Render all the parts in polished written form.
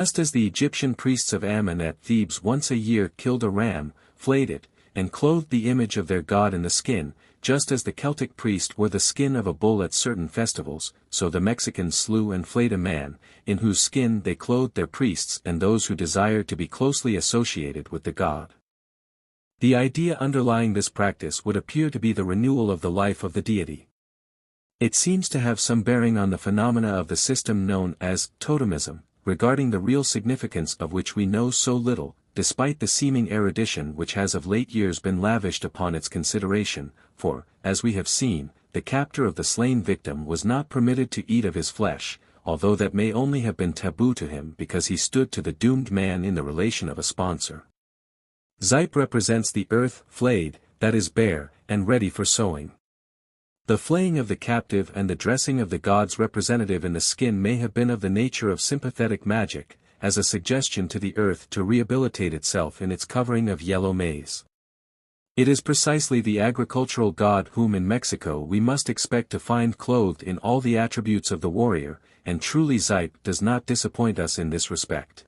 Just as the Egyptian priests of Ammon at Thebes once a year killed a ram, flayed it, and clothed the image of their god in the skin, just as the Celtic priest wore the skin of a bull at certain festivals, so the Mexicans slew and flayed a man, in whose skin they clothed their priests and those who desired to be closely associated with the god. The idea underlying this practice would appear to be the renewal of the life of the deity. It seems to have some bearing on the phenomena of the system known as totemism, regarding the real significance of which we know so little, despite the seeming erudition which has of late years been lavished upon its consideration, for, as we have seen, the captor of the slain victim was not permitted to eat of his flesh, although that may only have been taboo to him because he stood to the doomed man in the relation of a sponsor. Zype represents the earth flayed, that is bare, and ready for sowing. The flaying of the captive and the dressing of the god's representative in the skin may have been of the nature of sympathetic magic, as a suggestion to the earth to rehabilitate itself in its covering of yellow maize. It is precisely the agricultural god whom in Mexico we must expect to find clothed in all the attributes of the warrior, and truly Zype does not disappoint us in this respect.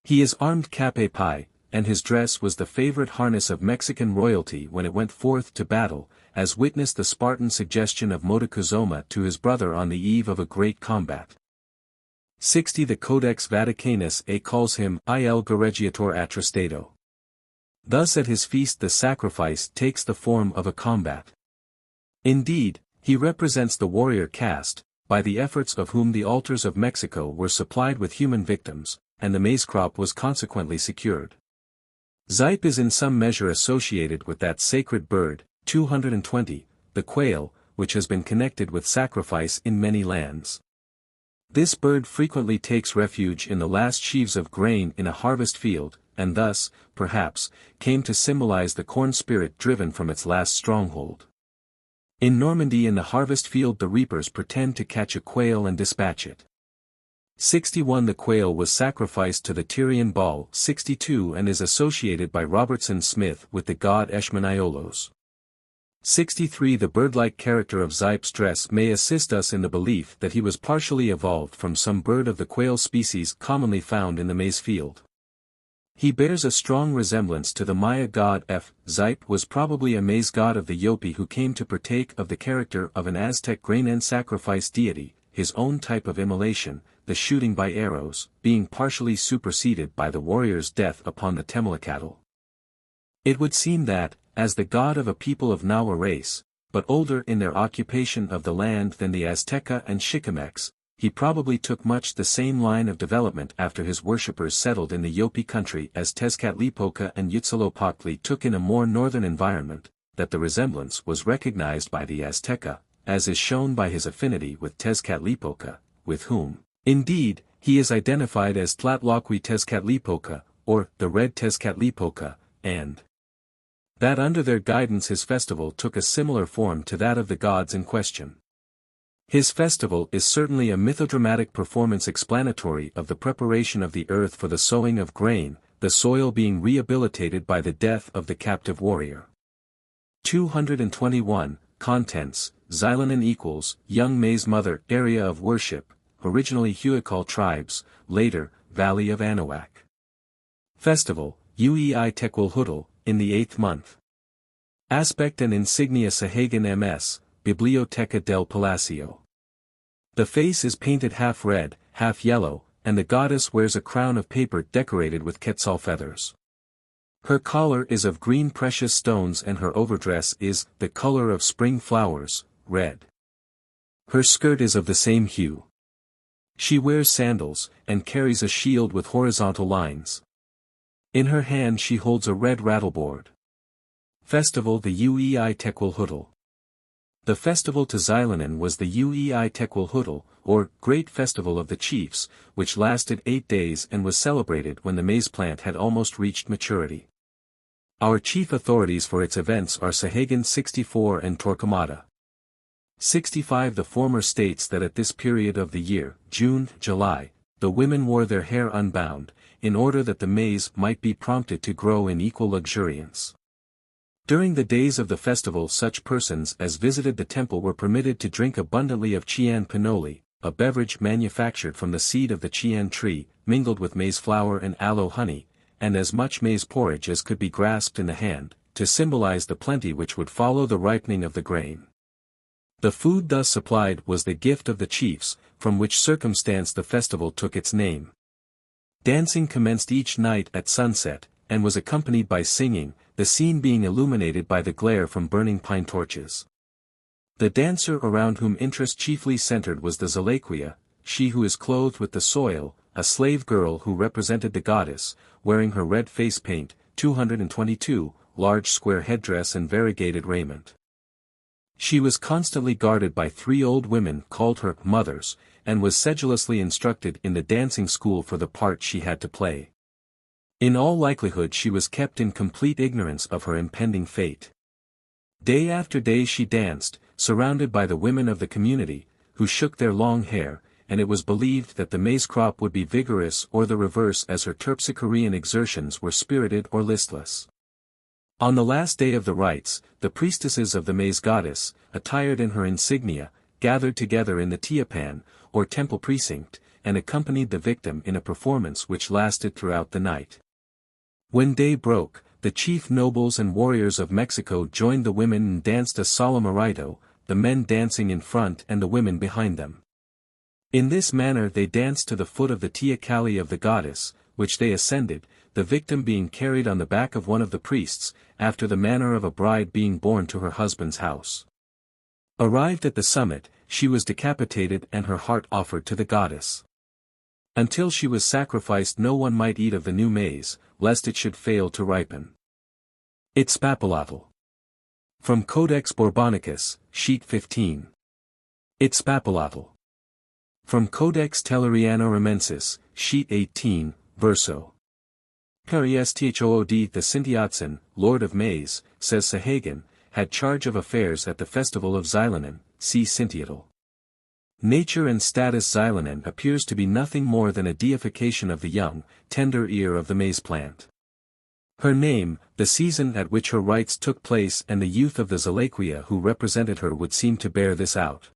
He is armed cape pi, and his dress was the favorite harness of Mexican royalty when it went forth to battle, as witnessed the Spartan suggestion of Moctezuma to his brother on the eve of a great combat. 60 The Codex Vaticanus A calls him Il Gareggiator Atrestato. Thus at his feast the sacrifice takes the form of a combat. Indeed, he represents the warrior caste, by the efforts of whom the altars of Mexico were supplied with human victims, and the maize crop was consequently secured. Zype is in some measure associated with that sacred bird, 220, the quail, which has been connected with sacrifice in many lands. This bird frequently takes refuge in the last sheaves of grain in a harvest field, and thus, perhaps, came to symbolize the corn spirit driven from its last stronghold. In Normandy in the harvest field the reapers pretend to catch a quail and dispatch it. 61 The quail was sacrificed to the Tyrian Baal 62 and is associated by Robertson Smith with the god Eshmaniolos. 63 The bird-like character of Zype's dress may assist us in the belief that he was partially evolved from some bird of the quail species commonly found in the maize field. He bears a strong resemblance to the Maya god Zype was probably a maize god of the Yopi who came to partake of the character of an Aztec grain and sacrifice deity, his own type of immolation, the shooting by arrows, being partially superseded by the warrior's death upon the Temelacatl. It would seem that, as the god of a people of Nahua race, but older in their occupation of the land than the Azteca and Chichimex, he probably took much the same line of development after his worshippers settled in the Yopi country as Tezcatlipoca and Huitzilopochtli took in a more northern environment, that the resemblance was recognized by the Azteca, as is shown by his affinity with Tezcatlipoca, with whom, indeed, he is identified as Tlatlauqui Tezcatlipoca, or the Red Tezcatlipoca, and that under their guidance his festival took a similar form to that of the gods in question. His festival is certainly a mythodramatic performance explanatory of the preparation of the earth for the sowing of grain, the soil being rehabilitated by the death of the captive warrior. 221, Contents, Xilanen equals, Young Maize Mother, Area of Worship, originally Huichol tribes, later, Valley of Anahuac. Festival, Uei Tecuilhuatl, in the 8th month. Aspect and insignia Sahagan MS, Biblioteca del Palacio. The face is painted half red, half yellow, and the goddess wears a crown of paper decorated with quetzal feathers. Her collar is of green precious stones and her overdress is the color of spring flowers, red. Her skirt is of the same hue. She wears sandals, and carries a shield with horizontal lines. In her hand she holds a red rattleboard. Festival the Uei Tecuilhuatl. The festival to Xilanen was the Uei Tecuilhuatl, or Great Festival of the Chiefs, which lasted 8 days and was celebrated when the maize plant had almost reached maturity. Our chief authorities for its events are Sahagan 64 and Torquemada 65. The former states that at this period of the year, June, July, the women wore their hair unbound, in order that the maize might be prompted to grow in equal luxuriance. During the days of the festival such persons as visited the temple were permitted to drink abundantly of Chian Pinoli, a beverage manufactured from the seed of the chian tree, mingled with maize flour and aloe honey, and as much maize porridge as could be grasped in the hand, to symbolize the plenty which would follow the ripening of the grain. The food thus supplied was the gift of the chiefs, from which circumstance the festival took its name. Dancing commenced each night at sunset, and was accompanied by singing, the scene being illuminated by the glare from burning pine torches. The dancer around whom interest chiefly centered was the Zalaquia, she who is clothed with the soil, a slave girl who represented the goddess, wearing her red face paint, 222, large square headdress and variegated raiment. She was constantly guarded by 3 old women called her mothers, and was sedulously instructed in the dancing school for the part she had to play. In all likelihood she was kept in complete ignorance of her impending fate. Day after day she danced, surrounded by the women of the community, who shook their long hair, and it was believed that the maize crop would be vigorous or the reverse as her terpsichorean exertions were spirited or listless. On the last day of the rites, the priestesses of the maize goddess, attired in her insignia, gathered together in the Tiapan, or temple precinct, and accompanied the victim in a performance which lasted throughout the night. When day broke, the chief nobles and warriors of Mexico joined the women and danced a solemn arito, the men dancing in front and the women behind them. In this manner they danced to the foot of the teocalli of the goddess, which they ascended, the victim being carried on the back of one of the priests, after the manner of a bride being borne to her husband's house. Arrived at the summit, she was decapitated and her heart offered to the goddess. Until she was sacrificed no one might eat of the new maize, lest it should fail to ripen. Itzpapalotl. From Codex Borbonicus, sheet 15. Itzpapalotl. From Codex Telleriano-Ramensis, sheet 18, verso. Periesthood the Sintiotson, Lord of Maize, says Sahagan, had charge of affairs at the festival of Xilanen, see Sintiotl. Nature and status Xilanen appears to be nothing more than a deification of the young, tender ear of the maize plant. Her name, the season at which her rites took place and the youth of the Zalaquia who represented her would seem to bear this out.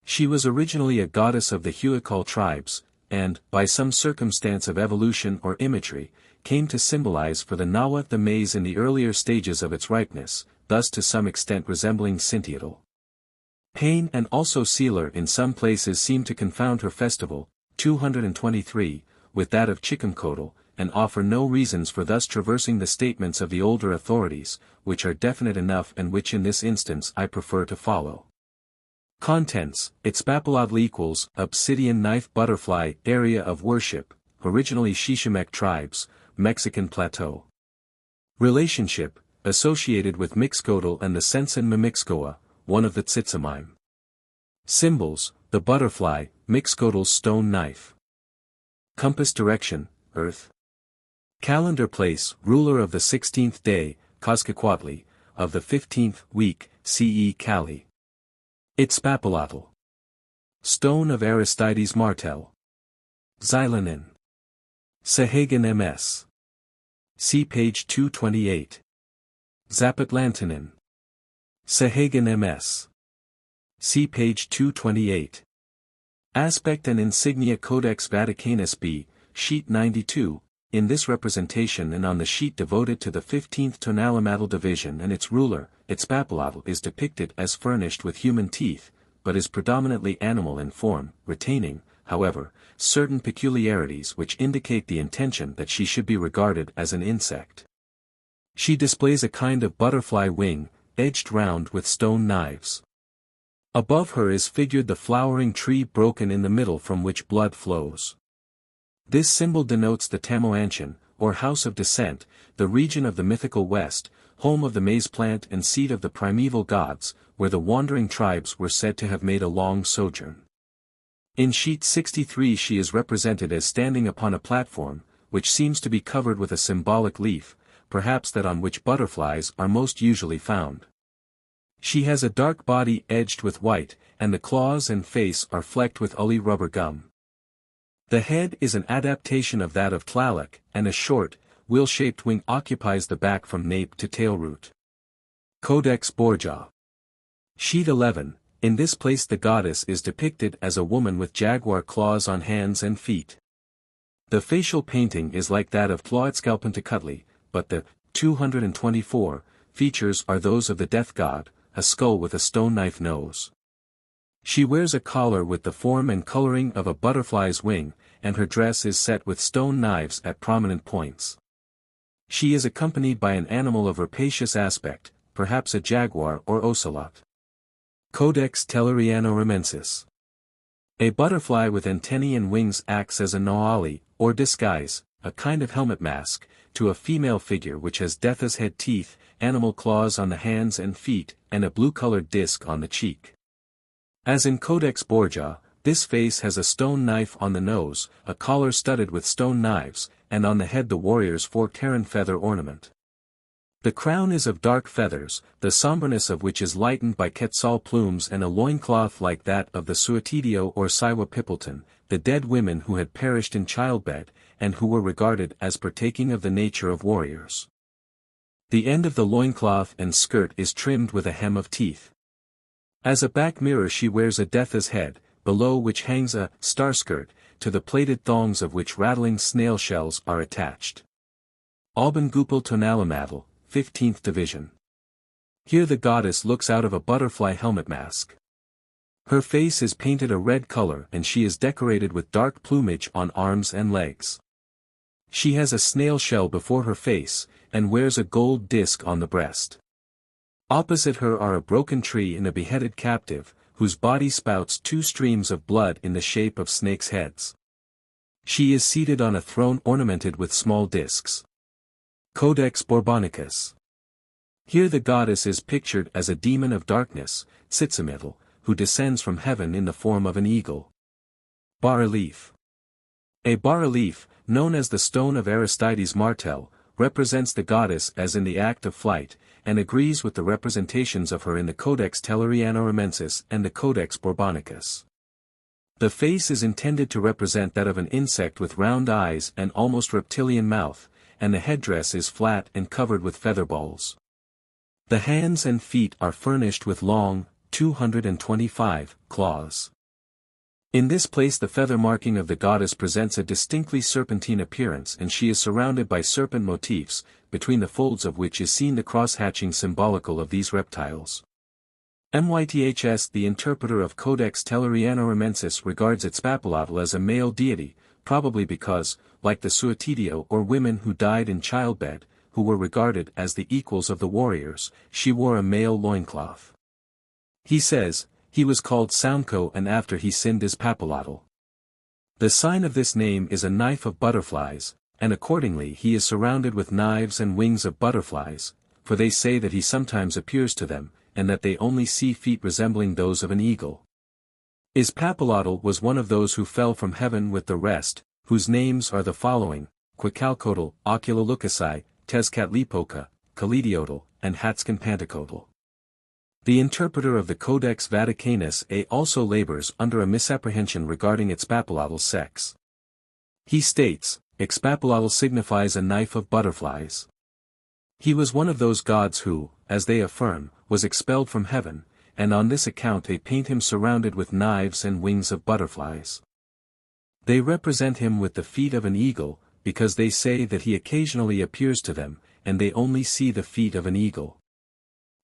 She was originally a goddess of the Huical tribes, and, by some circumstance of evolution or imagery, came to symbolize for the Nahuatl the maize in the earlier stages of its ripeness, thus to some extent resembling Sintiotl. Pain and also Sealer in some places seem to confound her festival, 223, with that of Chiconcotl, and offer no reasons for thus traversing the statements of the older authorities, which are definite enough and which in this instance I prefer to follow. Contents: Itzpapalotl equals obsidian knife butterfly area of worship, originally Xixamec tribes, Mexican plateau. Relationship, associated with Mixcoatl and the Sensen Mimixcoa, one of the Tzitzimime. Symbols: the butterfly, Mixcoatl's stone knife. Compass direction, earth. Calendar place, ruler of the 16th day, Coscaquatli, of the 15th week, CE Cali. Itzpapalotl. Stone of Aristides Martel. Xilanen. Sahagan MS. See page 228. Zapotlantinin. Sahagan MS. See page 228. Aspect and Insignia Codex Vaticanus B, sheet 92, in this representation and on the sheet devoted to the 15th Tonalamatl division and its ruler, Itzpapalotl is depicted as furnished with human teeth, but is predominantly animal in form, retaining, however, certain peculiarities which indicate the intention that she should be regarded as an insect. She displays a kind of butterfly wing, edged round with stone knives. Above her is figured the flowering tree broken in the middle from which blood flows. This symbol denotes the Tamoanchan, or House of Descent, the region of the mythical West, home of the maize plant and seat of the primeval gods, where the wandering tribes were said to have made a long sojourn. In sheet 63 she is represented as standing upon a platform, which seems to be covered with a symbolic leaf, perhaps that on which butterflies are most usually found. She has a dark body edged with white, and the claws and face are flecked with uli rubber gum. The head is an adaptation of that of Tlaloc, and a short, wheel-shaped wing occupies the back from nape to tail root. Codex Borgia. Sheet 11, In this place the goddess is depicted as a woman with jaguar claws on hands and feet. The facial painting is like that of Tlahuitzcalpantecutli, but the 224 features are those of the death god, a skull with a stone knife nose. She wears a collar with the form and coloring of a butterfly's wing, and her dress is set with stone knives at prominent points. She is accompanied by an animal of rapacious aspect, perhaps a jaguar or ocelot. Codex Telleriano-Ramensis. A butterfly with antennae and wings acts as a naali, or disguise, a kind of helmet mask, to a female figure which has death's head teeth, animal claws on the hands and feet, and a blue-colored disc on the cheek. As in Codex Borgia, this face has a stone knife on the nose, a collar studded with stone knives, and on the head the warrior's forked heron feather ornament. The crown is of dark feathers, the somberness of which is lightened by quetzal plumes and a loincloth like that of the Suatidio or Siwa Pipilton, the dead women who had perished in childbed, and who were regarded as partaking of the nature of warriors. The end of the loincloth and skirt is trimmed with a hem of teeth. As a back mirror she wears a death's head, below which hangs a star skirt, to the plaited thongs of which rattling snail shells are attached. Alban Gupil Tonalimadal, 15th Division. Here the goddess looks out of a butterfly helmet mask. Her face is painted a red color and she is decorated with dark plumage on arms and legs. She has a snail shell before her face, and wears a gold disc on the breast. Opposite her are a broken tree and a beheaded captive, whose body spouts two streams of blood in the shape of snakes' heads. She is seated on a throne ornamented with small discs. Codex Borbonicus. Here the goddess is pictured as a demon of darkness, Tzitzimtli, who descends from heaven in the form of an eagle. Bas-relief. A bas-relief, known as the stone of Aristides Martel, represents the goddess as in the act of flight, and agrees with the representations of her in the Codex Telleriano-Ramensis and the Codex Borbonicus. The face is intended to represent that of an insect with round eyes and almost reptilian mouth, and the headdress is flat and covered with feather balls. The hands and feet are furnished with long, 225, claws. In this place the feather marking of the goddess presents a distinctly serpentine appearance and she is surrounded by serpent motifs, between the folds of which is seen the cross-hatching symbolical of these reptiles. Myths. The interpreter of Codex Telleriano-Ramensis regards Itzpapalotl as a male deity, probably because, like the Suatidio or women who died in childbed, who were regarded as the equals of the warriors, she wore a male loincloth. He says, he was called Soundco and after he sinned Itzpapalotl. The sign of this name is a knife of butterflies, and accordingly he is surrounded with knives and wings of butterflies, for they say that he sometimes appears to them, and that they only see feet resembling those of an eagle. Itzpapalotl was one of those who fell from heaven with the rest, whose names are the following: Quetzalcoatl, Oculolucasi, Tezcatlipoca, Calediotl, and Hatzcanpantecotl. The interpreter of the Codex Vaticanus A also labors under a misapprehension regarding Itzpapalotl's sex. He states, Itzpapalotl signifies a knife of butterflies. He was one of those gods who, as they affirm, was expelled from heaven, and on this account they paint him surrounded with knives and wings of butterflies. They represent him with the feet of an eagle, because they say that he occasionally appears to them, and they only see the feet of an eagle.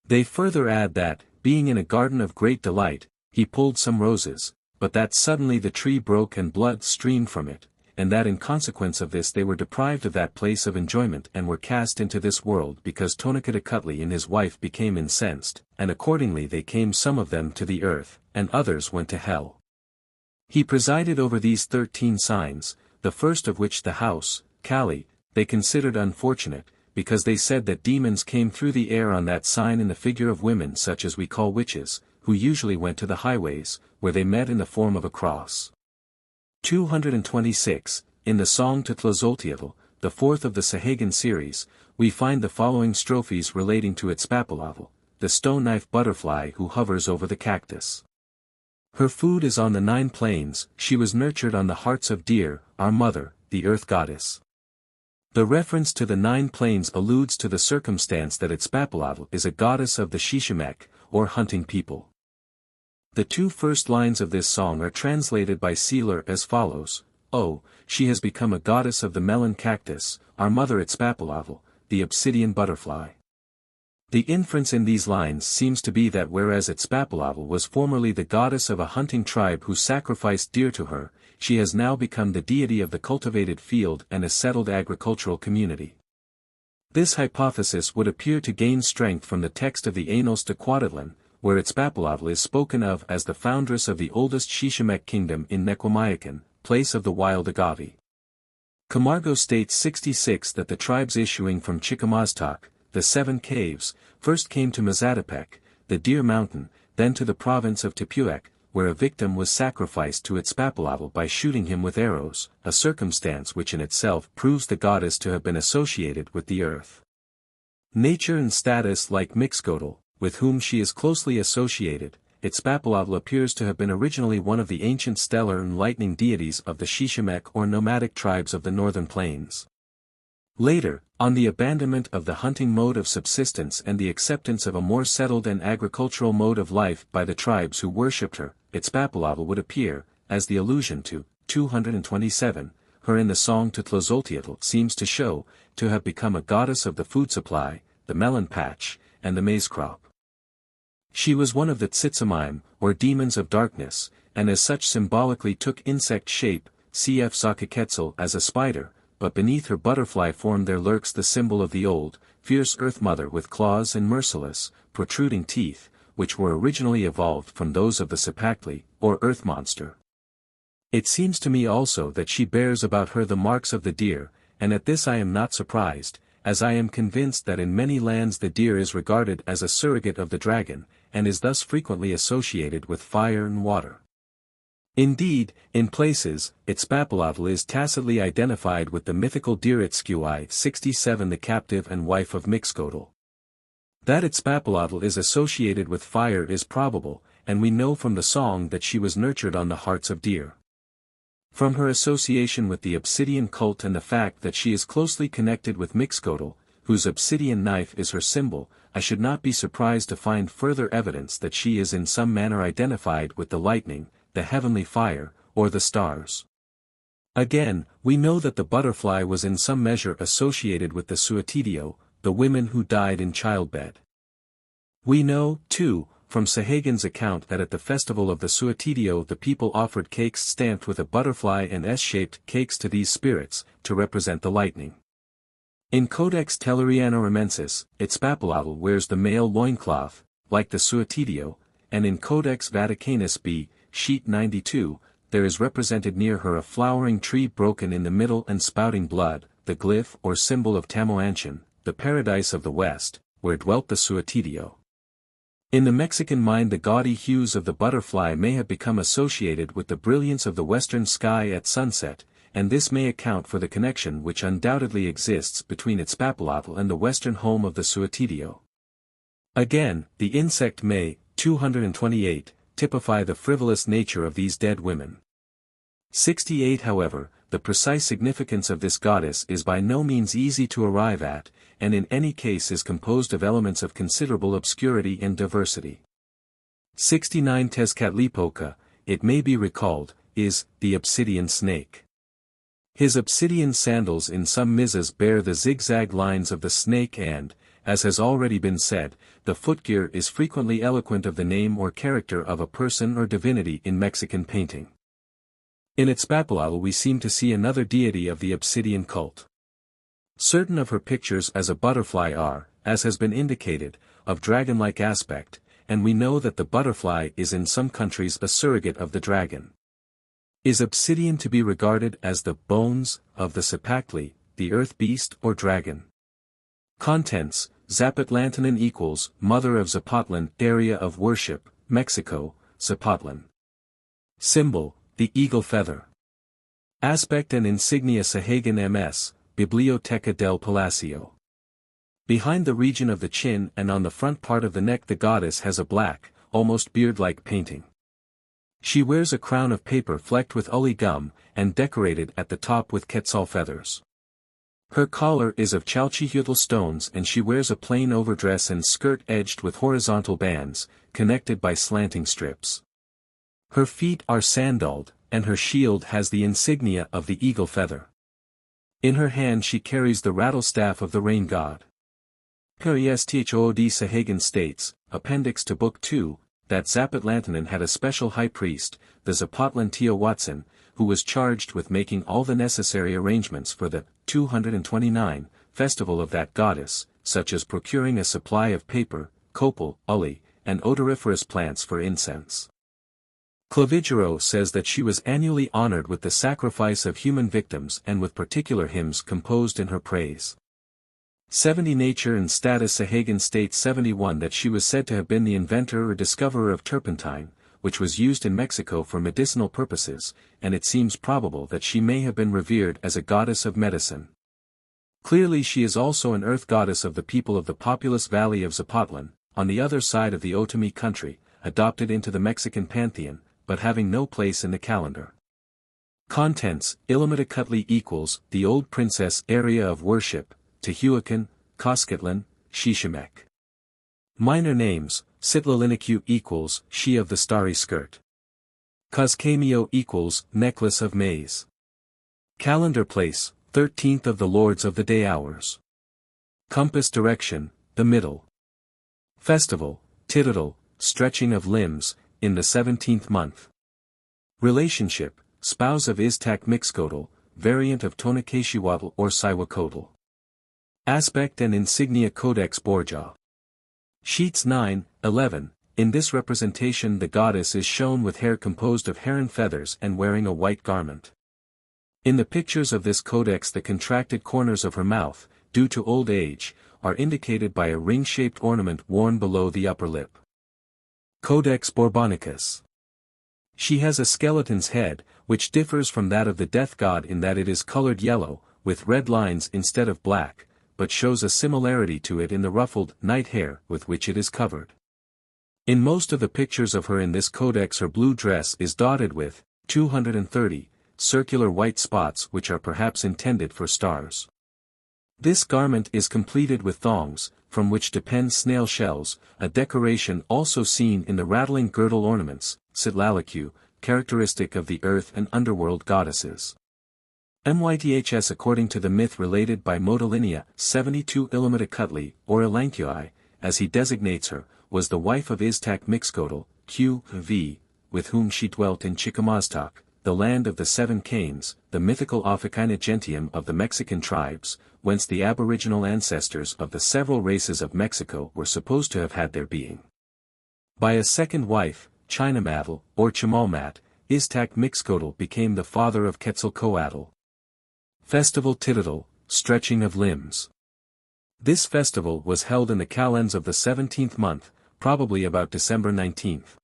They further add that, being in a garden of great delight, he pulled some roses, but that suddenly the tree broke and blood streamed from it, and that in consequence of this they were deprived of that place of enjoyment and were cast into this world because Tonicaticutli and his wife became incensed, and accordingly they came some of them to the earth, and others went to hell. He presided over these 13 signs, the first of which the house, Kali, they considered unfortunate, because they said that demons came through the air on that sign in the figure of women such as we call witches, who usually went to the highways, where they met in the form of a cross. 226, in the Song to Tlazolteotl, the fourth of the Sahagan series, we find the following strophes relating to Itzpapalotl, the stone-knife butterfly who hovers over the cactus. Her food is on the 9 plains, she was nurtured on the hearts of deer, our mother, the earth goddess. The reference to the 9 plains alludes to the circumstance that Itzpapalotl is a goddess of the Shishimek, or hunting people. The two first lines of this song are translated by Seeler as follows: "Oh, she has become a goddess of the melon cactus, our mother Itzpapilatl, the obsidian butterfly." The inference in these lines seems to be that whereas Itzpapilatl was formerly the goddess of a hunting tribe who sacrificed deer to her, she has now become the deity of the cultivated field and a settled agricultural community. This hypothesis would appear to gain strength from the text of the Annals de Cuautitlan, where Itzpapilatl is spoken of as the foundress of the oldest Shishimec kingdom in Nequimiacan, place of the wild agave. Camargo states 66 that the tribes issuing from Chicamaztoc, the Seven Caves, first came to Mazatepec, the Deer Mountain, then to the province of Tepuec, where a victim was sacrificed to Itzpapilatl by shooting him with arrows, a circumstance which in itself proves the goddess to have been associated with the earth. Nature and status like Mixcoatl, with whom she is closely associated, Itzpapilatl appears to have been originally one of the ancient stellar and lightning deities of the Shishimec or nomadic tribes of the northern plains. Later, on the abandonment of the hunting mode of subsistence and the acceptance of a more settled and agricultural mode of life by the tribes who worshipped her, Itzpapilatl would appear, as the allusion to 227, her in the song to Tlazolteotl seems to show, to have become a goddess of the food supply, the melon patch, and the maize crop. She was one of the Tzitzimime, or demons of darkness, and as such symbolically took insect shape, cf. Xochiquetzal as a spider, but beneath her butterfly form there lurks the symbol of the old, fierce Earth Mother with claws and merciless, protruding teeth, which were originally evolved from those of the Cipactli, or Earth Monster. It seems to me also that she bears about her the marks of the deer, and at this I am not surprised, as I am convinced that in many lands the deer is regarded as a surrogate of the dragon, and is thus frequently associated with fire and water. Indeed, in places, Itzpapilatl is tacitly identified with the mythical deer Itzcuy 67, the captive and wife of Mixcoatl. That Itzpapilatl is associated with fire is probable, and we know from the song that she was nurtured on the hearts of deer. From her association with the obsidian cult and the fact that she is closely connected with Mixcoatl, whose obsidian knife is her symbol, I should not be surprised to find further evidence that she is in some manner identified with the lightning, the heavenly fire, or the stars. Again, we know that the butterfly was in some measure associated with the Suatidio, the women who died in childbed. We know, too, from Sahagan's account that at the festival of the Suatidio the people offered cakes stamped with a butterfly and S-shaped cakes to these spirits, to represent the lightning. In Codex Telluriano-Ramensis, Itzpapilatl wears the male loincloth, like the Suatidio, and in Codex Vaticanus B, sheet 92, there is represented near her a flowering tree broken in the middle and spouting blood, the glyph or symbol of Tamoanchan, the paradise of the West, where dwelt the Suatidio. In the Mexican mind the gaudy hues of the butterfly may have become associated with the brilliance of the western sky at sunset, and this may account for the connection which undoubtedly exists between Itzpapilatl and the western home of the Suatidio. Again, the insect may, 228, typify the frivolous nature of these dead women. 68 However, the precise significance of this goddess is by no means easy to arrive at, and in any case is composed of elements of considerable obscurity and diversity. 69 Tezcatlipoca, it may be recalled, is the obsidian snake. His obsidian sandals in some mizas bear the zigzag lines of the snake and, as has already been said, the footgear is frequently eloquent of the name or character of a person or divinity in Mexican painting. In Itzpapilatl we seem to see another deity of the obsidian cult. Certain of her pictures as a butterfly are, as has been indicated, of dragon-like aspect, and we know that the butterfly is in some countries a surrogate of the dragon. Is obsidian to be regarded as the bones of the Cipactli, the earth beast or dragon? Contents: Zapotlantanan equals Mother of Zapotlan, area of worship, Mexico, Zapotlan. Symbol: the eagle feather. Aspect and insignia Sahagan MS, Biblioteca del Palacio. Behind the region of the chin and on the front part of the neck the goddess has a black, almost beard-like painting. She wears a crown of paper flecked with uli gum, and decorated at the top with quetzal feathers. Her collar is of Chalchihuitl stones and she wears a plain overdress and skirt edged with horizontal bands, connected by slanting strips. Her feet are sandaled, and her shield has the insignia of the eagle feather. In her hand she carries the rattle-staff of the rain god. Kesthood Sahagan states, appendix to Book 2, that Zapotlantanen had a special high priest, the Zapotlan Teowatsin, who was charged with making all the necessary arrangements for the 229 festival of that goddess, such as procuring a supply of paper, copal, uli, and odoriferous plants for incense. Clavigero says that she was annually honored with the sacrifice of human victims and with particular hymns composed in her praise. 70 Nature and Status Sahagan states 71 that she was said to have been the inventor or discoverer of turpentine, which was used in Mexico for medicinal purposes, and it seems probable that she may have been revered as a goddess of medicine. Clearly she is also an earth goddess of the people of the populous valley of Zapotlan, on the other side of the Otomi country, adopted into the Mexican pantheon, but having no place in the calendar. Contents: Illimitacutli equals, the old princess area of worship, Tehuacan, Coscatlan, Shishimek. Minor names: Citlalinikyu equals, she of the starry skirt. Coscamio equals, necklace of maize. Calendar place, 13th of the Lords of the Day hours. Compass direction, the middle. Festival, Titidal, stretching of limbs, in the 17th month. Relationship, spouse of Iztac Mixcoatl, variant of Tonakeshiwatl or Siwacotl. Aspect and Insignia Codex Borgia. Sheets 9, 11. In this representation the goddess is shown with hair composed of heron feathers and wearing a white garment. In the pictures of this codex the contracted corners of her mouth, due to old age, are indicated by a ring-shaped ornament worn below the upper lip. Codex Borbonicus. She has a skeleton's head, which differs from that of the death god in that it is colored yellow, with red lines instead of black, but shows a similarity to it in the ruffled night hair with which it is covered. In most of the pictures of her in this codex her blue dress is dotted with 230 circular white spots which are perhaps intended for stars. This garment is completed with thongs, from which depend snail shells, a decoration also seen in the rattling girdle ornaments, Citlalicu, characteristic of the earth and underworld goddesses. Myths according to the myth related by Motolinia, 72 Illimitacutli, or Ilankui, as he designates her, was the wife of Iztac Mixcoatl, Q.V., with whom she dwelt in Chicamaztac, the land of the Seven Canes, the mythical Oficina Gentium of the Mexican tribes, whence the aboriginal ancestors of the several races of Mexico were supposed to have had their being. By a second wife, Chinamatl, or Chimalmat, Iztac Mixcoatl became the father of Quetzalcoatl. Festival Titidal, stretching of limbs. This festival was held in the calends of the 17th month, probably about December 19th.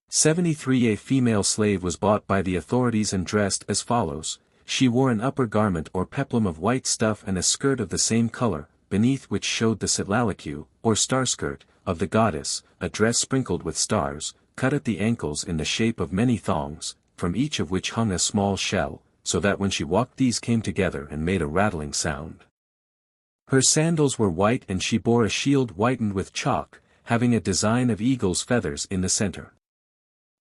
73 A female slave was bought by the authorities and dressed as follows. She wore an upper garment or peplum of white stuff and a skirt of the same color, beneath which showed the citlalicu, or star skirt, of the goddess, a dress sprinkled with stars, cut at the ankles in the shape of many thongs, from each of which hung a small shell, so that when she walked these came together and made a rattling sound. Her sandals were white and she bore a shield whitened with chalk, having a design of eagle's feathers in the center.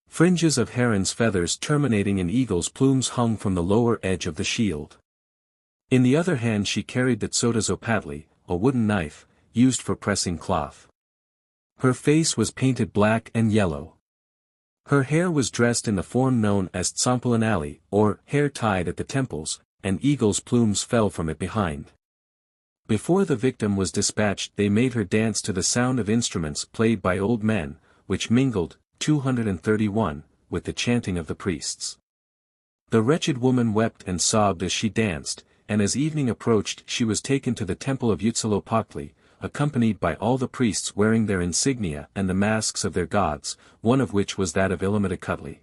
Fringes of heron's feathers terminating in eagle's plumes hung from the lower edge of the shield. In the other hand she carried the tsotazopatli, a wooden knife, used for pressing cloth. Her face was painted black and yellow. Her hair was dressed in the form known as tsampalanali, or hair tied at the temples, and eagle's plumes fell from it behind. Before the victim was dispatched they made her dance to the sound of instruments played by old men, which mingled, 231, with the chanting of the priests. The wretched woman wept and sobbed as she danced, and as evening approached she was taken to the temple of Huitzilopochtli, accompanied by all the priests wearing their insignia and the masks of their gods, one of which was that of Illimitacutli.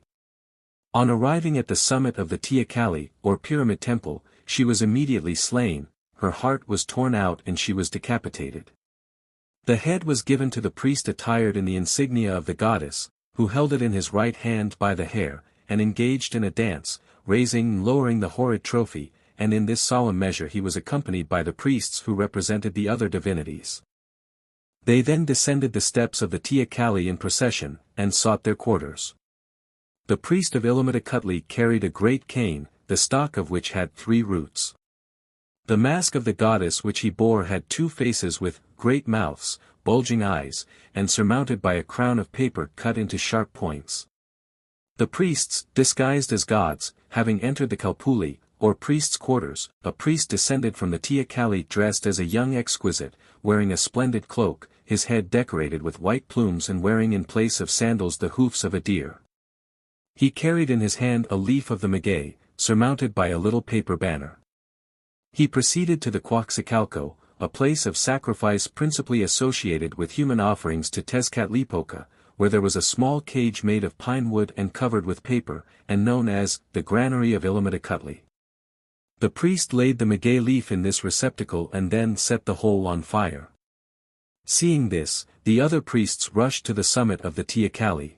On arriving at the summit of the Teocalli, or Pyramid Temple, she was immediately slain, her heart was torn out and she was decapitated. The head was given to the priest attired in the insignia of the goddess, who held it in his right hand by the hair, and engaged in a dance, raising and lowering the horrid trophy, and in this solemn measure he was accompanied by the priests who represented the other divinities. They then descended the steps of the Teocalli in procession, and sought their quarters. The priest of Illimadakutli carried a great cane, the stalk of which had 3 roots. The mask of the goddess which he bore had 2 faces with great mouths, bulging eyes, and surmounted by a crown of paper cut into sharp points. The priests, disguised as gods, having entered the Kalpuli, or priest's quarters, a priest descended from the Teocalli dressed as a young exquisite, wearing a splendid cloak, his head decorated with white plumes and wearing in place of sandals the hoofs of a deer. He carried in his hand a leaf of the maguey, surmounted by a little paper banner. He proceeded to the Quetzalcoatl, a place of sacrifice principally associated with human offerings to Tezcatlipoca, where there was a small cage made of pine wood and covered with paper, and known as the Granary of Illimadakutli. The priest laid the maguey leaf in this receptacle and then set the whole on fire. Seeing this, the other priests rushed to the summit of the Teocalli.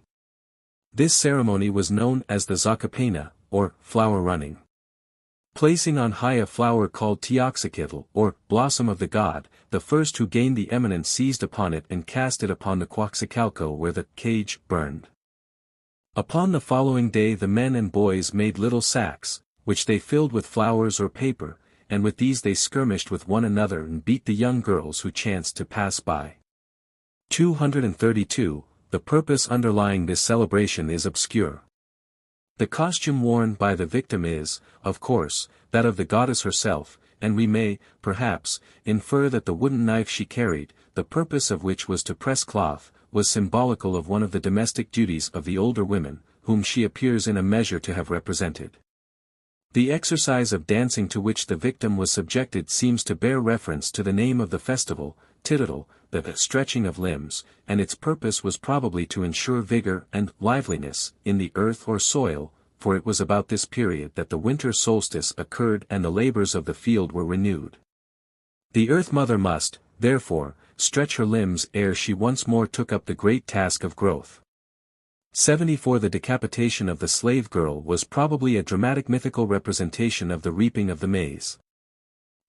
This ceremony was known as the Zacapena, or flower running. Placing on high a flower called Teoxacatl, or blossom of the god, the first who gained the eminence seized upon it and cast it upon the Quetzalcoatl where the cage burned. Upon the following day the men and boys made little sacks, which they filled with flowers or paper, and with these they skirmished with one another and beat the young girls who chanced to pass by. 232. The purpose underlying this celebration is obscure. The costume worn by the victim is, of course, that of the goddess herself, and we may, perhaps, infer that the wooden knife she carried, the purpose of which was to press cloth, was symbolical of one of the domestic duties of the older women, whom she appears in a measure to have represented. The exercise of dancing to which the victim was subjected seems to bear reference to the name of the festival, Tititl, the stretching of limbs, and its purpose was probably to ensure vigor and liveliness in the earth or soil, for it was about this period that the winter solstice occurred and the labors of the field were renewed. The Earth Mother must, therefore, stretch her limbs ere she once more took up the great task of growth. 74. The decapitation of the slave girl was probably a dramatic mythical representation of the reaping of the maize.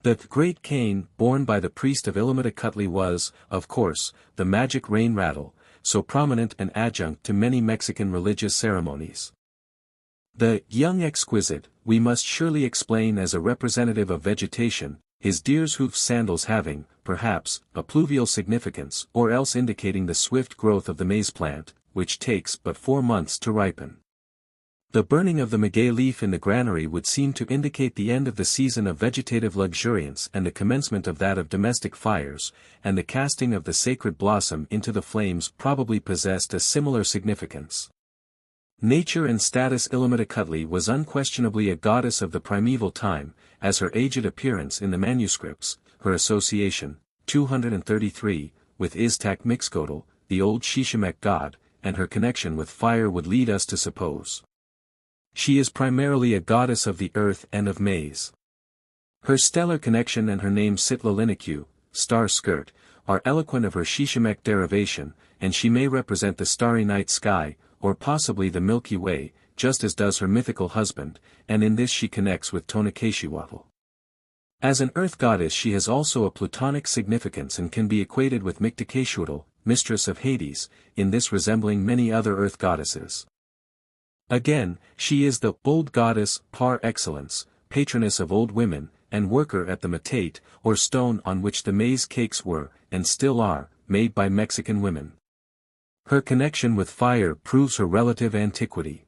The great cane borne by the priest of Illimadakutli was, of course, the magic rain rattle, so prominent an adjunct to many Mexican religious ceremonies. The young exquisite, we must surely explain as a representative of vegetation, his deer's hoof sandals having, perhaps, a pluvial significance or else indicating the swift growth of the maize plant, which takes but 4 months to ripen. The burning of the maguey leaf in the granary would seem to indicate the end of the season of vegetative luxuriance and the commencement of that of domestic fires, and the casting of the sacred blossom into the flames probably possessed a similar significance. Nature and status. Illimadakutli was unquestionably a goddess of the primeval time, as her aged appearance in the manuscripts, her association, 233, with Iztac-Mixcoatl, the old Shishimec god, and her connection with fire would lead us to suppose she is primarily a goddess of the earth and of maize. Her stellar connection and her name Sitlalinicu, star skirt, are eloquent of her Shishimec derivation, and she may represent the starry night sky, or possibly the Milky Way, just as does her mythical husband, and in this she connects with Tonakeshiwatl. As an earth goddess she has also a Plutonic significance and can be equated with Mictacatl, mistress of Hades, in this resembling many other earth goddesses. Again, she is the old goddess par excellence, patroness of old women, and worker at the metate, or stone on which the maize cakes were, and still are, made by Mexican women. Her connection with fire proves her relative antiquity.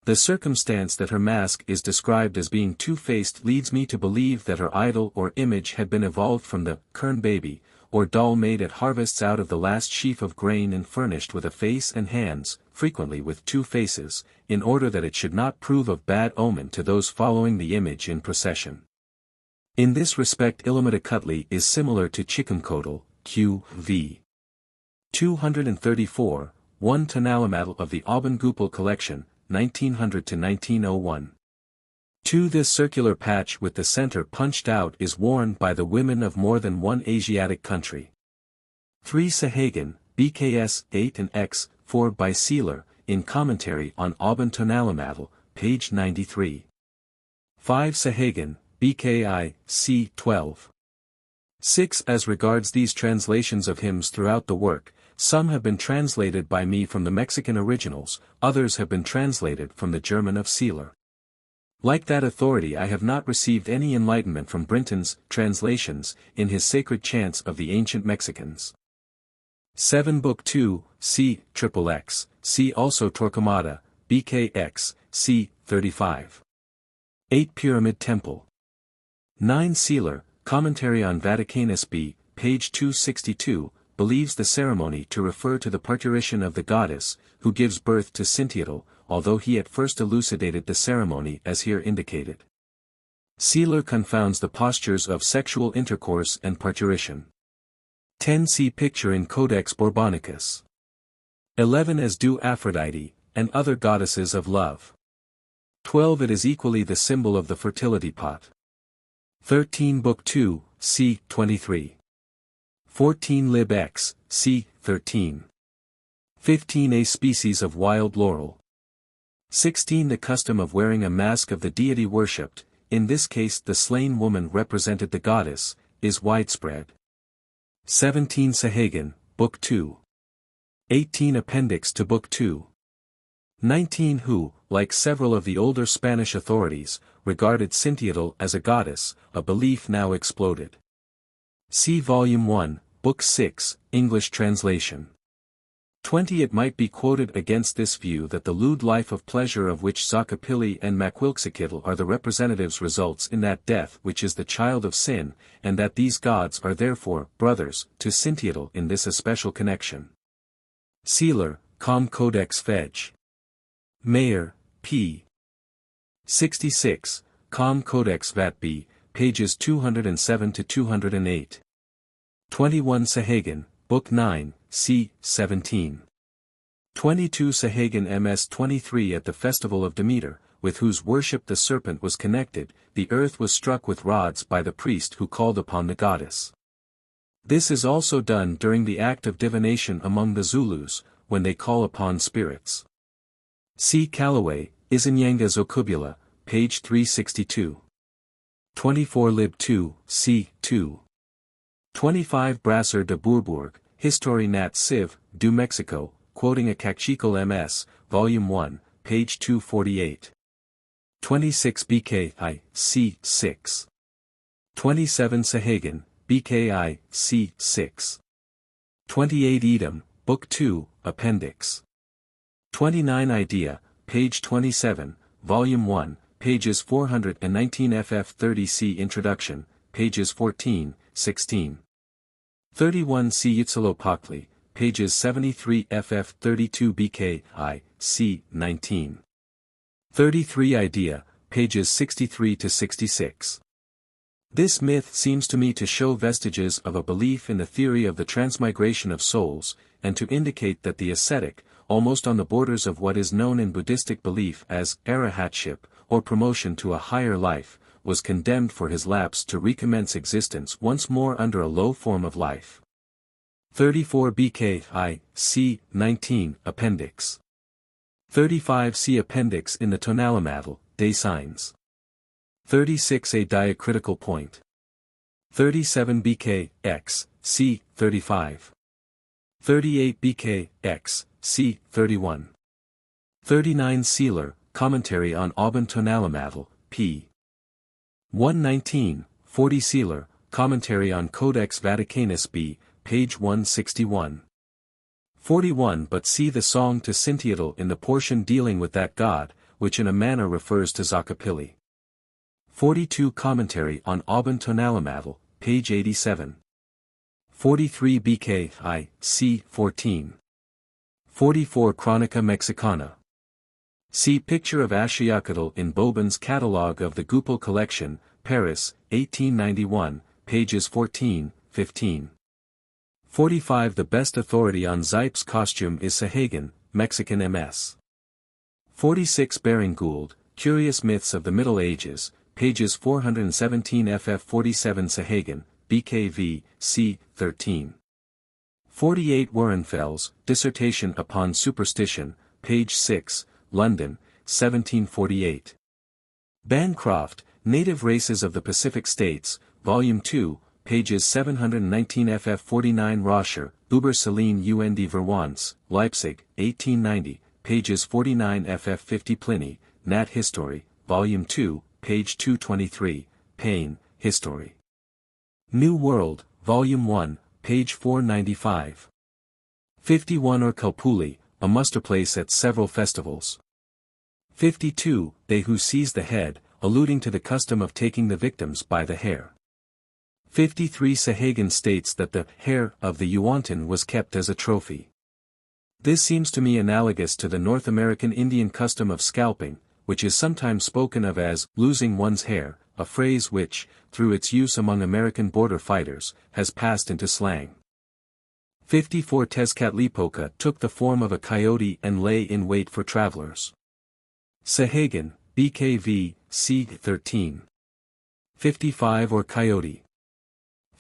The circumstance that her mask is described as being two-faced leads me to believe that her idol or image had been evolved from the kern baby, or doll made at harvests out of the last sheaf of grain and furnished with a face and hands, frequently with 2 faces, in order that it should not prove of bad omen to those following the image in procession. In this respect Illimadakutli is similar to Chikumcoatl, Q.V. 234, 1 Tonalamatl of the Auban-Gupil collection, 1900 to 1901. 2. This circular patch with the center punched out is worn by the women of more than one Asiatic country. 3. Sahagan, BKS 8 and X 4 by Sealer, in Commentary on Auban Tonalamatl, page 93. 5. Sahagan, BKI, C 12. 6. As regards these translations of hymns throughout the work, some have been translated by me from the Mexican originals, others have been translated from the German of Seeler. Like that authority, I have not received any enlightenment from Brinton's translations, in his Sacred Chants of the Ancient Mexicans. 7 Book 2, c. XXX, see also Torquemada, BKX, c. 35. 8 Pyramid Temple. 9 Seeler, Commentary on Vaticanus B, page 262, believes the ceremony to refer to the parturition of the goddess, who gives birth to Cintiatl, although he at first elucidated the ceremony as here indicated. Seeler confounds the postures of sexual intercourse and parturition. 10 See picture in Codex Borbonicus. 11 As do Aphrodite, and other goddesses of love. 12 It is equally the symbol of the fertility pot. 13 Book 2, c. 23. 14 Lib X, c. 13. 15 A species of wild laurel. 16 The custom of wearing a mask of the deity worshipped, in this case the slain woman represented the goddess, is widespread. 17 Sahagun, Book 2. 18 Appendix to Book 2. 19 Who, like several of the older Spanish authorities, regarded Cintiatl as a goddess, a belief now exploded. See Volume 1, Book 6, English translation. 20 It might be quoted against this view that the lewd life of pleasure of which Xochipilli and Maquilxochitl are the representatives results in that death which is the child of sin, and that these gods are therefore brothers to Cintiatl in this especial connection. Seeler, Com Codex Fej. Mayer, p. 66, Com Codex Vat B, pages 207 to 208. 21 Sahagun, Book 9, c. 17. 22 Sahagun Ms 23 At the festival of Demeter, with whose worship the serpent was connected, the earth was struck with rods by the priest who called upon the goddess. This is also done during the act of divination among the Zulus, when they call upon spirits. See Callaway, Izinyanga Zocubula, page 362. 24 Lib 2, c. 2. 25 Brasser de Bourbourg, Histoire Nat Civ, du Mexico, quoting a Cachical MS, Volume 1, page 248. 26 BKI, c. 6. 27 Sahagun, BKI, c. 6. 28 Edom, Book 2, Appendix. 29 Idea, page 27, Volume 1, pages 419 FF30 Introduction, pages 14, 16. 31 C. Huitzilopochtli, pages 73 FF32 BKI, c. 19. 33 Idea, pages 63 to 66. This myth seems to me to show vestiges of a belief in the theory of the transmigration of souls, and to indicate that the ascetic, almost on the borders of what is known in Buddhistic belief as arahatship, or promotion to a higher life, was condemned for his lapse to recommence existence once more under a low form of life. 34 BKI, c. 19, Appendix. 35 See Appendix in the Tonalimatl, Des Signes. 36 A diacritical point. 37 BKX, c. 35. 38 BKX, c. 31. 39 Seeler, Commentary on Aubin Tonalimatl, p. 119, 40 Seeler, Commentary on Codex Vaticanus B, page 161. 41 But see the song to Cintiatl in the portion dealing with that god, which in a manner refers to Xochipilli. 42 Commentary on Aubin Tonalimatl, page 87. 43 BKI, c. 14. 44 Chronica Mexicana. See picture of Ashiakatl in Bobin's Catalogue of the Goupil Collection, Paris, 1891, pages 14, 15. 45 The best authority on Zipes' costume is Sahagun, Mexican MS. 46 Baring Gould, Curious Myths of the Middle Ages, pages 417 FF 47 Sahagun, BKV, c. 13. 48 Wehrenfels, Dissertation upon Superstition, page 6, London, 1748. Bancroft, Native Races of the Pacific States, Volume 2, pages 719 ff 49 Roscher, Über Celine und die Verwandts, Leipzig, 1890, pages 49 ff 50 Pliny, Nat History, Volume 2, page 223, Payne, History. New World, Volume 1, page 495. 51 Urculpuli, a musterplace at several festivals. 52, They who seize the head, alluding to the custom of taking the victims by the hair. 53 Sahagun states that the hair of the Yuantin was kept as a trophy. This seems to me analogous to the North American Indian custom of scalping, which is sometimes spoken of as losing one's hair, a phrase which, through its use among American border fighters, has passed into slang. 54 Tezcatlipoca took the form of a coyote and lay in wait for travelers. Sahagun, BKV, c. 13. 55 or Coyote.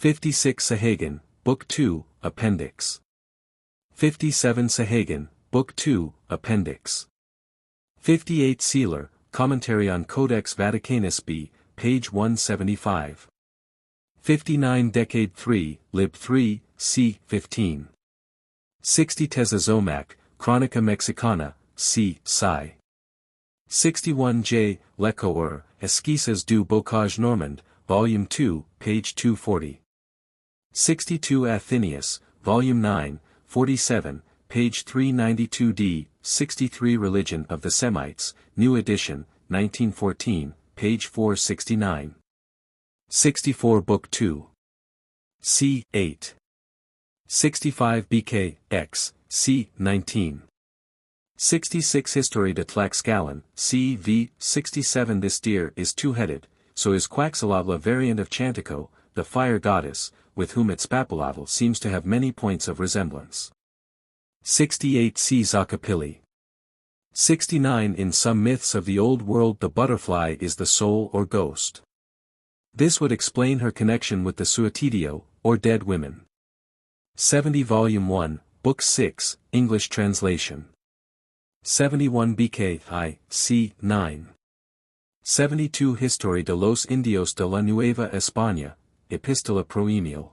56 Sahagun, Book 2, Appendix. 57 Sahagun, Book 2, Appendix. 58 Sealer, Commentary on Codex Vaticanus B, page 175. 59 Decade 3, Lib 3, c. 15. 60 Tezazomac, Chronica Mexicana, c. sci. 61 J. Lecoeur, Esquisses du Bocage Normand, Volume 2, page 240. 62 Athenaeus, Volume 9, 47, page 392 d. 63 Religion of the Semites, New Edition, 1914, page 469. 64 Book 2. c. 8. 65 BK, X, c. 19. 66 Histoire de Tlaxcalan, c.v. 67 This deer is two-headed, so is Quaxalotl a variant of Chantico, the fire goddess, with whom Itzpapalatl seems to have many points of resemblance. 68 C. Zacapili. 69 In some myths of the Old World the butterfly is the soul or ghost. This would explain her connection with the Suatidio, or dead women. 70 Volume 1, Book 6, English translation. 71 BK c. 9. 72 Historia de los Indios de la Nueva España, Epistola pro Emil.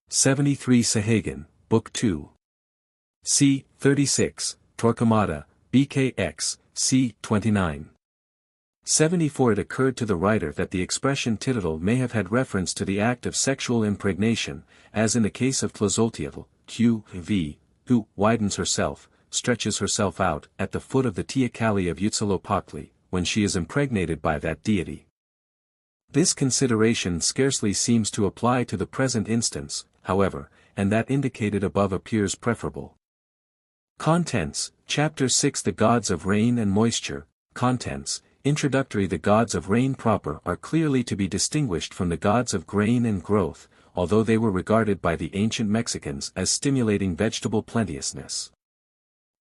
73 Sahagun, Book 2. c. 36, Torquemada, BKX, c. 29. 74 It occurred to the writer that the expression tittle may have had reference to the act of sexual impregnation, as in the case of Tlazolteotl, Q.V., who widens herself, stretches herself out at the foot of the Teocalli of Huitzilopochtli, when she is impregnated by that deity. This consideration scarcely seems to apply to the present instance, however, and that indicated above appears preferable. Contents, Chapter 6 The Gods of Rain and Moisture. Contents, Introductory The gods of rain proper are clearly to be distinguished from the gods of grain and growth, although they were regarded by the ancient Mexicans as stimulating vegetable plenteousness.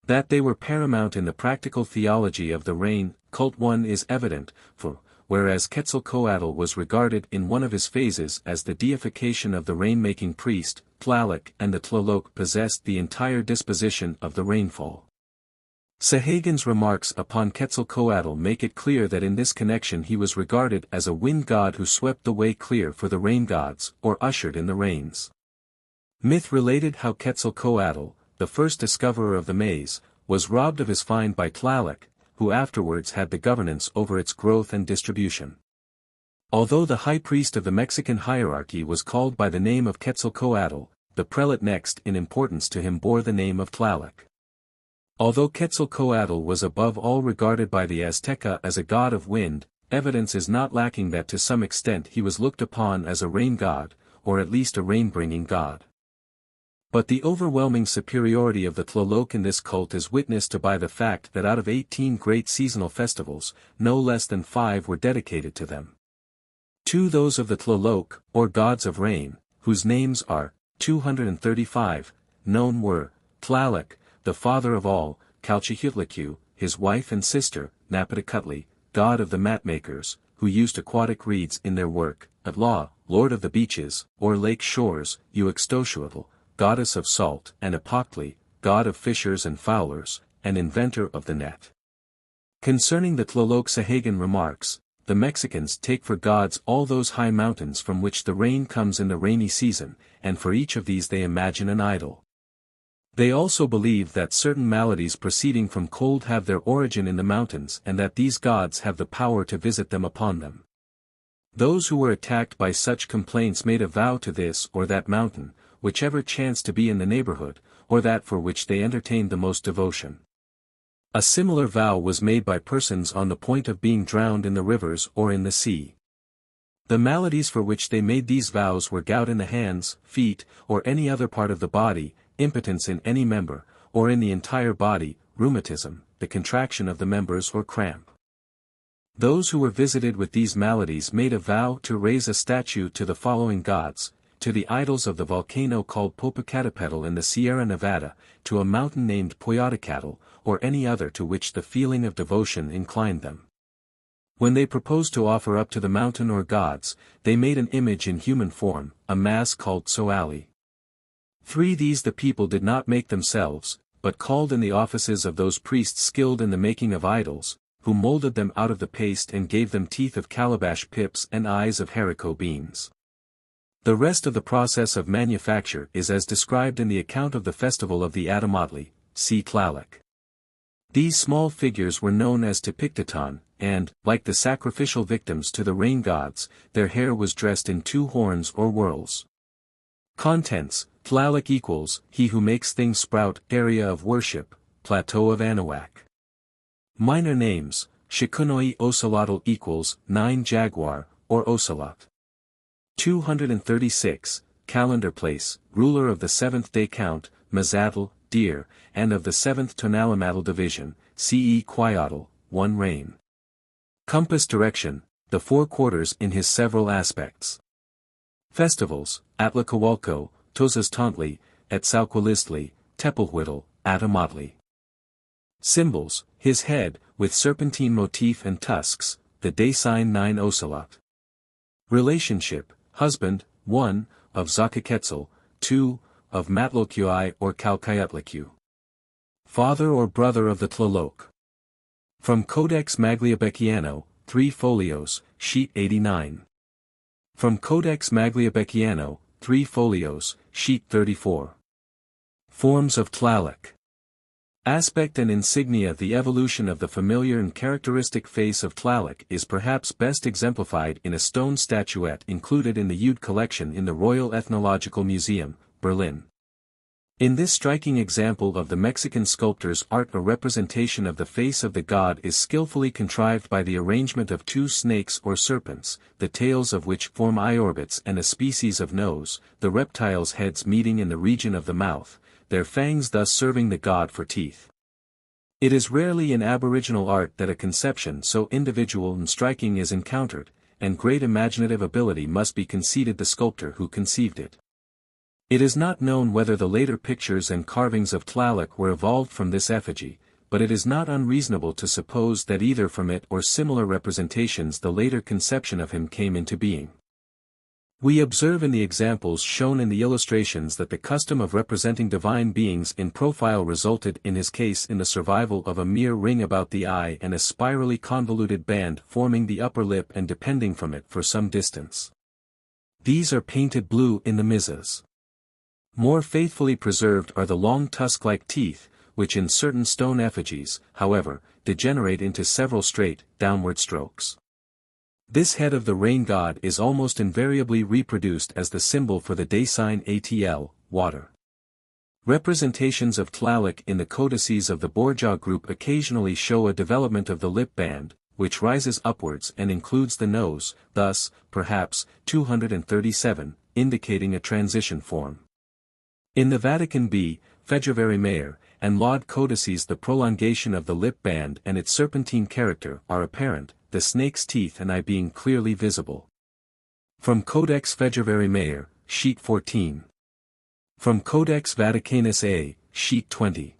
That they were paramount in the practical theology of the rain cult one is evident, for, whereas Quetzalcoatl was regarded in one of his phases as the deification of the rain-making priest, Tlaloc and the Tlaloc possessed the entire disposition of the rainfall. Sahagun's remarks upon Quetzalcoatl make it clear that in this connection he was regarded as a wind god who swept the way clear for the rain gods, or ushered in the rains. Myth related how Quetzalcoatl, the first discoverer of the maize, was robbed of his find by Tlaloc, who afterwards had the governance over its growth and distribution. Although the high priest of the Mexican hierarchy was called by the name of Quetzalcoatl, the prelate next in importance to him bore the name of Tlaloc. Although Quetzalcoatl was above all regarded by the Azteca as a god of wind, evidence is not lacking that to some extent he was looked upon as a rain god, or at least a rain-bringing god. But the overwhelming superiority of the Tlaloc in this cult is witnessed to by the fact that out of 18 great seasonal festivals, no less than 5 were dedicated to them. 2 those of the Tlaloc, or gods of rain, whose names are 235, known were, Tlaloc, the father of all, Calchihuitlicu, his wife and sister, Napatecutli, god of the mat-makers, who used aquatic reeds in their work, Atla, lord of the beaches, or lake shores, Uxtoshuatl, goddess of salt, and Epochtli, god of fishers and fowlers, and inventor of the net. Concerning the Tlaloc Sahagun remarks, the Mexicans take for gods all those high mountains from which the rain comes in the rainy season, and for each of these they imagine an idol. They also believe that certain maladies proceeding from cold have their origin in the mountains and that these gods have the power to visit them upon them. Those who were attacked by such complaints made a vow to this or that mountain, whichever chanced to be in the neighborhood, or that for which they entertained the most devotion. A similar vow was made by persons on the point of being drowned in the rivers or in the sea. The maladies for which they made these vows were gout in the hands, feet, or any other part of the body, impotence in any member, or in the entire body, rheumatism, the contraction of the members or cramp. Those who were visited with these maladies made a vow to raise a statue to the following gods, to the idols of the volcano called Popocatépetl in the Sierra Nevada, to a mountain named Poyatacatl, or any other to which the feeling of devotion inclined them. When they proposed to offer up to the mountain or gods, they made an image in human form, a mass called Tzoalli. These the people did not make themselves, but called in the offices of those priests skilled in the making of idols, who molded them out of the paste and gave them teeth of calabash pips and eyes of haricot beans. The rest of the process of manufacture is as described in the account of the festival of the Atamatli, see Tlaloc. These small figures were known as Tepicteton, and, like the sacrificial victims to the rain gods, their hair was dressed in 2 horns or whorls. Contents: Tlaloc equals, he who makes things sprout. Area of worship, Plateau of Anahuac. Minor names: Shikunoi Ocelotl equals, 9 Jaguar, or Ocelot. 236, Calendar place, ruler of the 7th-day count, Mazatl, deer, and of the 7th Tonalamatal division, Ce Quiotl, 1 rain. Compass direction, the 4 quarters in his several aspects. Festivals: Atlacoalco, Tozaztontli, Etzalcoalistli, Tepelhuitl, Atamatli. Symbols: his head, with serpentine motif and tusks, the day sign 9 Ocelot. Relationship: husband, 1, of Xochiquetzal, 2, of Matlocui or Calcayatlicu. Father or brother of the Tlaloc. From Codex Magliabechiano, 3 folios, sheet 89. From Codex Magliabechiano, 3 folios, sheet 34. Forms of Tlaloc. Aspect and insignia. The evolution of the familiar and characteristic face of Tlaloc is perhaps best exemplified in a stone statuette included in the Ude collection in the Royal Ethnological Museum, Berlin. In this striking example of the Mexican sculptor's art, a representation of the face of the god is skillfully contrived by the arrangement of 2 snakes or serpents, the tails of which form eye orbits and a species of nose, the reptiles' heads meeting in the region of the mouth, their fangs thus serving the god for teeth. It is rarely in aboriginal art that a conception so individual and striking is encountered, and great imaginative ability must be conceded the sculptor who conceived it. It is not known whether the later pictures and carvings of Tlaloc were evolved from this effigy, but it is not unreasonable to suppose that either from it or similar representations the later conception of him came into being. We observe in the examples shown in the illustrations that the custom of representing divine beings in profile resulted in his case in the survival of a mere ring about the eye and a spirally convoluted band forming the upper lip and depending from it for some distance. These are painted blue in the Mizas. More faithfully preserved are the long tusk-like teeth, which in certain stone effigies, however, degenerate into several straight, downward strokes. This head of the rain god is almost invariably reproduced as the symbol for the day sign Atl, water. Representations of Tlaloc in the codices of the Borja group occasionally show a development of the lip band, which rises upwards and includes the nose, thus, perhaps, 237, indicating a transition form. In the Vatican B, Fedraveri Mayer, and Laud codices the prolongation of the lip band and its serpentine character are apparent, the snake's teeth and eye being clearly visible. From Codex Fedraveri Mayer, sheet 14. From Codex Vaticanus A, sheet 20.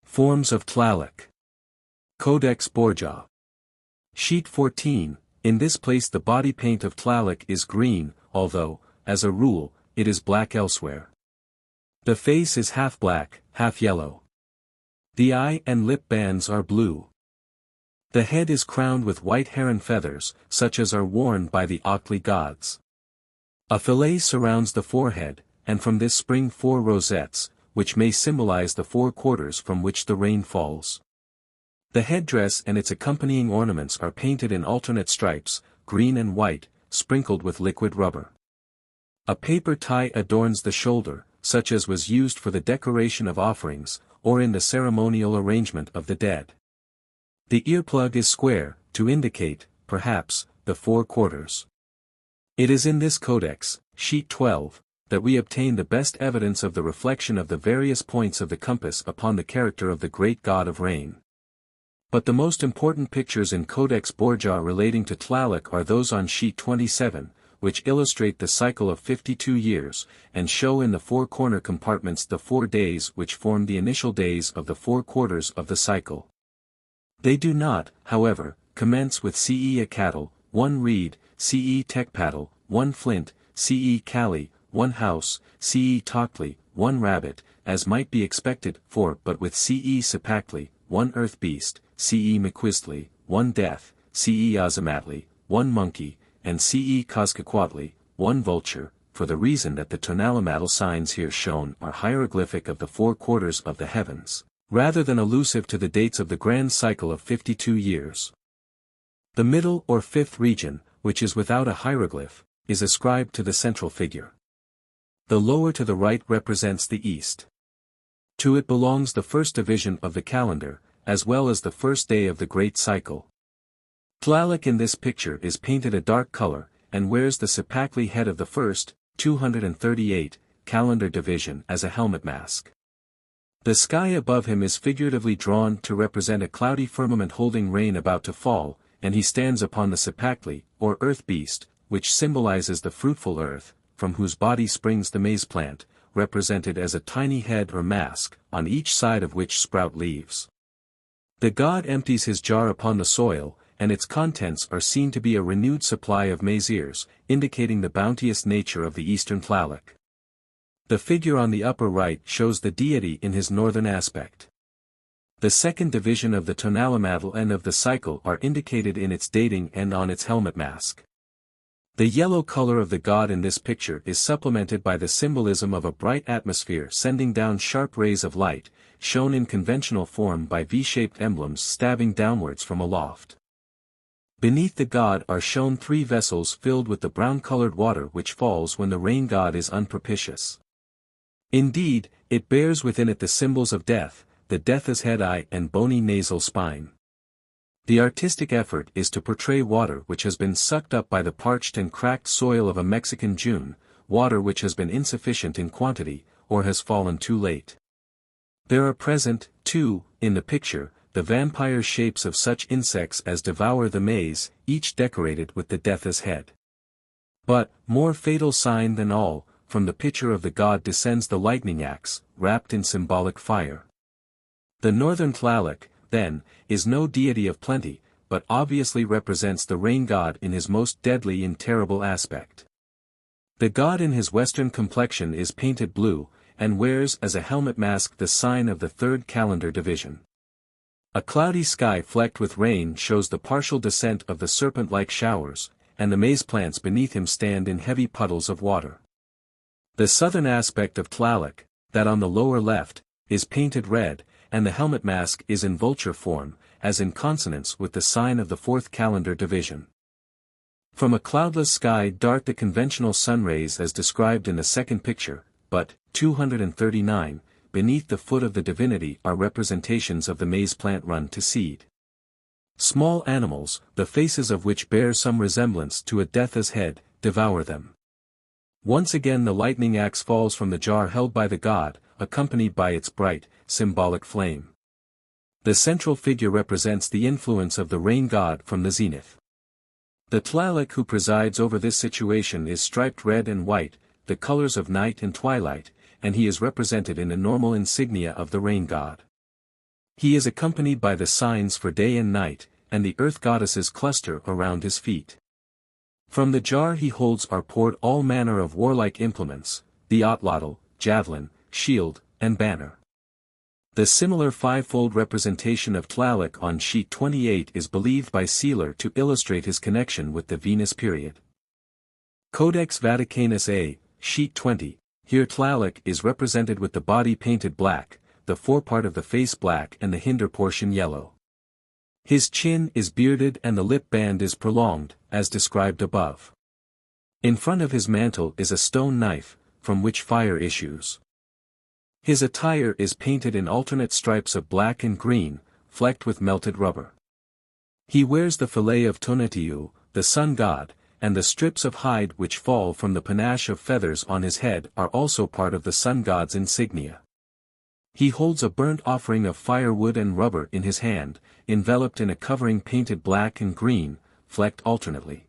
Forms of Tlaloc. Codex Borgia. Sheet 14, in this place the body paint of Tlaloc is green, although, as a rule, it is black elsewhere. The face is half black, half yellow. The eye and lip bands are blue. The head is crowned with white heron feathers, such as are worn by the Occli gods. A fillet surrounds the forehead, and from this spring 4 rosettes, which may symbolize the 4 quarters from which the rain falls. The headdress and its accompanying ornaments are painted in alternate stripes, green and white, sprinkled with liquid rubber. A paper tie adorns the shoulder, such as was used for the decoration of offerings, or in the ceremonial arrangement of the dead. The earplug is square, to indicate, perhaps, the 4 quarters. It is in this codex, sheet 12, that we obtain the best evidence of the reflection of the various points of the compass upon the character of the great god of rain. But the most important pictures in Codex Borgia relating to Tlaloc are those on sheet 27, which illustrate the cycle of 52 years, and show in the 4 corner compartments the 4 days which form the initial days of the 4 quarters of the cycle. They do not, however, commence with CE Cattle, 1 reed, CE Tecpatl, 1 flint, CE Cali, 1 house, CE Tocli, 1 rabbit, as might be expected, but with CE Sepactli, 1 earth beast, CE Maquistli, 1 death, CE Azamatli, 1 monkey, and CE Coscaquatli, 1 vulture, for the reason that the tonalamatl signs here shown are hieroglyphic of the 4 quarters of the heavens, rather than allusive to the dates of the grand cycle of 52 years. The middle or 5th region, which is without a hieroglyph, is ascribed to the central figure. The lower to the right represents the east. To it belongs the first division of the calendar, as well as the first day of the great cycle. Tlaloc in this picture is painted a dark color, and wears the Sepactli head of the first, 238, calendar division as a helmet mask. The sky above him is figuratively drawn to represent a cloudy firmament holding rain about to fall, and he stands upon the Sepactli, or earth beast, which symbolizes the fruitful earth, from whose body springs the maize plant, represented as a tiny head or mask, on each side of which sprout leaves. The god empties his jar upon the soil, and its contents are seen to be a renewed supply of maize ears, indicating the bounteous nature of the eastern Tlaloc. The figure on the upper right shows the deity in his northern aspect. The second division of the tonalamatl and of the cycle are indicated in its dating and on its helmet mask. The yellow color of the god in this picture is supplemented by the symbolism of a bright atmosphere sending down sharp rays of light, shown in conventional form by V-shaped emblems stabbing downwards from aloft. Beneath the god are shown 3 vessels filled with the brown-colored water which falls when the rain god is unpropitious. Indeed, it bears within it the symbols of death, the death's head eye and bony nasal spine. The artistic effort is to portray water which has been sucked up by the parched and cracked soil of a Mexican June, water which has been insufficient in quantity, or has fallen too late. There are present, too, in the picture, the vampire shapes of such insects as devour the maize, each decorated with the death's head. But, more fatal sign than all, from the picture of the god descends the lightning axe, wrapped in symbolic fire. The northern Tlaloc, then, is no deity of plenty, but obviously represents the rain god in his most deadly and terrible aspect. The god in his western complexion is painted blue, and wears as a helmet mask the sign of the 3rd calendar division. A cloudy sky flecked with rain shows the partial descent of the serpent-like showers, and the maize plants beneath him stand in heavy puddles of water. The southern aspect of Tlaloc, that on the lower left, is painted red, and the helmet mask is in vulture form, as in consonance with the sign of the 4th calendar division. From a cloudless sky dart the conventional sun rays as described in the second picture, but, 239, beneath the foot of the divinity are representations of the maize plant run to seed. Small animals, the faces of which bear some resemblance to a death's head, devour them. Once again the lightning axe falls from the jar held by the god, accompanied by its bright, symbolic flame. The central figure represents the influence of the rain god from the zenith. The Tlaloc who presides over this situation is striped red and white, the colors of night and twilight, and he is represented in the normal insignia of the rain god. He is accompanied by the signs for day and night, and the earth goddesses cluster around his feet. From the jar he holds are poured all manner of warlike implements, the atlotl, javelin, shield, and banner. The similar five-fold representation of Tlaloc on sheet 28 is believed by Seeler to illustrate his connection with the Venus period. Codex Vaticanus A, sheet 20, here Tlaloc is represented with the body painted black, the forepart of the face black and the hinder portion yellow. His chin is bearded and the lip band is prolonged, as described above. In front of his mantle is a stone knife, from which fire issues. His attire is painted in alternate stripes of black and green, flecked with melted rubber. He wears the fillet of Tonatiuh, the sun god, and the strips of hide which fall from the panache of feathers on his head are also part of the sun god's insignia. He holds a burnt offering of firewood and rubber in his hand, enveloped in a covering painted black and green, flecked alternately.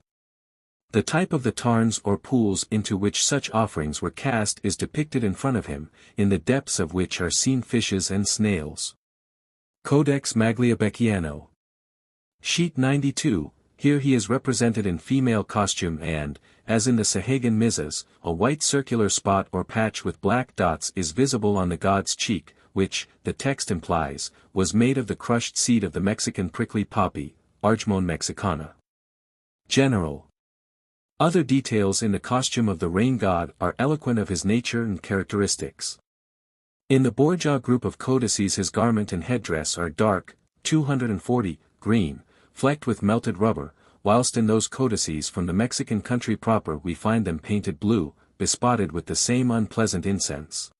The type of the tarns or pools into which such offerings were cast is depicted in front of him, in the depths of which are seen fishes and snails. Codex Magliabechiano. Sheet 92, here he is represented in female costume and, as in the Sahagan Mizas, a white circular spot or patch with black dots is visible on the god's cheek, which, the text implies, was made of the crushed seed of the Mexican prickly poppy, Argemone mexicana. General. Other details in the costume of the rain god are eloquent of his nature and characteristics. In the Borgia group of codices his garment and headdress are dark, 240, green, flecked with melted rubber, whilst in those codices from the Mexican country proper we find them painted blue, bespotted with the same unpleasant incense.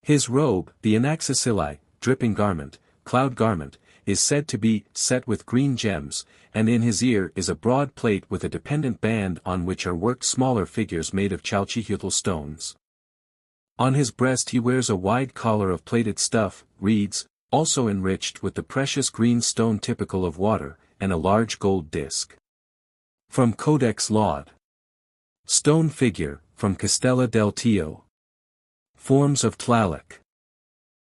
His robe, the anaxacillae, dripping garment, cloud garment, is said to be set with green gems, and in his ear is a broad plate with a dependent band on which are worked smaller figures made of chalchihuitl stones. On his breast he wears a wide collar of plaited stuff, reeds, also enriched with the precious green stone typical of water, and a large gold disc. From Codex Laude. Stone figure, from Castella del Tio. Forms of Tlaloc.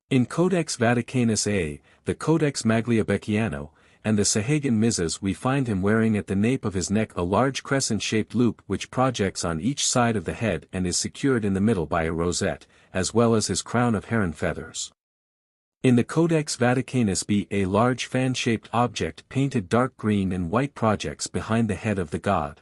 In Codex Vaticanus A, the Codex Magliabechiano, and the Sahagan Mizas we find him wearing at the nape of his neck a large crescent-shaped loop which projects on each side of the head and is secured in the middle by a rosette, as well as his crown of heron feathers. In the Codex Vaticanus B a large fan-shaped object painted dark green and white projects behind the head of the god.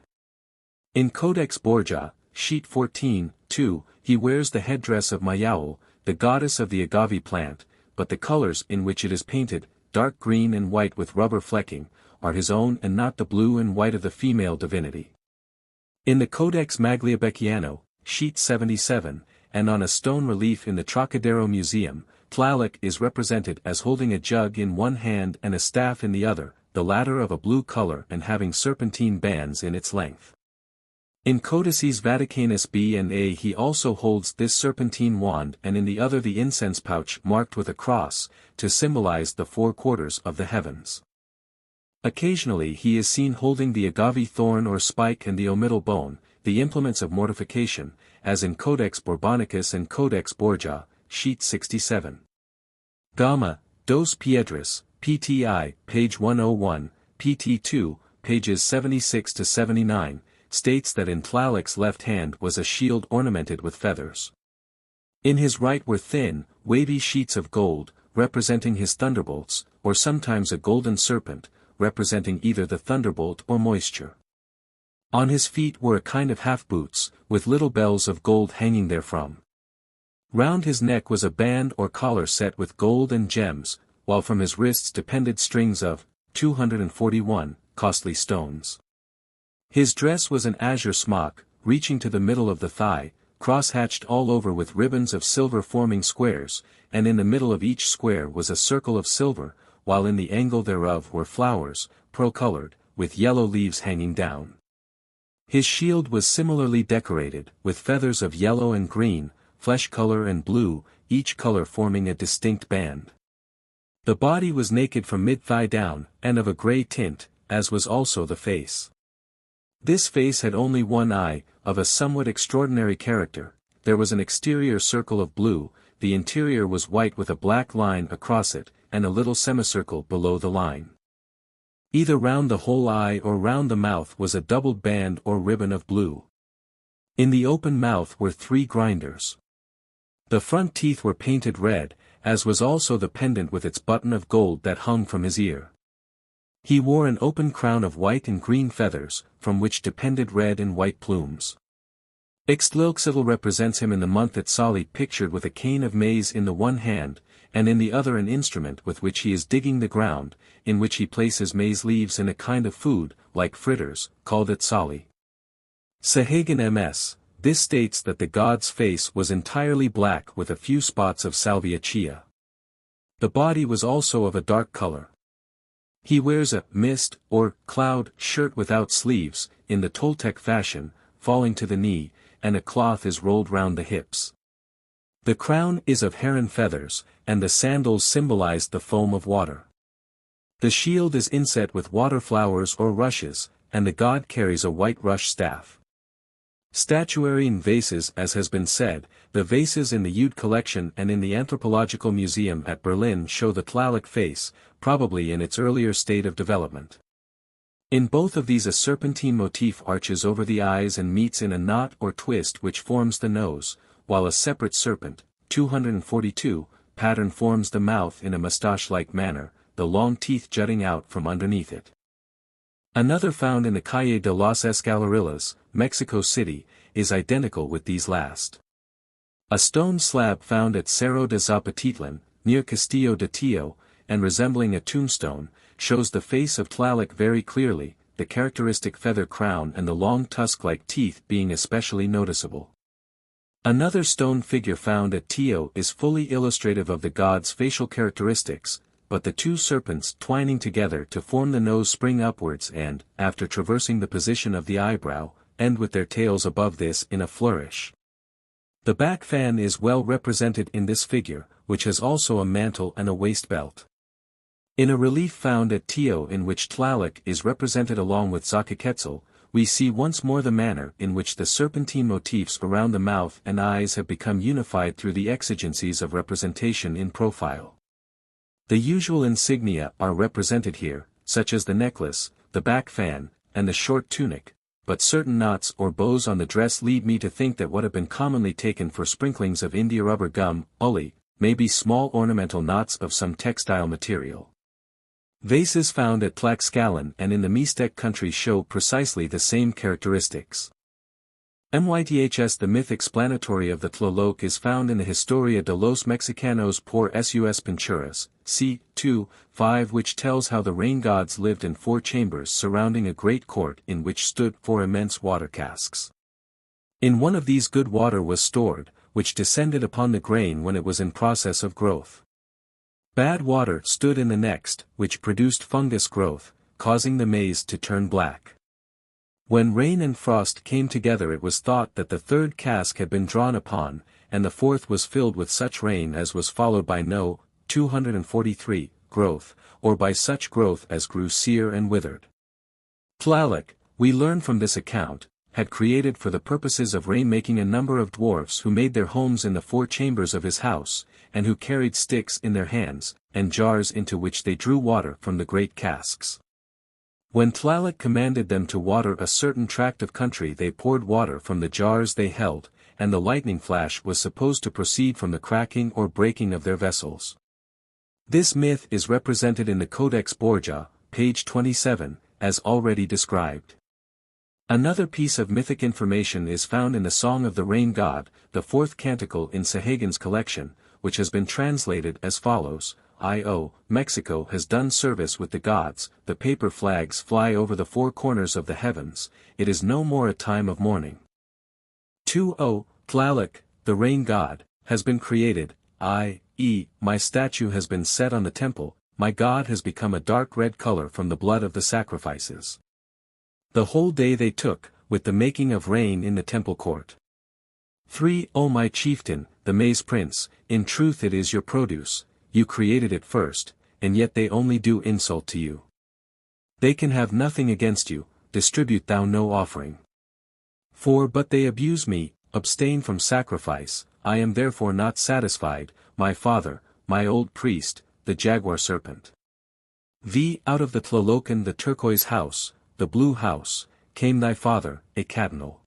In Codex Borgia, sheet 14, 2, he wears the headdress of Mayaul, the goddess of the agave plant, but the colors in which it is painted, dark green and white with rubber flecking, are his own and not the blue and white of the female divinity. In the Codex Magliabechiano, sheet 77, and on a stone relief in the Trocadero Museum, Tlaloc is represented as holding a jug in one hand and a staff in the other, the latter of a blue color and having serpentine bands in its length. In Codices Vaticanus B and A he also holds this serpentine wand and in the other the incense pouch marked with a cross, to symbolize the four quarters of the heavens. Occasionally he is seen holding the agave thorn or spike and the omittal bone, the implements of mortification, as in Codex Borbonicus and Codex Borgia, sheet 67. Gama, Dos Piedras, PTI, page 101, PT2, pages 76 to 79, states that in Tlaloc's left hand was a shield ornamented with feathers. In his right were thin, wavy sheets of gold, representing his thunderbolts, or sometimes a golden serpent, representing either the thunderbolt or moisture. On his feet were a kind of half-boots, with little bells of gold hanging therefrom. Round his neck was a band or collar set with gold and gems, while from his wrists depended strings of 241 costly stones. His dress was an azure smock, reaching to the middle of the thigh, cross-hatched all over with ribbons of silver forming squares, and in the middle of each square was a circle of silver, while in the angle thereof were flowers, pearl-colored, with yellow leaves hanging down. His shield was similarly decorated, with feathers of yellow and green, flesh color and blue, each color forming a distinct band. The body was naked from mid-thigh down, and of a grey tint, as was also the face. This face had only one eye, of a somewhat extraordinary character. There was an exterior circle of blue, the interior was white with a black line across it, and a little semicircle below the line. Either round the whole eye or round the mouth was a doubled band or ribbon of blue. In the open mouth were 3 grinders. The front teeth were painted red, as was also the pendant with its button of gold that hung from his ear. He wore an open crown of white and green feathers, from which depended red and white plumes. Ixtlilxochtli represents him in the month Itzali pictured with a cane of maize in the one hand, and in the other an instrument with which he is digging the ground, in which he places maize leaves in a kind of food, like fritters, called Itzali. Sahagan ms. This states that the god's face was entirely black with a few spots of salvia chia. The body was also of a dark color. He wears a mist, or cloud, shirt without sleeves, in the Toltec fashion, falling to the knee, and a cloth is rolled round the hips. The crown is of heron feathers, and the sandals symbolize the foam of water. The shield is inset with water flowers or rushes, and the god carries a white rush staff. Statuary and vases. As has been said, the vases in the Ude collection and in the Anthropological Museum at Berlin show the Tlaloc face, probably in its earlier state of development. In both of these a serpentine motif arches over the eyes and meets in a knot or twist which forms the nose, while a separate serpent, 242, pattern forms the mouth in a mustache-like manner, the long teeth jutting out from underneath it. Another found in the Calle de las Escalerillas, Mexico City, is identical with these last. A stone slab found at Cerro de Zapotitlan, near Castillo de Tío, and resembling a tombstone, shows the face of Tlaloc very clearly, the characteristic feather crown and the long tusk-like teeth being especially noticeable. Another stone figure found at Tío is fully illustrative of the god's facial characteristics, but the two serpents twining together to form the nose spring upwards and, after traversing the position of the eyebrow, end with their tails above this in a flourish. The back fan is well represented in this figure, which has also a mantle and a waist belt. In a relief found at Tío in which Tlaloc is represented along with Xochiquetzal, we see once more the manner in which the serpentine motifs around the mouth and eyes have become unified through the exigencies of representation in profile. The usual insignia are represented here, such as the necklace, the back fan, and the short tunic, but certain knots or bows on the dress lead me to think that what have been commonly taken for sprinklings of India rubber gum, uli, may be small ornamental knots of some textile material. Vases found at Tlaxcalan and in the Mixtec country show precisely the same characteristics. Myths. The myth explanatory of the Tlaloc is found in the Historia de los Mexicanos por sus Pinturas, c. 2:5, which tells how the rain gods lived in 4 chambers surrounding a great court in which stood 4 immense water casks. In one of these good water was stored, which descended upon the grain when it was in process of growth. Bad water stood in the next, which produced fungus growth, causing the maize to turn black. When rain and frost came together it was thought that the 3rd cask had been drawn upon, and the 4th was filled with such rain as was followed by no, 243, growth, or by such growth as grew sere and withered. Tlaloc, we learn from this account, had created for the purposes of rain-making a number of dwarfs who made their homes in the 4 chambers of his house, and who carried sticks in their hands, and jars into which they drew water from the great casks. When Tlaloc commanded them to water a certain tract of country they poured water from the jars they held, and the lightning flash was supposed to proceed from the cracking or breaking of their vessels. This myth is represented in the Codex Borgia, page 27, as already described. Another piece of mythic information is found in the Song of the Rain God, the 4th canticle in Sahagan's collection, which has been translated as follows: I.O. Mexico has done service with the gods, the paper flags fly over the 4 corners of the heavens, it is no more a time of mourning. 2.0. Tlaloc, the rain god, has been created, i.e., my statue has been set on the temple, my god has become a dark red color from the blood of the sacrifices. The whole day they took, with the making of rain in the temple court. 3. O my chieftain, the maize prince, in truth it is your produce. You created it first, and yet they only do insult to you. They can have nothing against you, distribute thou no offering. 4. But they abuse me, abstain from sacrifice, I am therefore not satisfied, my father, my old priest, the jaguar serpent. Out of the Tlalocan the turquoise house, the blue house, came thy father, a Catanal.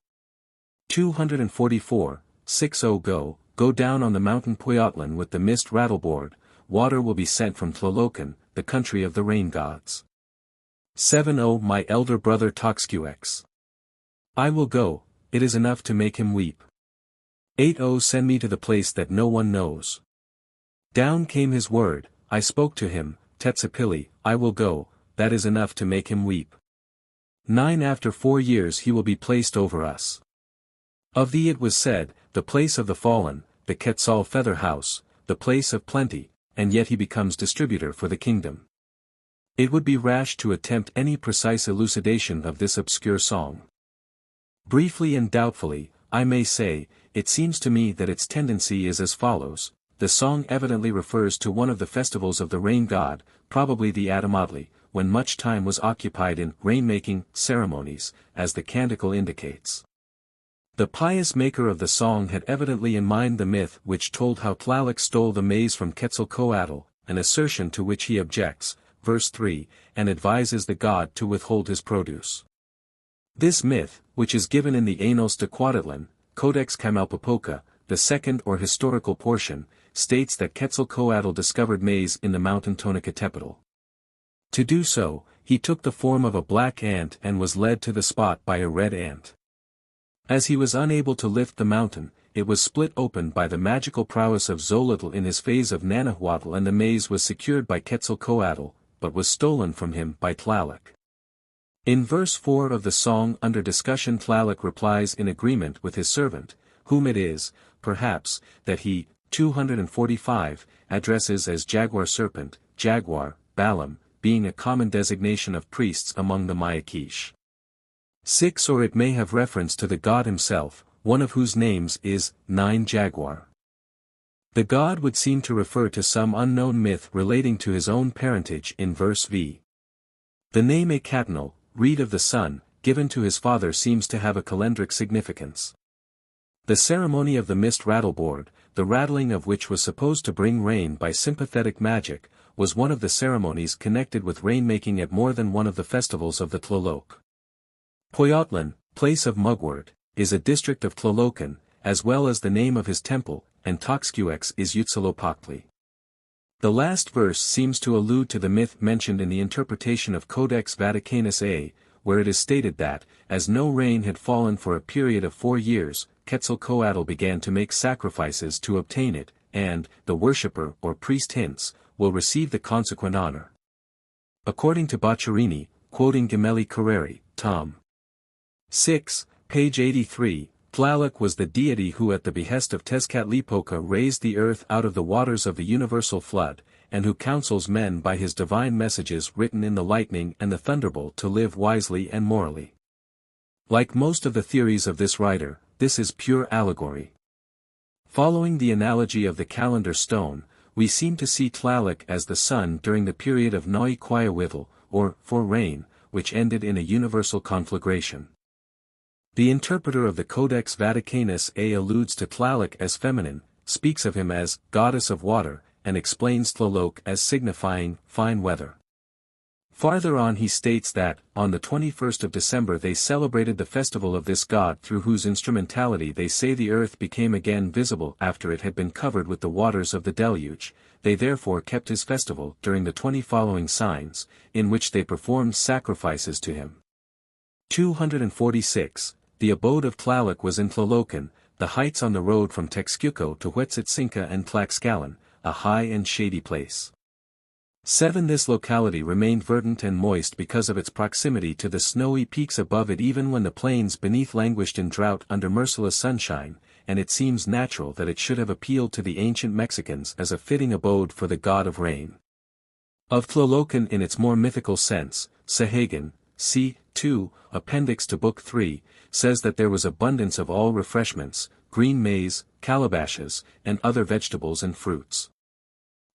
244, 6.0 Go, go down on the mountain Poyotlan with the mist rattleboard, water will be sent from Tlalocan, the country of the rain gods. 7 My elder brother Toxquex. I will go, it is enough to make him weep. 8 Send me to the place that no one knows. Down came his word, I spoke to him, Tetsipili, I will go, that is enough to make him weep. 9 After 4 years he will be placed over us. Of thee it was said, the place of the fallen, the Quetzal feather house, the place of plenty, and yet he becomes distributor for the kingdom. It would be rash to attempt any precise elucidation of this obscure song. Briefly and doubtfully, I may say, it seems to me that its tendency is as follows. The song evidently refers to one of the festivals of the rain god, probably the Atamodli, when much time was occupied in rainmaking ceremonies, as the canticle indicates. The pious maker of the song had evidently in mind the myth which told how Tlaloc stole the maize from Quetzalcoatl, an assertion to which he objects, verse 3, and advises the god to withhold his produce. This myth, which is given in the Anos de Cuautitlan, Codex Camalpopoca, the second or historical portion, states that Quetzalcoatl discovered maize in the mountain Tonacatepetl. To do so, he took the form of a black ant and was led to the spot by a red ant. As he was unable to lift the mountain, it was split open by the magical prowess of Xolotl in his phase of Nanahuatl, and the maize was secured by Quetzalcoatl, but was stolen from him by Tlaloc. In verse 4 of the song under discussion, Tlaloc replies in agreement with his servant, whom it is, perhaps, that he, 245, addresses as Jaguar Serpent, Jaguar, Balaam, being a common designation of priests among the Mayaquiche. 6 Or it may have reference to the god himself, one of whose names is 9 Jaguar. The god would seem to refer to some unknown myth relating to his own parentage in verse v. The name Ecatnal, reed of the sun, given to his father seems to have a calendric significance. The ceremony of the mist rattleboard, the rattling of which was supposed to bring rain by sympathetic magic, was one of the ceremonies connected with rainmaking at more than one of the festivals of the Tlaloc. Poyotlan, place of mugwort, is a district of Tlalocan, as well as the name of his temple, and Toxquex is Huitzilopochtli. The last verse seems to allude to the myth mentioned in the interpretation of Codex Vaticanus A, where it is stated that, as no rain had fallen for a period of 4 years, Quetzalcoatl began to make sacrifices to obtain it, and, the worshipper or priest hints, will receive the consequent honor. According to Boccherini, quoting Gemelli Carreri, Tom. 6, page 83, Tlaloc was the deity who at the behest of Tezcatlipoca raised the earth out of the waters of the universal flood, and who counsels men by his divine messages written in the lightning and the thunderbolt to live wisely and morally. Like most of the theories of this writer, this is pure allegory. Following the analogy of the calendar stone, we seem to see Tlaloc as the sun during the period of Noi Quiawitl, or, for rain, which ended in a universal conflagration. The interpreter of the Codex Vaticanus A alludes to Tlaloc as feminine, speaks of him as goddess of water, and explains Tlaloc as signifying fine weather. Farther on he states that, on the 21st of December they celebrated the festival of this god through whose instrumentality they say the earth became again visible after it had been covered with the waters of the deluge. They therefore kept his festival during the 20 following signs, in which they performed sacrifices to him. 246. The abode of Tlaloc was in Tlalocan, the heights on the road from Texcoco to Huetzitzinca and Tlaxcalan, a high and shady place. 7 This locality remained verdant and moist because of its proximity to the snowy peaks above it even when the plains beneath languished in drought under merciless sunshine, and it seems natural that it should have appealed to the ancient Mexicans as a fitting abode for the god of rain. Of Tlalocan in its more mythical sense, Sahagan, c. 2, Appendix to Book 3, says that there was abundance of all refreshments, green maize, calabashes, and other vegetables and fruits.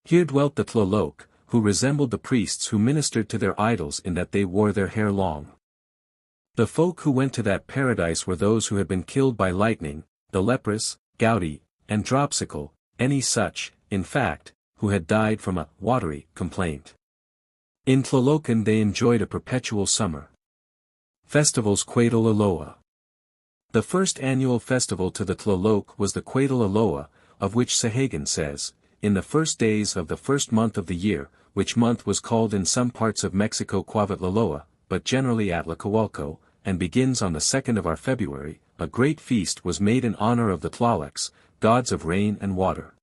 Here dwelt the Tlaloc, who resembled the priests who ministered to their idols in that they wore their hair long. The folk who went to that paradise were those who had been killed by lightning, the leprous, gouty, and dropsical, any such, in fact, who had died from a watery complaint. In Tlalocan they enjoyed a perpetual summer. Festivals Quetzal Aloa. The first annual festival to the Tlaloc was the Quetzal Aloa, of which Sahagun says, in the first days of the first month of the year, which month was called in some parts of Mexico Cuauhtlaloa, but generally Atlacoalco, and begins on the 2nd of our February, a great feast was made in honor of the Tlalocs, gods of rain and water.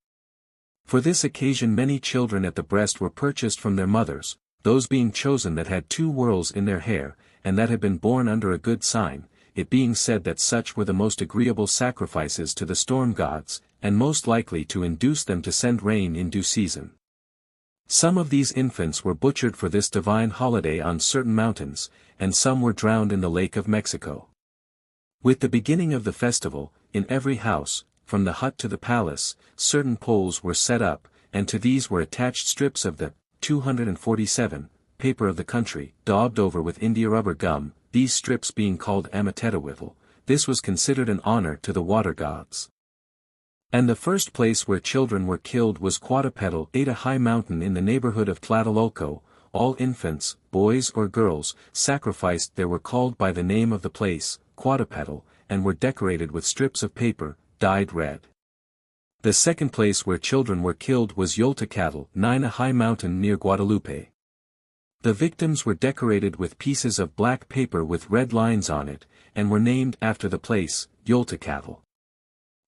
For this occasion many children at the breast were purchased from their mothers, those being chosen that had 2 whorls in their hair, and that had been born under a good sign, it being said that such were the most agreeable sacrifices to the storm gods, and most likely to induce them to send rain in due season. Some of these infants were butchered for this divine holiday on certain mountains, and some were drowned in the Lake of Mexico. With the beginning of the festival, in every house, from the hut to the palace, certain poles were set up, and to these were attached strips of the 247 paper of the country, daubed over with India rubber gum, these strips being called Amatetawitl. This was considered an honor to the water gods. And the first place where children were killed was Cuatapetl, a high mountain in the neighborhood of Tlatelolco. All infants, boys or girls, sacrificed there were called by the name of the place, Cuatapetl, and were decorated with strips of paper, dyed red. The second place where children were killed was Yoltecatl, a high mountain near Guadalupe. The victims were decorated with pieces of black paper with red lines on it, and were named after the place, Yoltecatl.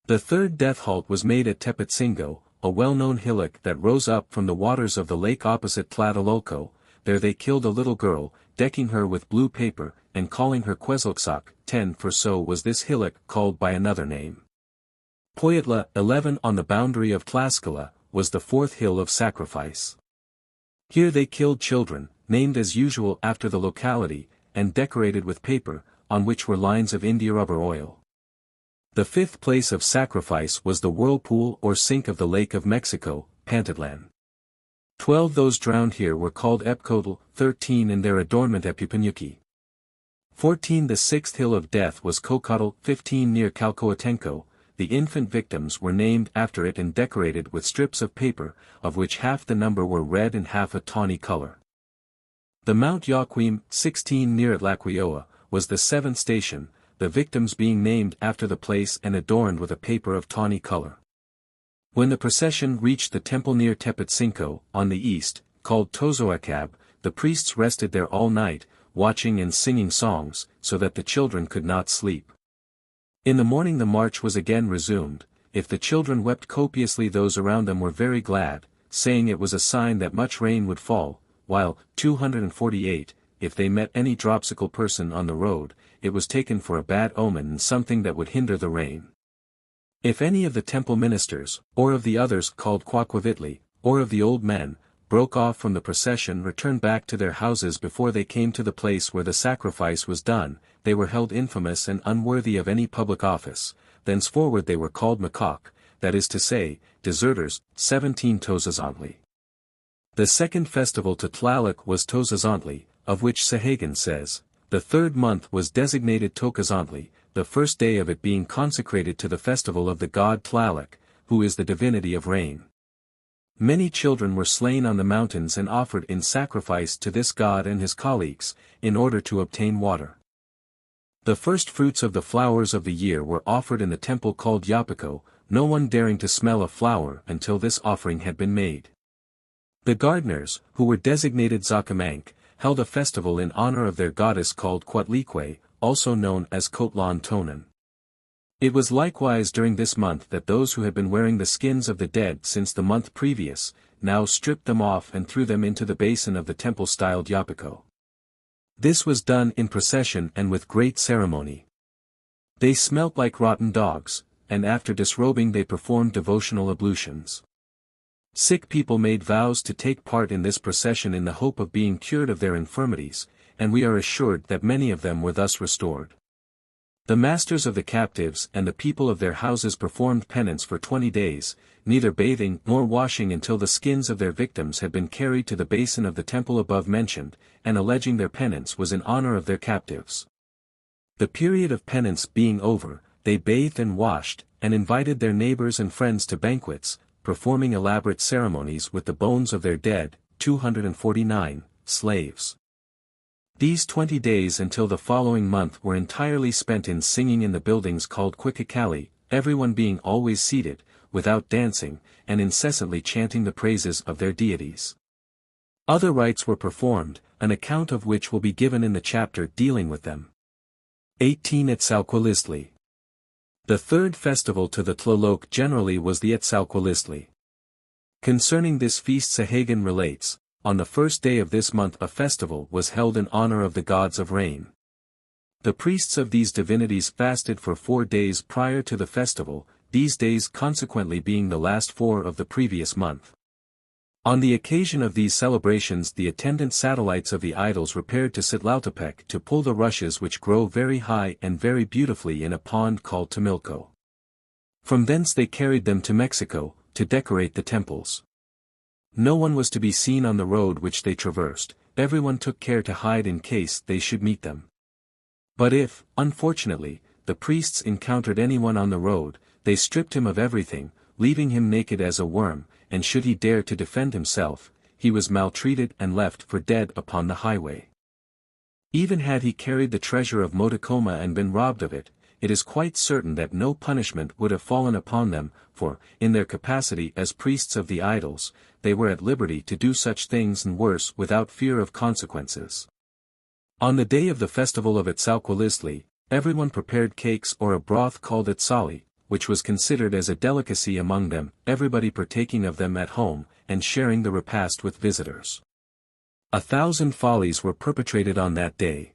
The third death halt was made at Tepetzingo, a well-known hillock that rose up from the waters of the lake opposite Tlatelolco. There they killed a little girl, decking her with blue paper, and calling her Quetzalcoatl. 10 For so was this hillock called by another name. Poyatla, 11 on the boundary of Tlaxcala, was the 4th hill of sacrifice. Here they killed children, named as usual after the locality, and decorated with paper, on which were lines of India rubber oil. The 5th place of sacrifice was the whirlpool or sink of the Lake of Mexico, Pantitlan. 12 Those drowned here were called Epcotl, 13 in their adornment Epupanuki. 14 The 6th hill of death was Cocotl, 15 near Calcoatenco. The infant victims were named after it and decorated with strips of paper, of which half the number were red and half a tawny color. The Mount Joaquim, 16 near Atlaquioa, was the 7th station, the victims being named after the place and adorned with a paper of tawny color. When the procession reached the temple near Tepetzinco, on the east, called Tozoacab, the priests rested there all night, watching and singing songs, so that the children could not sleep. In the morning the march was again resumed. If the children wept copiously, those around them were very glad, saying it was a sign that much rain would fall, while, 248, if they met any dropsical person on the road, it was taken for a bad omen and something that would hinder the rain. If any of the temple ministers, or of the others called Quaquavitli, or of the old men, broke off from the procession, returned back to their houses before they came to the place where the sacrifice was done, they were held infamous and unworthy of any public office. Thenceforward they were called Macaque, that is to say, deserters. 17 Tozazantli. The second festival to Tlaloc was Tozazantli, of which Sahagun says, the 3rd month was designated Tocazantli, the first day of it being consecrated to the festival of the god Tlaloc, who is the divinity of rain. Many children were slain on the mountains and offered in sacrifice to this god and his colleagues, in order to obtain water. The first fruits of the flowers of the year were offered in the temple called Yapico, no one daring to smell a flower until this offering had been made. The gardeners, who were designated Zacamanc, held a festival in honor of their goddess called Cuatlique, also known as Cotlan Tonan. It was likewise during this month that those who had been wearing the skins of the dead since the month previous, now stripped them off and threw them into the basin of the temple styled Yapico. This was done in procession and with great ceremony. They smelt like rotten dogs, and after disrobing they performed devotional ablutions. Sick people made vows to take part in this procession in the hope of being cured of their infirmities, and we are assured that many of them were thus restored. The masters of the captives and the people of their houses performed penance for 20 days, neither bathing nor washing until the skins of their victims had been carried to the basin of the temple above mentioned, and alleging their penance was in honor of their captives. The period of penance being over, they bathed and washed, and invited their neighbors and friends to banquets, performing elaborate ceremonies with the bones of their dead. 249 slaves. These 20 days until the following month were entirely spent in singing in the buildings called Quicacali, everyone being always seated, without dancing, and incessantly chanting the praises of their deities. Other rites were performed, an account of which will be given in the chapter dealing with them. 18 Etsalquilistli. The third festival to the Tlaloc generally was the Etsalquilistli. Concerning this feast Sahagun relates, on the first day of this month a festival was held in honor of the gods of rain. The priests of these divinities fasted for 4 days prior to the festival, these days consequently being the last 4 of the previous month. On the occasion of these celebrations the attendant satellites of the idols repaired to Sitlautepec to pull the rushes which grow very high and very beautifully in a pond called Tamilco. From thence they carried them to Mexico, to decorate the temples. No one was to be seen on the road which they traversed, everyone took care to hide in case they should meet them. But if, unfortunately, the priests encountered anyone on the road, they stripped him of everything, leaving him naked as a worm, and should he dare to defend himself, he was maltreated and left for dead upon the highway. Even had he carried the treasure of Motocoma and been robbed of it, it is quite certain that no punishment would have fallen upon them, for, in their capacity as priests of the idols, they were at liberty to do such things and worse without fear of consequences. On the day of the festival of Etsalquilistli, everyone prepared cakes or a broth called Etsali, which was considered as a delicacy among them, everybody partaking of them at home, and sharing the repast with visitors. 1,000 follies were perpetrated on that day.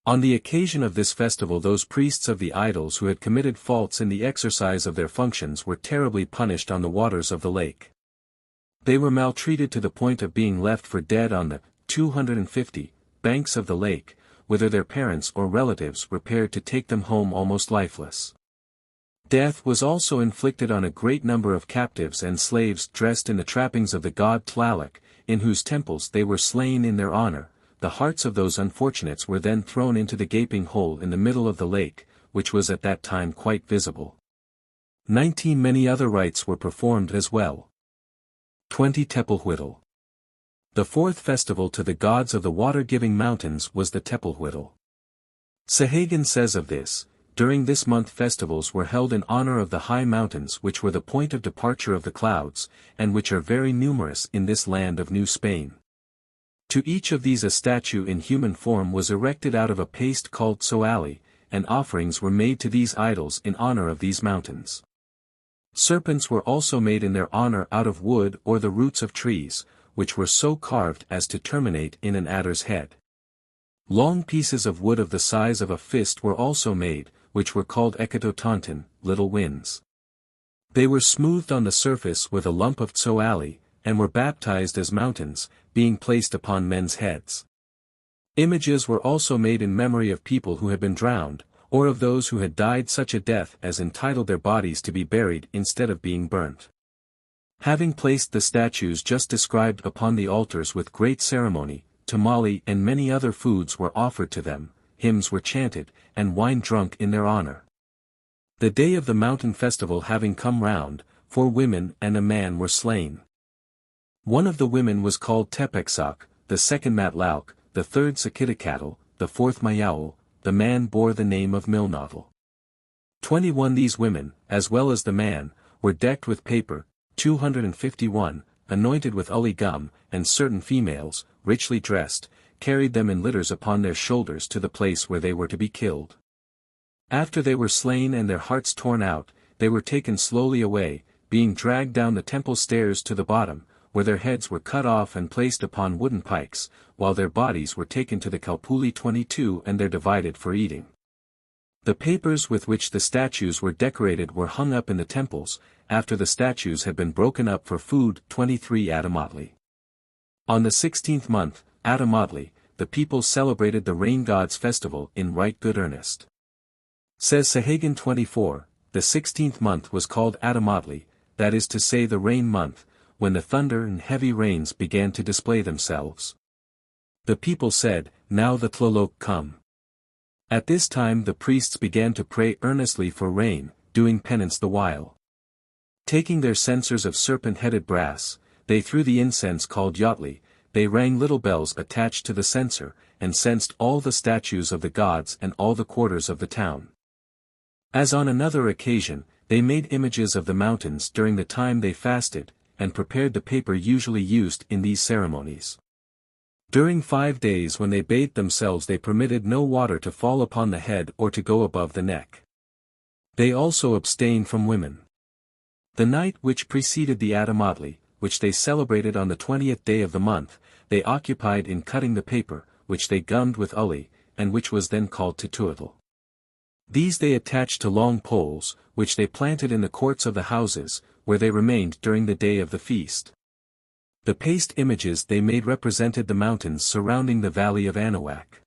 On the occasion of this festival those priests of the idols who had committed faults in the exercise of their functions were terribly punished on the waters of the lake. They were maltreated to the point of being left for dead on the 250 banks of the lake, whither their parents or relatives repaired to take them home almost lifeless. Death was also inflicted on a great number of captives and slaves dressed in the trappings of the god Tlaloc, in whose temples they were slain in their honor. The hearts of those unfortunates were then thrown into the gaping hole in the middle of the lake, which was at that time quite visible. 19 Many other rites were performed as well. 20 Tepulhuitl. The fourth festival to the gods of the water-giving mountains was the Tepulhuitl. Sahagun says of this, during this month festivals were held in honor of the high mountains which were the point of departure of the clouds, and which are very numerous in this land of New Spain. To each of these a statue in human form was erected out of a paste called tsoali, and offerings were made to these idols in honor of these mountains. Serpents were also made in their honor out of wood or the roots of trees, which were so carved as to terminate in an adder's head. Long pieces of wood of the size of a fist were also made, which were called ekatotonton, little winds. They were smoothed on the surface with a lump of tsoali, and were baptized as mountains, being placed upon men's heads. Images were also made in memory of people who had been drowned, or of those who had died such a death as entitled their bodies to be buried instead of being burnt. Having placed the statues just described upon the altars with great ceremony, tamale and many other foods were offered to them, hymns were chanted, and wine drunk in their honor. The day of the mountain festival having come round, 4 women and a man were slain. One of the women was called Tepexoc, the second Matlauk, the third Sakitacatl, the fourth Mayaul, the man bore the name of Milnotl. 21 These women, as well as the man, were decked with paper, 251, anointed with uli gum, and certain females, richly dressed, carried them in litters upon their shoulders to the place where they were to be killed. After they were slain and their hearts torn out, they were taken slowly away, being dragged down the temple stairs to the bottom, where their heads were cut off and placed upon wooden pikes, while their bodies were taken to the Kalpuli 22 and there divided for eating. The papers with which the statues were decorated were hung up in the temples, after the statues had been broken up for food. 23 Atamatli. On the 16th month, Atamatli, the people celebrated the rain god's festival in right good earnest. Says Sahagun 24, the 16th month was called Atamatli, that is to say the rain month, when the thunder and heavy rains began to display themselves. The people said, Now the Tlaloc come. At this time the priests began to pray earnestly for rain, doing penance the while. Taking their censers of serpent-headed brass, they threw the incense called yotli, they rang little bells attached to the censer, and censed all the statues of the gods and all the quarters of the town. As on another occasion, They made images of the mountains during the time they fasted, and prepared the paper usually used in these ceremonies. During 5 days when they bathed themselves they permitted no water to fall upon the head or to go above the neck. They also abstained from women. The night which preceded the Atamotli, which they celebrated on the 20th day of the month, they occupied in cutting the paper, which they gummed with uli, and which was then called Tutuatl. These they attached to long poles, which they planted in the courts of the houses, where they remained during the day of the feast. The paste images they made represented the mountains surrounding the valley of Anahuac.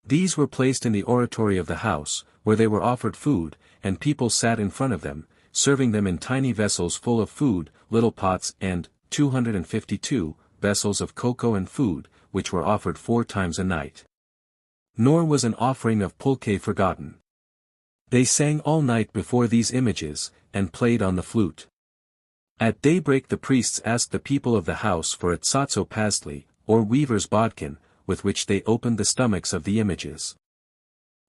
These were placed in the oratory of the house, where they were offered food, and people sat in front of them, serving them in tiny vessels full of food, little pots and 252 vessels of cocoa and food, which were offered 4 times a night. Nor was an offering of pulque forgotten. They sang all night before these images, and played on the flute. At daybreak the priests asked the people of the house for a tsatso pastli, or weaver's bodkin, with which they opened the stomachs of the images.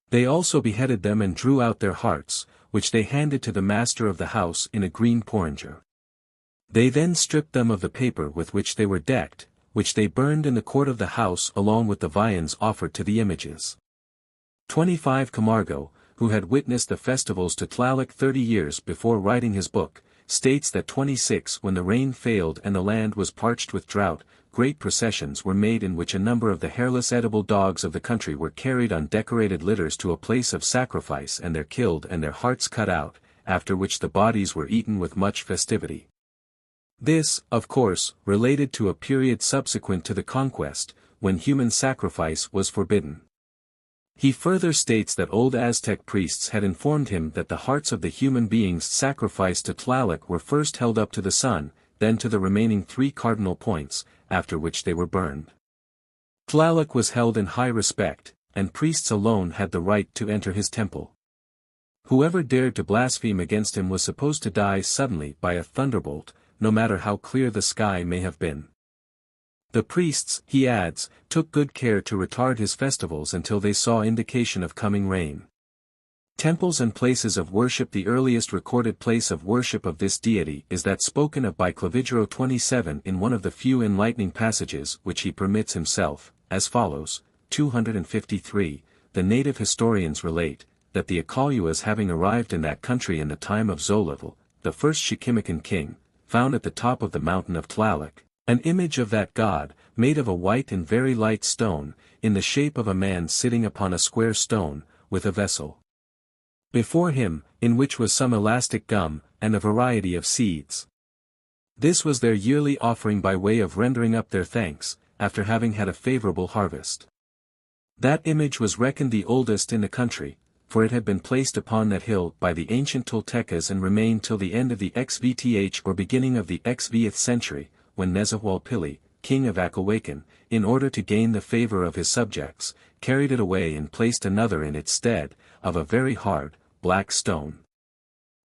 They also beheaded them and drew out their hearts, which they handed to the master of the house in a green porringer. They then stripped them of the paper with which they were decked, which they burned in the court of the house along with the viands offered to the images. 25 Camargo, who had witnessed the festivals to Tlaloc 30 years before writing his book, states that 26 when the rain failed and the land was parched with drought, great processions were made in which a number of the hairless edible dogs of the country were carried on decorated litters to a place of sacrifice and their killed and their hearts cut out, after which the bodies were eaten with much festivity. This, of course, related to a period subsequent to the conquest, when human sacrifice was forbidden. He further states that old Aztec priests had informed him that the hearts of the human beings sacrificed to Tlaloc were first held up to the sun, then to the remaining 3 cardinal points, after which they were burned. Tlaloc was held in high respect, and priests alone had the right to enter his temple. Whoever dared to blaspheme against him was supposed to die suddenly by a thunderbolt, no matter how clear the sky may have been. The priests, he adds, took good care to retard his festivals until they saw indication of coming rain. Temples and places of worship. The earliest recorded place of worship of this deity is that spoken of by Clavigero 27 in one of the few enlightening passages which he permits himself, as follows, 253, the native historians relate, that the Acaluas having arrived in that country in the time of Xoloitzli, the first Chichimecan king, found at the top of the mountain of Tlaloc, an image of that god, made of a white and very light stone, in the shape of a man sitting upon a square stone, with a vessel before him, in which was some elastic gum, and a variety of seeds. This was their yearly offering by way of rendering up their thanks, after having had a favorable harvest. That image was reckoned the oldest in the country, for it had been placed upon that hill by the ancient Toltecas and remained till the end of the XVTH or beginning of the XVth century, when Nezahualpilli, king of Acalhuacan, in order to gain the favor of his subjects, carried it away and placed another in its stead, of a very hard, black stone.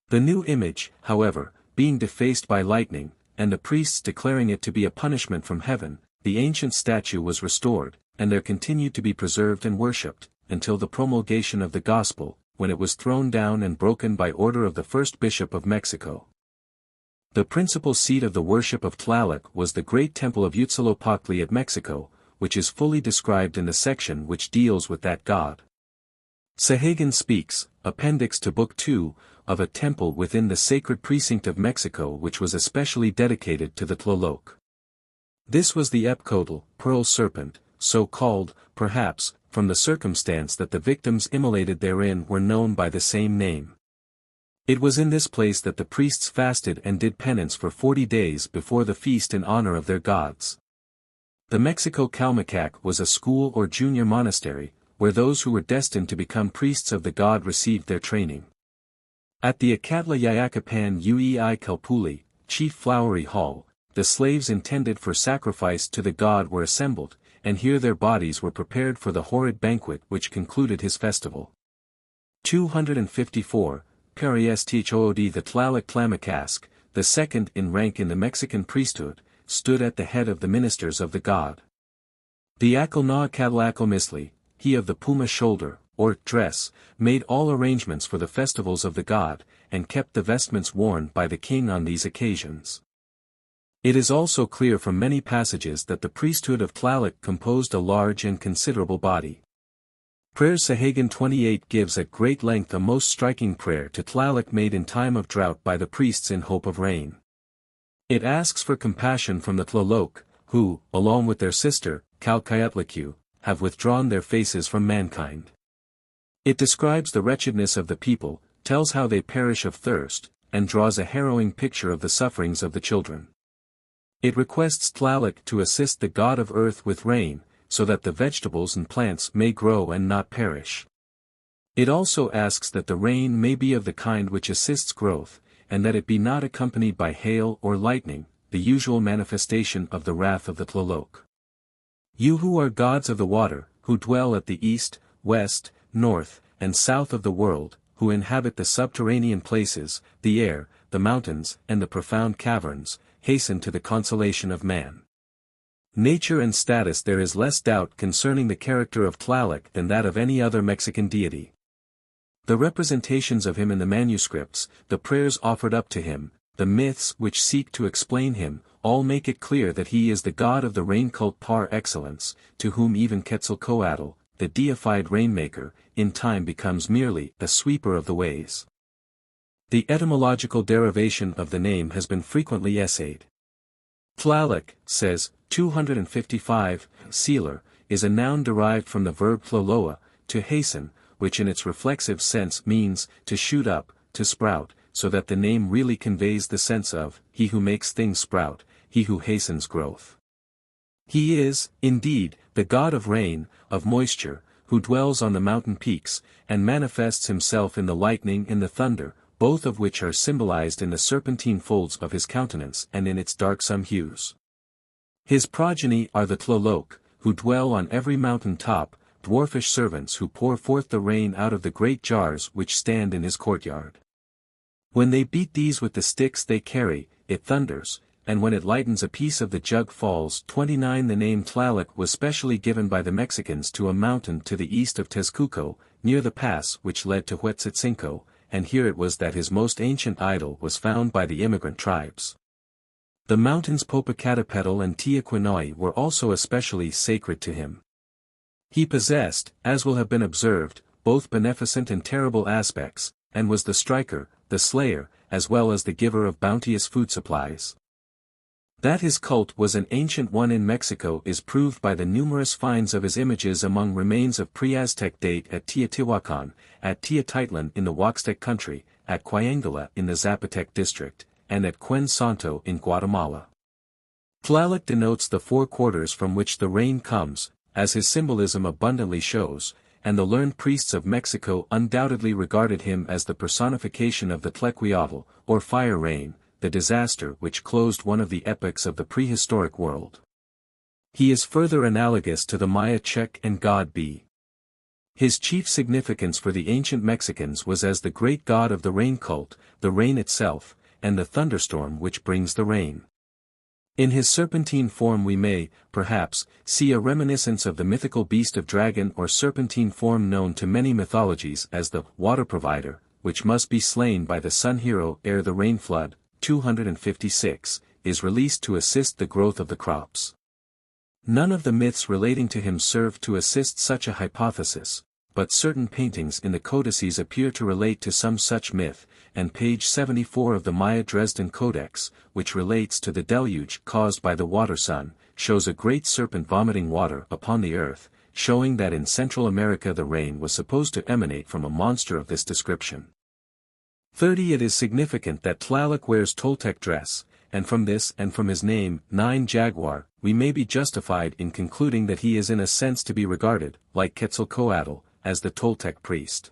The new image, however, being defaced by lightning, and the priests declaring it to be a punishment from heaven, the ancient statue was restored, and there continued to be preserved and worshipped, until the promulgation of the gospel, when it was thrown down and broken by order of the first bishop of Mexico. The principal seat of the worship of Tlaloc was the great temple of Huitzilopochtli at Mexico, which is fully described in the section which deals with that god. Sahagan speaks, appendix to Book 2, of a temple within the sacred precinct of Mexico which was especially dedicated to the Tlaloc. This was the Epcotl, pearl serpent, so called, perhaps, from the circumstance that the victims immolated therein were known by the same name. It was in this place that the priests fasted and did penance for 40 days before the feast in honor of their gods. The Mexico Calmecac was a school or junior monastery, where those who were destined to become priests of the god received their training. At the Acatla Yayacapan Uei Calpuli, chief flowery hall, the slaves intended for sacrifice to the god were assembled, and here their bodies were prepared for the horrid banquet which concluded his festival. 254, Pariesthood. The Tlaloc Tlamacasc, the second in rank in the Mexican priesthood, stood at the head of the ministers of the god. The Acalnaacatlacomisli, he of the puma shoulder, or dress, made all arrangements for the festivals of the god, and kept the vestments worn by the king on these occasions. It is also clear from many passages that the priesthood of Tlaloc composed a large and considerable body. Prayers Sahagan 28 gives at great length a most striking prayer to Tlaloc made in time of drought by the priests in hope of rain. It asks for compassion from the Tlaloc, who, along with their sister, Calcayutlacu, have withdrawn their faces from mankind. It describes the wretchedness of the people, tells how they perish of thirst, and draws a harrowing picture of the sufferings of the children. It requests Tlaloc to assist the god of earth with rain, so that the vegetables and plants may grow and not perish. It also asks that the rain may be of the kind which assists growth, and that it be not accompanied by hail or lightning, the usual manifestation of the wrath of the Tlaloc. You who are gods of the water, who dwell at the east, west, north, and south of the world, who inhabit the subterranean places, the air, the mountains, and the profound caverns, hasten to the consolation of man. Nature and status. There is less doubt concerning the character of Tlaloc than that of any other Mexican deity. The representations of him in the manuscripts, the prayers offered up to him, the myths which seek to explain him, all make it clear that he is the god of the rain cult par excellence, to whom even Quetzalcoatl, the deified rainmaker, in time becomes merely a sweeper of the ways. The etymological derivation of the name has been frequently essayed. Tlaloc, says 255, sealer, is a noun derived from the verb tlaloa, to hasten, which in its reflexive sense means to shoot up, to sprout, so that the name really conveys the sense of he who makes things sprout, he who hastens growth. He is, indeed, the god of rain, of moisture, who dwells on the mountain peaks, and manifests himself in the lightning and the thunder, both of which are symbolized in the serpentine folds of his countenance and in its darksome hues. His progeny are the Tlaloc, who dwell on every mountain top, dwarfish servants who pour forth the rain out of the great jars which stand in his courtyard. When they beat these with the sticks they carry, it thunders, and when it lightens a piece of the jug falls. 29 The name Tlaloc was specially given by the Mexicans to a mountain to the east of Tezcuco, near the pass which led to Huetzitzinco, and here it was that his most ancient idol was found by the immigrant tribes. The mountains Popocatépetl and Tiaquinoi were also especially sacred to him. He possessed, as will have been observed, both beneficent and terrible aspects, and was the striker, the slayer, as well as the giver of bounteous food supplies. That his cult was an ancient one in Mexico is proved by the numerous finds of his images among remains of pre-Aztec date at Teotihuacan, at Teotitlan in the Huaxtec country, at Cuayangala in the Zapotec district, and at Cuen Santo in Guatemala. Tlaloc denotes the four quarters from which the rain comes, as his symbolism abundantly shows, and the learned priests of Mexico undoubtedly regarded him as the personification of the Tlequeotl, or fire rain, the disaster which closed one of the epochs of the prehistoric world. He is further analogous to the Maya Chek and god Be. His chief significance for the ancient Mexicans was as the great god of the rain cult, the rain itself, and the thunderstorm which brings the rain. In his serpentine form we may, perhaps, see a reminiscence of the mythical beast of dragon or serpentine form known to many mythologies as the water provider, which must be slain by the sun hero ere the rain flood, 256, is released to assist the growth of the crops. None of the myths relating to him serve to assist such a hypothesis, but certain paintings in the codices appear to relate to some such myth, and page 74 of the Maya Dresden Codex, which relates to the deluge caused by the water sun, shows a great serpent vomiting water upon the earth, showing that in Central America the rain was supposed to emanate from a monster of this description. 30 It is significant that Tlaloc wears Toltec dress, and from this and from his name, 9 Jaguar, we may be justified in concluding that he is in a sense to be regarded, like Quetzalcoatl, as the Toltec priest.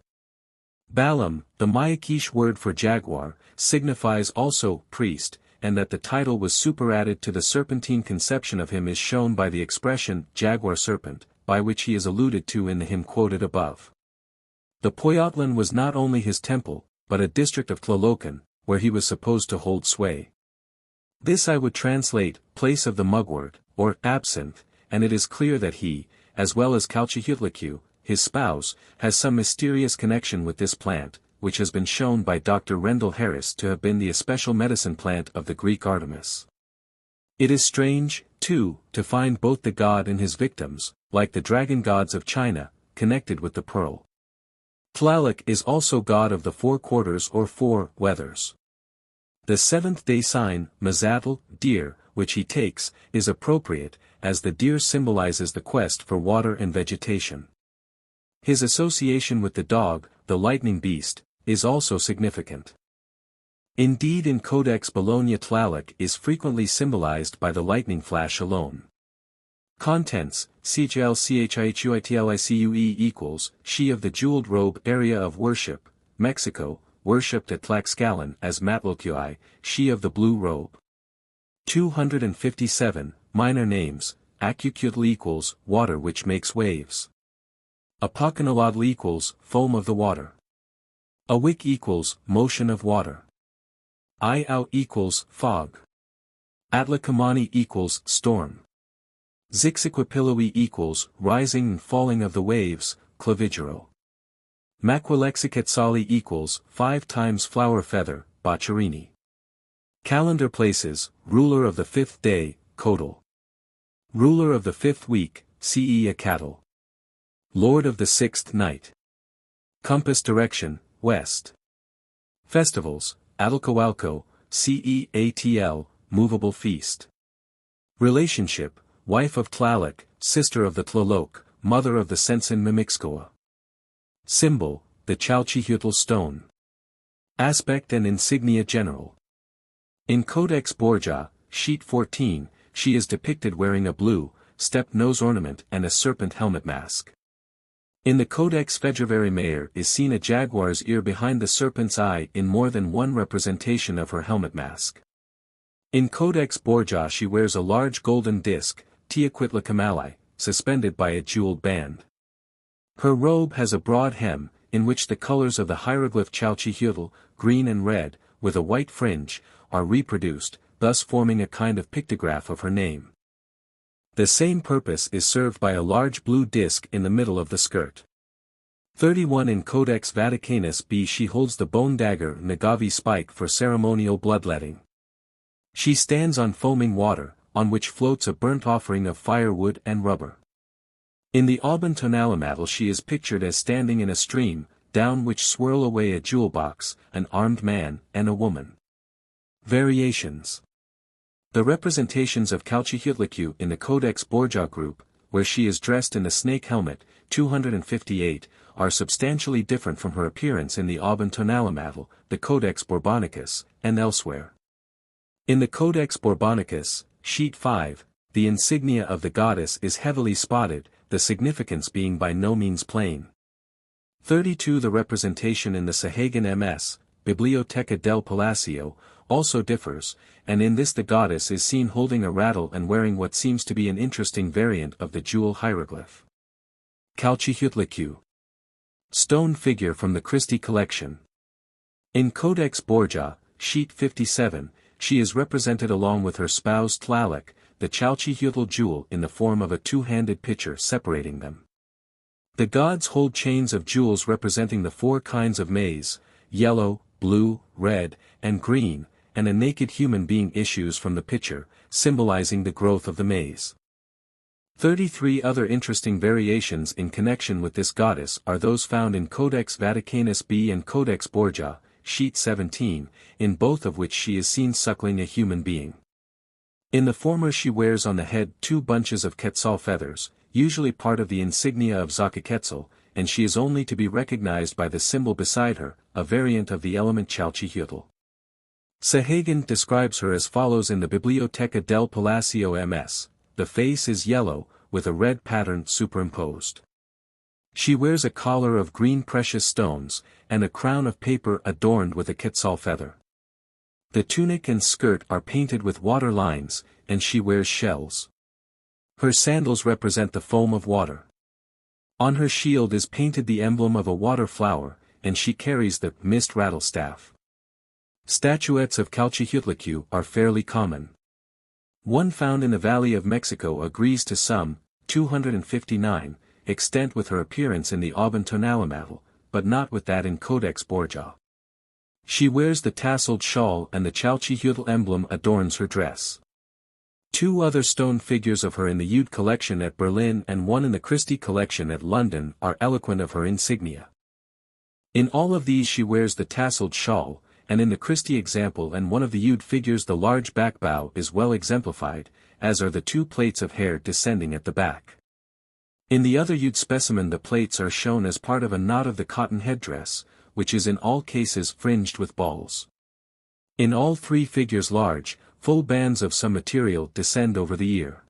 Balaam, the Mayaquiche word for jaguar, signifies also priest, and that the title was superadded to the serpentine conception of him is shown by the expression jaguar serpent, by which he is alluded to in the hymn quoted above. The Poyotlan was not only his temple, but a district of Tlalocan, where he was supposed to hold sway. This I would translate, place of the mugwort, or absinthe, and it is clear that he, as well as Calchihutlacu, his spouse, has some mysterious connection with this plant, which has been shown by Dr. Rendell Harris to have been the especial medicine plant of the Greek Artemis. It is strange, too, to find both the god and his victims, like the dragon gods of China, connected with the pearl. Tlaloc is also god of the 4 quarters or 4 weathers. The seventh-day sign, Mazatl, deer, which he takes, is appropriate, as the deer symbolizes the quest for water and vegetation. His association with the dog, the lightning beast, is also significant. Indeed, in Codex Bologna Tlaloc is frequently symbolized by the lightning flash alone. Contents, CHLCHIHUITLICUE equals, she of the jeweled robe. Area of worship, Mexico, worshipped at Tlaxcalan as Matlocui, she of the blue robe. 257, minor names, Acucutl equals, water which makes waves. Apocanalodl equals, foam of the water. Awik equals, motion of water. Iau equals, fog. Atlakamani equals, storm. Zixaquipilui equals, rising and falling of the waves, clavigero. Maquilexicetsali equals, 5 times flower feather, Boccherini. Calendar places, ruler of the 5th day, Codal. Ruler of the 5th week, Ceacatl. Lord of the 6th night. Compass direction, west. Festivals, Atlcoalco, Ceatl, movable feast. Relationship, wife of Tlaloc, sister of the Tlaloc, mother of the Sensen Mimixcoa. Symbol, the Chalchihuitl stone. Aspect and insignia general. In Codex Borgia, sheet 14, she is depicted wearing a blue, stepped nose ornament and a serpent helmet mask. In the Codex Fedraveri Mayer is seen a jaguar's ear behind the serpent's eye in more than one representation of her helmet mask. In Codex Borgia she wears a large golden disc, Teoquitla Kamali, suspended by a jeweled band. Her robe has a broad hem, in which the colors of the hieroglyph Chalchihuitl, green and red, with a white fringe, are reproduced, thus forming a kind of pictograph of her name. The same purpose is served by a large blue disc in the middle of the skirt. 31 In Codex Vaticanus B she holds the bone dagger Nagavi spike for ceremonial bloodletting. She stands on foaming water, on which floats a burnt offering of firewood and rubber. In the Auban Tonalamatl she is pictured as standing in a stream, down which swirl away a jewel box, an armed man, and a woman. Variations. The representations of Chalchihuitlicu in the Codex Borgia group, where she is dressed in the snake helmet, 258, are substantially different from her appearance in the Auban Tonalamatl, the Codex Borbonicus, and elsewhere. In the Codex Borbonicus, sheet 5, the insignia of the goddess is heavily spotted, the significance being by no means plain. 32 The representation in the Sahagan MS, Biblioteca del Palacio, also differs, and in this the goddess is seen holding a rattle and wearing what seems to be an interesting variant of the jewel hieroglyph. Chalchihuitlicu. Stone figure from the Christie collection. In Codex Borgia, sheet 57, she is represented along with her spouse Tlaloc, the Chalchihuitl jewel in the form of a two-handed pitcher separating them. The gods hold chains of jewels representing the 4 kinds of maize, yellow, blue, red, and green, and a naked human being issues from the pitcher, symbolizing the growth of the maize. 33 Other interesting variations in connection with this goddess are those found in Codex Vaticanus B and Codex Borgia, sheet 17, in both of which she is seen suckling a human being. In the former she wears on the head 2 bunches of quetzal feathers, usually part of the insignia of Xochiquetzal, and she is only to be recognized by the symbol beside her, a variant of the element Chalchihuitl. Sahagan describes her as follows in the Biblioteca del Palacio MS, the face is yellow, with a red pattern superimposed. She wears a collar of green precious stones, and a crown of paper adorned with a quetzal feather. The tunic and skirt are painted with water lines, and she wears shells. Her sandals represent the foam of water. On her shield is painted the emblem of a water flower, and she carries the mist rattle staff. Statuettes of Chalchihuitlicu are fairly common. One found in the Valley of Mexico agrees to some, 259, extent with her appearance in the Auban Tonalamatl, but not with that in Codex Borgia. She wears the tasseled shawl and the Chalchihuitl emblem adorns her dress. 2 other stone figures of her in the Ude collection at Berlin and one in the Christie collection at London are eloquent of her insignia. In all of these she wears the tasseled shawl, and in the Christie example and one of the Ude figures the large back bow is well exemplified, as are the 2 plaits of hair descending at the back. In the other Ude specimen the plaits are shown as part of a knot of the cotton headdress, which is in all cases fringed with balls. In all 3 figures large, full bands of some material descend over the ear.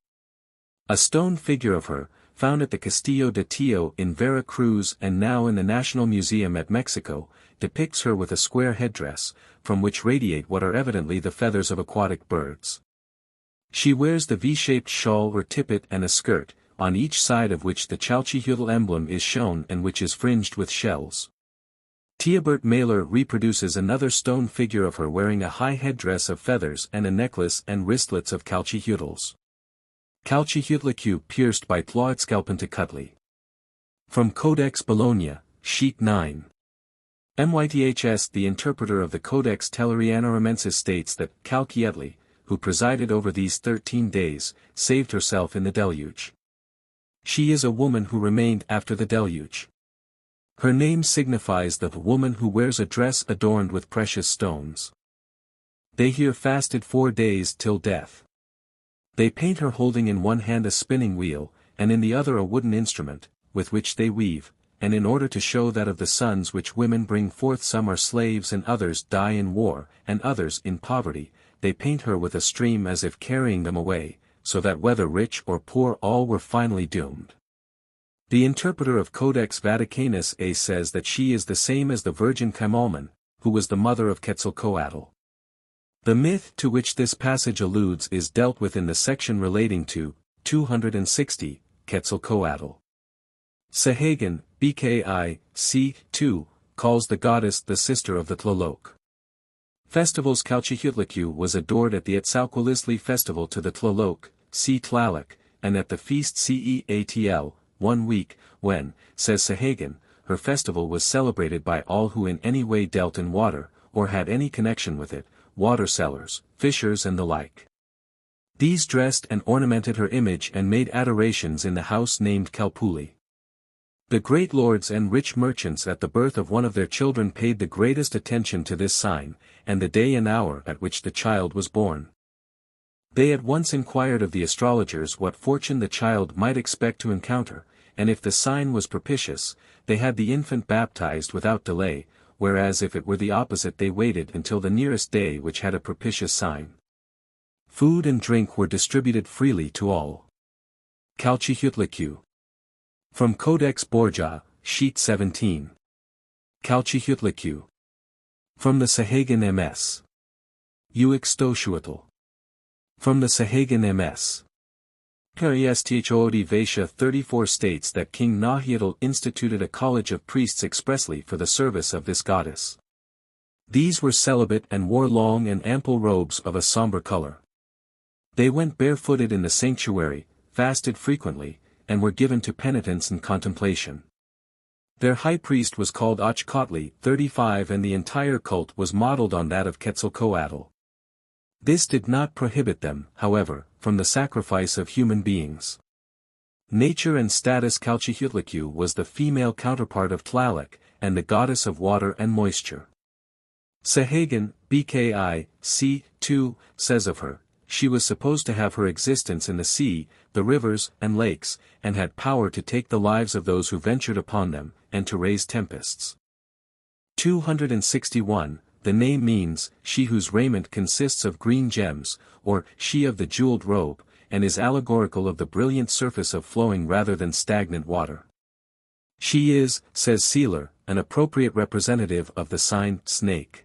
A stone figure of her, found at the Castillo de Tío in Vera Cruz and now in the National Museum at Mexico, depicts her with a square headdress, from which radiate what are evidently the feathers of aquatic birds. She wears the V-shaped shawl or tippet and a skirt, on each side of which the Chalchihuitl emblem is shown and which is fringed with shells. Theobert Mahler reproduces another stone figure of her wearing a high headdress of feathers and a necklace and wristlets of Chalchihuitls. Chalchihuitlicu pierced by Tlaotzcalpantecutli. From Codex Bologna, sheet 9. Myths. The interpreter of the Codex Tellerianorumensis states that Chalchietli, who presided over these 13 days, saved herself in the deluge. She is a woman who remained after the deluge. Her name signifies the woman who wears a dress adorned with precious stones. They here fasted 4 days till death. They paint her holding in one hand a spinning wheel, and in the other a wooden instrument, with which they weave, and in order to show that of the sons which women bring forth some are slaves and others die in war, and others in poverty, they paint her with a stream as if carrying them away, so that whether rich or poor all were finally doomed. The interpreter of Codex Vaticanus A says that she is the same as the Virgin Chimalman, who was the mother of Quetzalcoatl. The myth to which this passage alludes is dealt with in the section relating to 260, Quetzalcoatl. Sahagan, BKI, c. 2, calls the goddess the sister of the Tlaloc. Festivals. Chalchihuitlicu was adored at the Etzalcoatl festival to the Tlaloc, c. Tlaloc, and at the feast Ceatl, 1 week, when, says Sahagan, her festival was celebrated by all who in any way dealt in water, or had any connection with it, water sellers, fishers and the like. These dressed and ornamented her image and made adorations in the house named Calpuli. The great lords and rich merchants at the birth of one of their children paid the greatest attention to this sign, and the day and hour at which the child was born. They at once inquired of the astrologers what fortune the child might expect to encounter, and if the sign was propitious, they had the infant baptized without delay, whereas if it were the opposite they waited until the nearest day which had a propitious sign. Food and drink were distributed freely to all. Chalchihuitlicu. From Codex Borgia, sheet 17. Chalchihuitlicu. From the Sahagan MS. Uxtoshuatl. From the Sahagan MS. Periesthoodi Vaisha 34 states that King Nahiatl instituted a college of priests expressly for the service of this goddess. These were celibate and wore long and ample robes of a somber color. They went barefooted in the sanctuary, fasted frequently, and were given to penitence and contemplation. Their high priest was called Ochcotli 35 and the entire cult was modeled on that of Quetzalcoatl. This did not prohibit them, however, from the sacrifice of human beings. Nature and status. Chalchihuitlicu was the female counterpart of Tlaloc, and the goddess of water and moisture. Sahagan, BKI, c. 2, says of her, she was supposed to have her existence in the sea, the rivers and lakes, and had power to take the lives of those who ventured upon them, and to raise tempests. 261. The name means, she whose raiment consists of green gems, or, she of the jeweled robe, and is allegorical of the brilliant surface of flowing rather than stagnant water. She is, says Seeler, an appropriate representative of the sign, snake.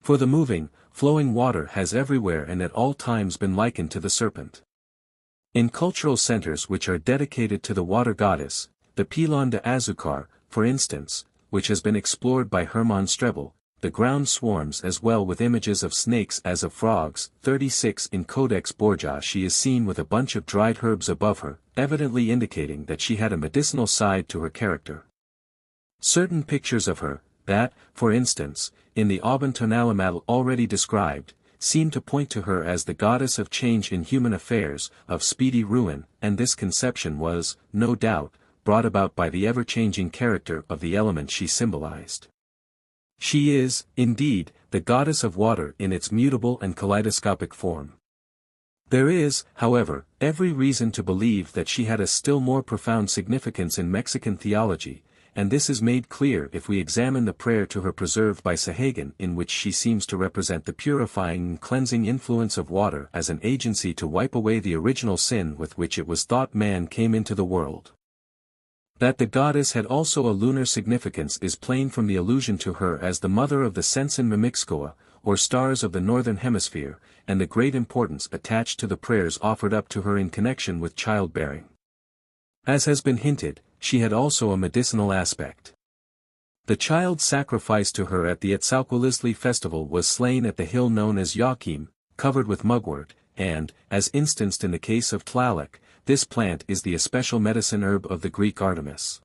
For the moving, flowing water has everywhere and at all times been likened to the serpent. In cultural centers which are dedicated to the water goddess, the Pilon de Azucar, for instance, which has been explored by Hermann Strebel, the ground swarms as well with images of snakes as of frogs. 36 In Codex Borgia she is seen with a bunch of dried herbs above her, evidently indicating that she had a medicinal side to her character. Certain pictures of her, that, for instance, in the Aubin Tonalimal already described, seem to point to her as the goddess of change in human affairs, of speedy ruin, and this conception was, no doubt, brought about by the ever-changing character of the element she symbolized. She is, indeed, the goddess of water in its mutable and kaleidoscopic form. There is, however, every reason to believe that she had a still more profound significance in Mexican theology, and this is made clear if we examine the prayer to her preserved by Sahagun, in which she seems to represent the purifying and cleansing influence of water as an agency to wipe away the original sin with which it was thought man came into the world. That the goddess had also a lunar significance is plain from the allusion to her as the mother of the Sensen Mimixcoa, or stars of the northern hemisphere, and the great importance attached to the prayers offered up to her in connection with childbearing. As has been hinted, she had also a medicinal aspect. The child sacrificed to her at the Etzalcoatl festival was slain at the hill known as Joachim, covered with mugwort, and, as instanced in the case of Tlaloc, this plant is the especial medicine herb of the Greek Artemis.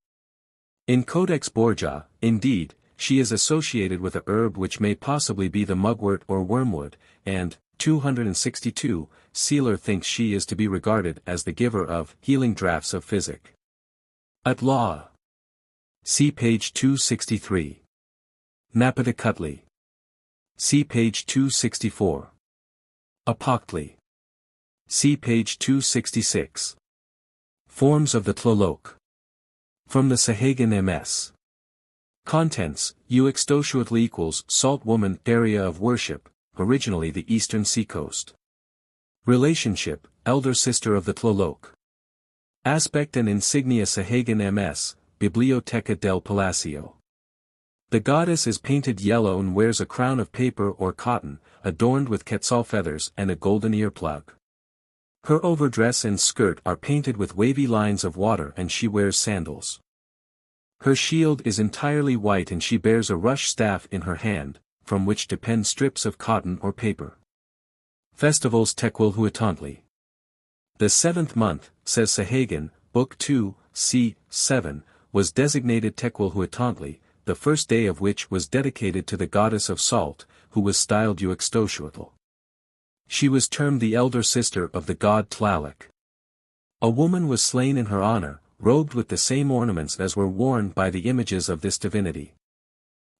In Codex Borgia, indeed, she is associated with a herb which may possibly be the mugwort or wormwood, and, 262, Seeler thinks she is to be regarded as the giver of healing draughts of physic. At law. See page 263. Napatecutli. See page 264. Apoctli. See page 266. Forms of the Tlaloc. From the Sahagun MS. Contents, Uxtoshuatl equals Salt Woman area of worship, originally the eastern seacoast. Relationship, elder sister of the Tlaloc. Aspect and insignia Sahagun MS, Biblioteca del Palacio. The goddess is painted yellow and wears a crown of paper or cotton, adorned with quetzal feathers and a golden earplug. Her overdress and skirt are painted with wavy lines of water and she wears sandals. Her shield is entirely white and she bears a rush staff in her hand, from which depend strips of cotton or paper. Festivals Tecuilhuatantli. The 7th month, says Sahagun, Book 2, c. 7, was designated Tecuilhuatantli, the first day of which was dedicated to the goddess of salt, who was styled Uxtoshuatl. She was termed the elder sister of the god Tlaloc. A woman was slain in her honor, robed with the same ornaments as were worn by the images of this divinity.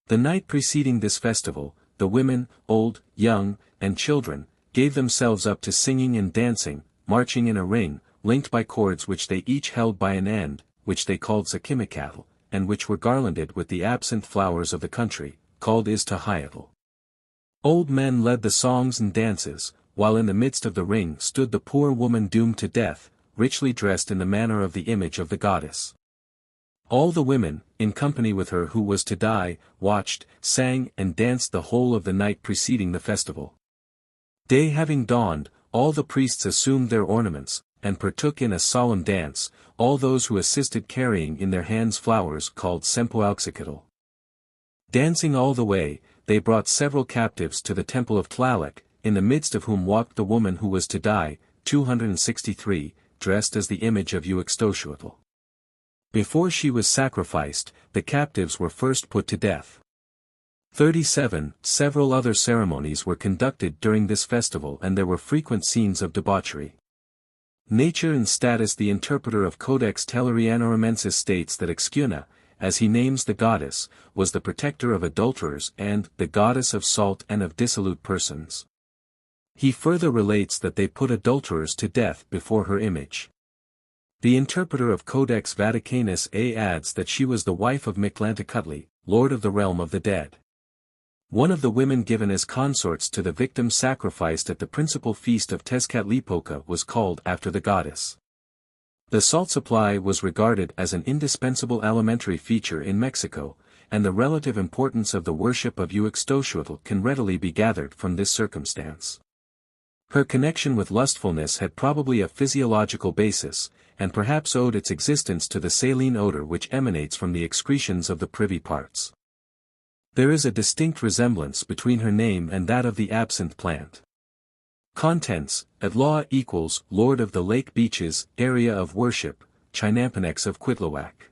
The night preceding this festival, the women, old, young, and children, gave themselves up to singing and dancing, marching in a ring, linked by cords which they each held by an end, which they called Sakimicatl, and which were garlanded with the absinthe flowers of the country, called Iztahiatl. Old men led the songs and dances, while in the midst of the ring stood the poor woman doomed to death, richly dressed in the manner of the image of the goddess. All the women, in company with her who was to die, watched, sang and danced the whole of the night preceding the festival. Day having dawned, all the priests assumed their ornaments, and partook in a solemn dance, all those who assisted carrying in their hands flowers called Sempoauxicatl. Dancing all the way, they brought several captives to the temple of Tlaloc, in the midst of whom walked the woman who was to die, 263, dressed as the image of Uxtoshuatl. Before she was sacrificed, the captives were first put to death. 37. Several other ceremonies were conducted during this festival and there were frequent scenes of debauchery. Nature and Status. The interpreter of Codex Tellurianorumensis states that Excuna, as he names the goddess, was the protector of adulterers and the goddess of salt and of dissolute persons. He further relates that they put adulterers to death before her image. The interpreter of Codex Vaticanus A adds that she was the wife of Mictlantecutli, lord of the realm of the dead. One of the women given as consorts to the victim sacrificed at the principal feast of Tezcatlipoca was called after the goddess. The salt supply was regarded as an indispensable alimentary feature in Mexico, and the relative importance of the worship of Uxtoshuatl can readily be gathered from this circumstance. Her connection with lustfulness had probably a physiological basis, and perhaps owed its existence to the saline odor which emanates from the excretions of the privy parts. There is a distinct resemblance between her name and that of the absinthe plant. Contents, at law equals Lord of the Lake Beaches, area of worship, Chinampenex of Cuitlahuac.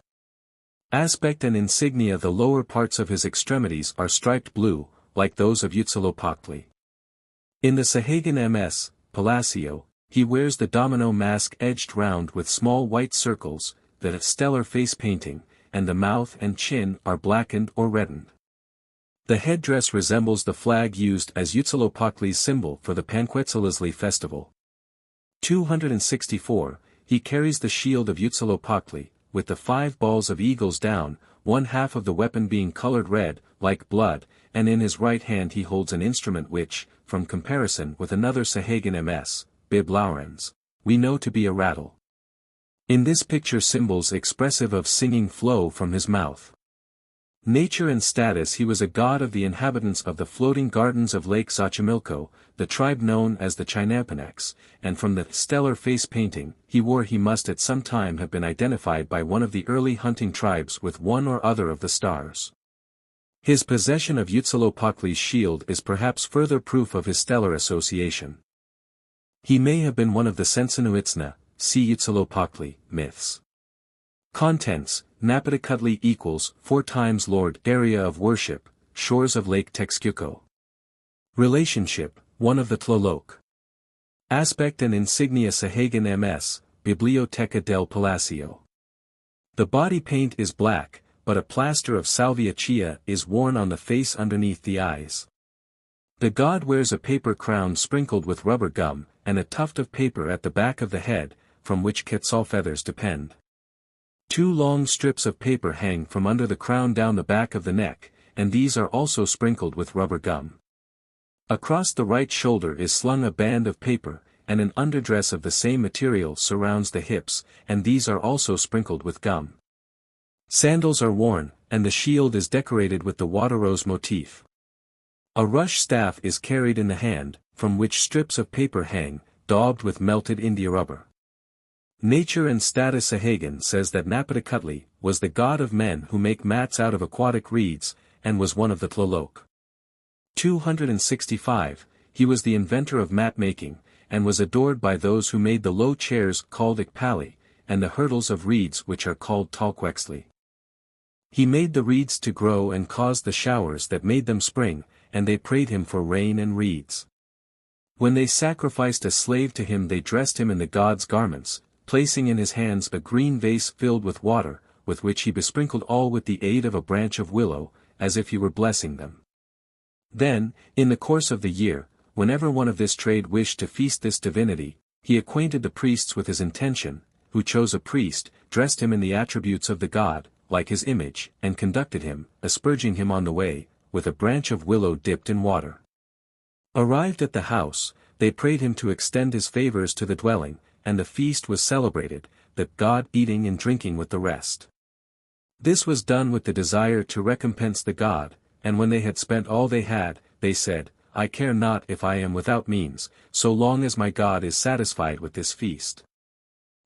Aspect and insignia. The lower parts of his extremities are striped blue, like those of Huitzilopochtli. In the Sahagan MS, Palacio, he wears the domino mask edged round with small white circles, the stellar face painting, and the mouth and chin are blackened or reddened. The headdress resembles the flag used as Huitzilopochtli's symbol for the Panquetzalisli festival. 264, he carries the shield of Huitzilopochtli, with the 5 balls of eagles down, one half of the weapon being colored red, like blood, and in his right hand he holds an instrument which, from comparison with another Sahagan MS, Bib Laurens, we know to be a rattle. In this picture symbols expressive of singing flow from his mouth. Nature and status. He was a god of the inhabitants of the floating gardens of Lake Xochimilco, the tribe known as the Chinampenecs, and from the stellar face painting he must at some time have been identified by one of the early hunting tribes with one or other of the stars. His possession of Huitzilopochtli's shield is perhaps further proof of his stellar association. He may have been one of the Sensinuitzna, see Huitzilopochtli, myths. Contents: Napatikuhtli equals 4 times Lord. Area of worship, shores of Lake Texcoco. Relationship, one of the Tlaloc. Aspect and insignia. Sahagan MS, Biblioteca del Palacio. The body paint is black, but a plaster of salvia chia is worn on the face underneath the eyes. The god wears a paper crown sprinkled with rubber gum, and a tuft of paper at the back of the head, from which quetzal feathers depend. 2 long strips of paper hang from under the crown down the back of the neck, and these are also sprinkled with rubber gum. Across the right shoulder is slung a band of paper, and an underdress of the same material surrounds the hips, and these are also sprinkled with gum. Sandals are worn, and the shield is decorated with the water rose motif. A rush staff is carried in the hand, from which strips of paper hang, daubed with melted India rubber. Nature and status. Sahagan says that Napatikuhtli was the god of men who make mats out of aquatic reeds, and was one of the Tlaloc. 265, he was the inventor of mat making, and was adored by those who made the low chairs called ikpali, and the hurdles of reeds which are called talquexli. He made the reeds to grow and caused the showers that made them spring, and they prayed him for rain and reeds. When they sacrificed a slave to him they dressed him in the god's garments, placing in his hands a green vase filled with water, with which he besprinkled all with the aid of a branch of willow, as if he were blessing them. Then, in the course of the year, whenever one of this trade wished to feast this divinity, he acquainted the priests with his intention, who chose a priest, dressed him in the attributes of the god, like his image, and conducted him, asperging him on the way, with a branch of willow dipped in water. Arrived at the house, they prayed him to extend his favors to the dwelling, and the feast was celebrated, the god eating and drinking with the rest. This was done with the desire to recompense the god, and when they had spent all they had, they said, I care not if I am without means, so long as my God is satisfied with this feast.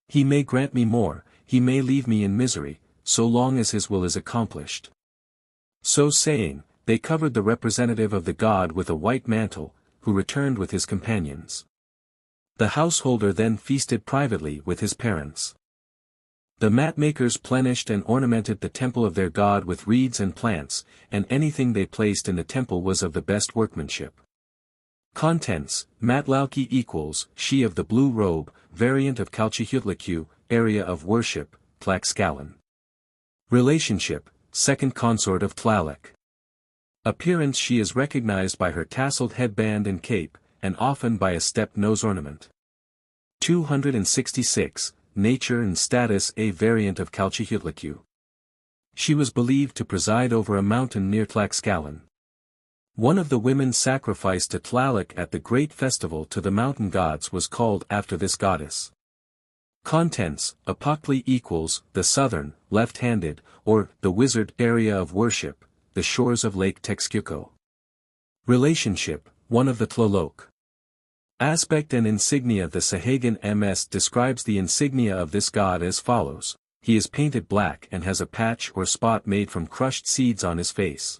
He may grant me more, he may leave me in misery, so long as his will is accomplished. So saying, they covered the representative of the god with a white mantle, who returned with his companions. The householder then feasted privately with his parents. The mat-makers plenished and ornamented the temple of their god with reeds and plants, and anything they placed in the temple was of the best workmanship. Contents: Matlauki equals, she of the blue robe, variant of Calchihutlicu, area of worship, Tlaxcalan. Relationship, second consort of Tlaloc. Appearance: she is recognized by her tasseled headband and cape, and often by a stepped nose ornament. 266, nature and status: a variant of Calchihutlicu. She was believed to preside over a mountain near Tlaxcalan. One of the women sacrificed to Tlaloc at the great festival to the mountain gods was called after this goddess. Contents: Apochtli equals, the southern, left-handed, or, the wizard, area of worship, the shores of Lake Texcoco. Relationship, one of the Tlaloc. Aspect and insignia: the Sahagan MS describes the insignia of this god as follows: he is painted black and has a patch or spot made from crushed seeds on his face.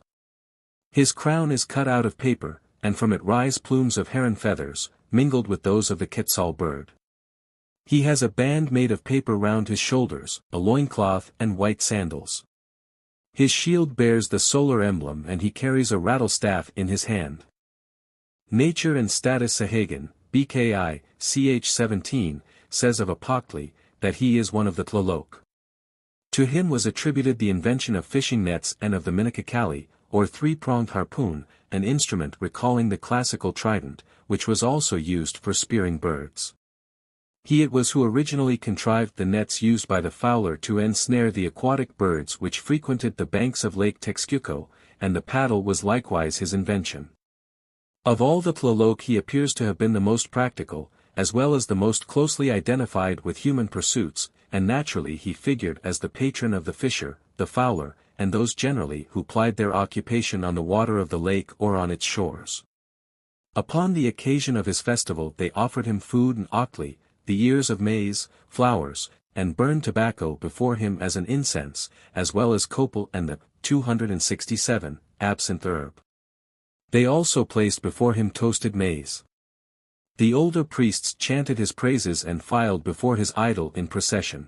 His crown is cut out of paper, and from it rise plumes of heron feathers, mingled with those of the quetzal bird. He has a band made of paper round his shoulders, a loincloth and white sandals. His shield bears the solar emblem and he carries a rattle staff in his hand. Nature and Status Sahagan, BKI, ch. 17, says of Apocli, that he is one of the Tlaloc. To him was attributed the invention of fishing nets and of the Minakakali, or three-pronged harpoon, an instrument recalling the classical trident, which was also used for spearing birds. He it was who originally contrived the nets used by the fowler to ensnare the aquatic birds which frequented the banks of Lake Texcoco, and the paddle was likewise his invention. Of all the Tlaloc he appears to have been the most practical, as well as the most closely identified with human pursuits, and naturally he figured as the patron of the fisher, the fowler, and those generally who plied their occupation on the water of the lake or on its shores. Upon the occasion of his festival they offered him food and ocli, the ears of maize, flowers, and burned tobacco before him as an incense, as well as copal and the 267 absinthe herb. They also placed before him toasted maize. The older priests chanted his praises and filed before his idol in procession.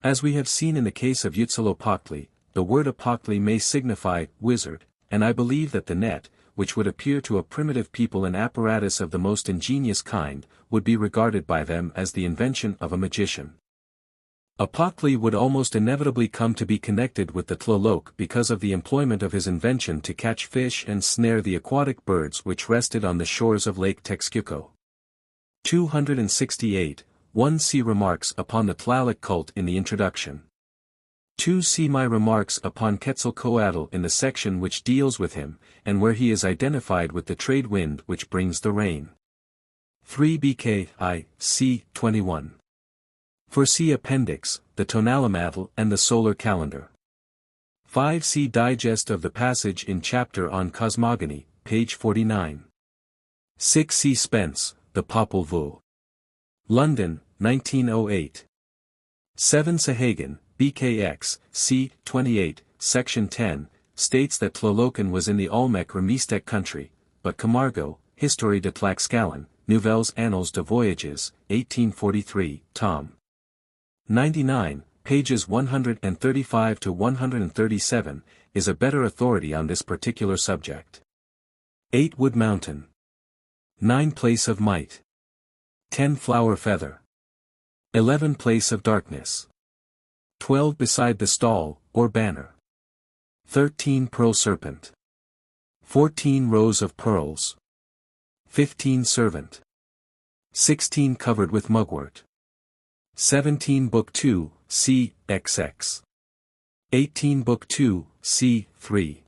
As we have seen in the case of Huitzilopochtli, the word Apocli may signify wizard, and I believe that the net, which would appear to a primitive people an apparatus of the most ingenious kind, would be regarded by them as the invention of a magician. Apocli would almost inevitably come to be connected with the Tlaloc because of the employment of his invention to catch fish and snare the aquatic birds which rested on the shores of Lake Texcoco. 268, 1 see remarks upon the Tlaloc cult in the introduction. 2 see my remarks upon Quetzalcoatl in the section which deals with him, and where he is identified with the trade wind which brings the rain. 3 BKI, c. 21. 4 see Appendix, the Tonalamatl and the Solar Calendar. 5 see Digest of the passage in chapter on Cosmogony, page 49. 6 see Spence, the Popol Vuh. London, 1908. 7 Sahagan, BKX, c. 28, section 10, states that Tlalocan was in the Olmec or Mixtec country, but Camargo, Histoire de Tlaxcalan, Nouvelles Annales de Voyages, 1843, tom. 99, pages 135 to 137, is a better authority on this particular subject. 8 Wood Mountain. 9 Place of Might. 10 Flower Feather. 11 Place of Darkness. 12 Beside the Stall, or Banner. 13 Pearl Serpent. 14 Rows of Pearls. 15 Servant. 16 Covered with Mugwort. 17 Book 2, c. XX. 18 Book 2, c. 3.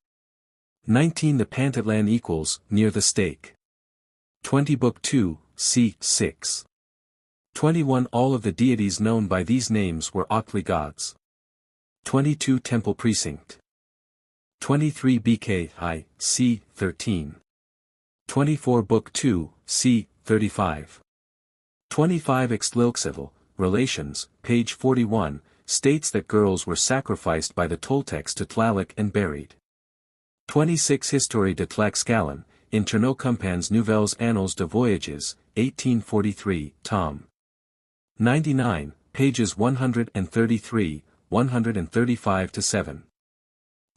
19 The Pantatlan equals, near the stake. 20 Book 2, c. 6. 21 All of the deities known by these names were Octli gods. 22 Temple Precinct. 23 BKI, c. 13. 24 Book 2, c. 35. 25 Xtlilxochtli, Relations, page 41, states that girls were sacrificed by the Toltecs to Tlaloc and buried. 26 Histoire de Tlaxcalan, in Ternocumpan's Nouvelles Annales de Voyages, 1843, tom. 99, pages 133, 135-7.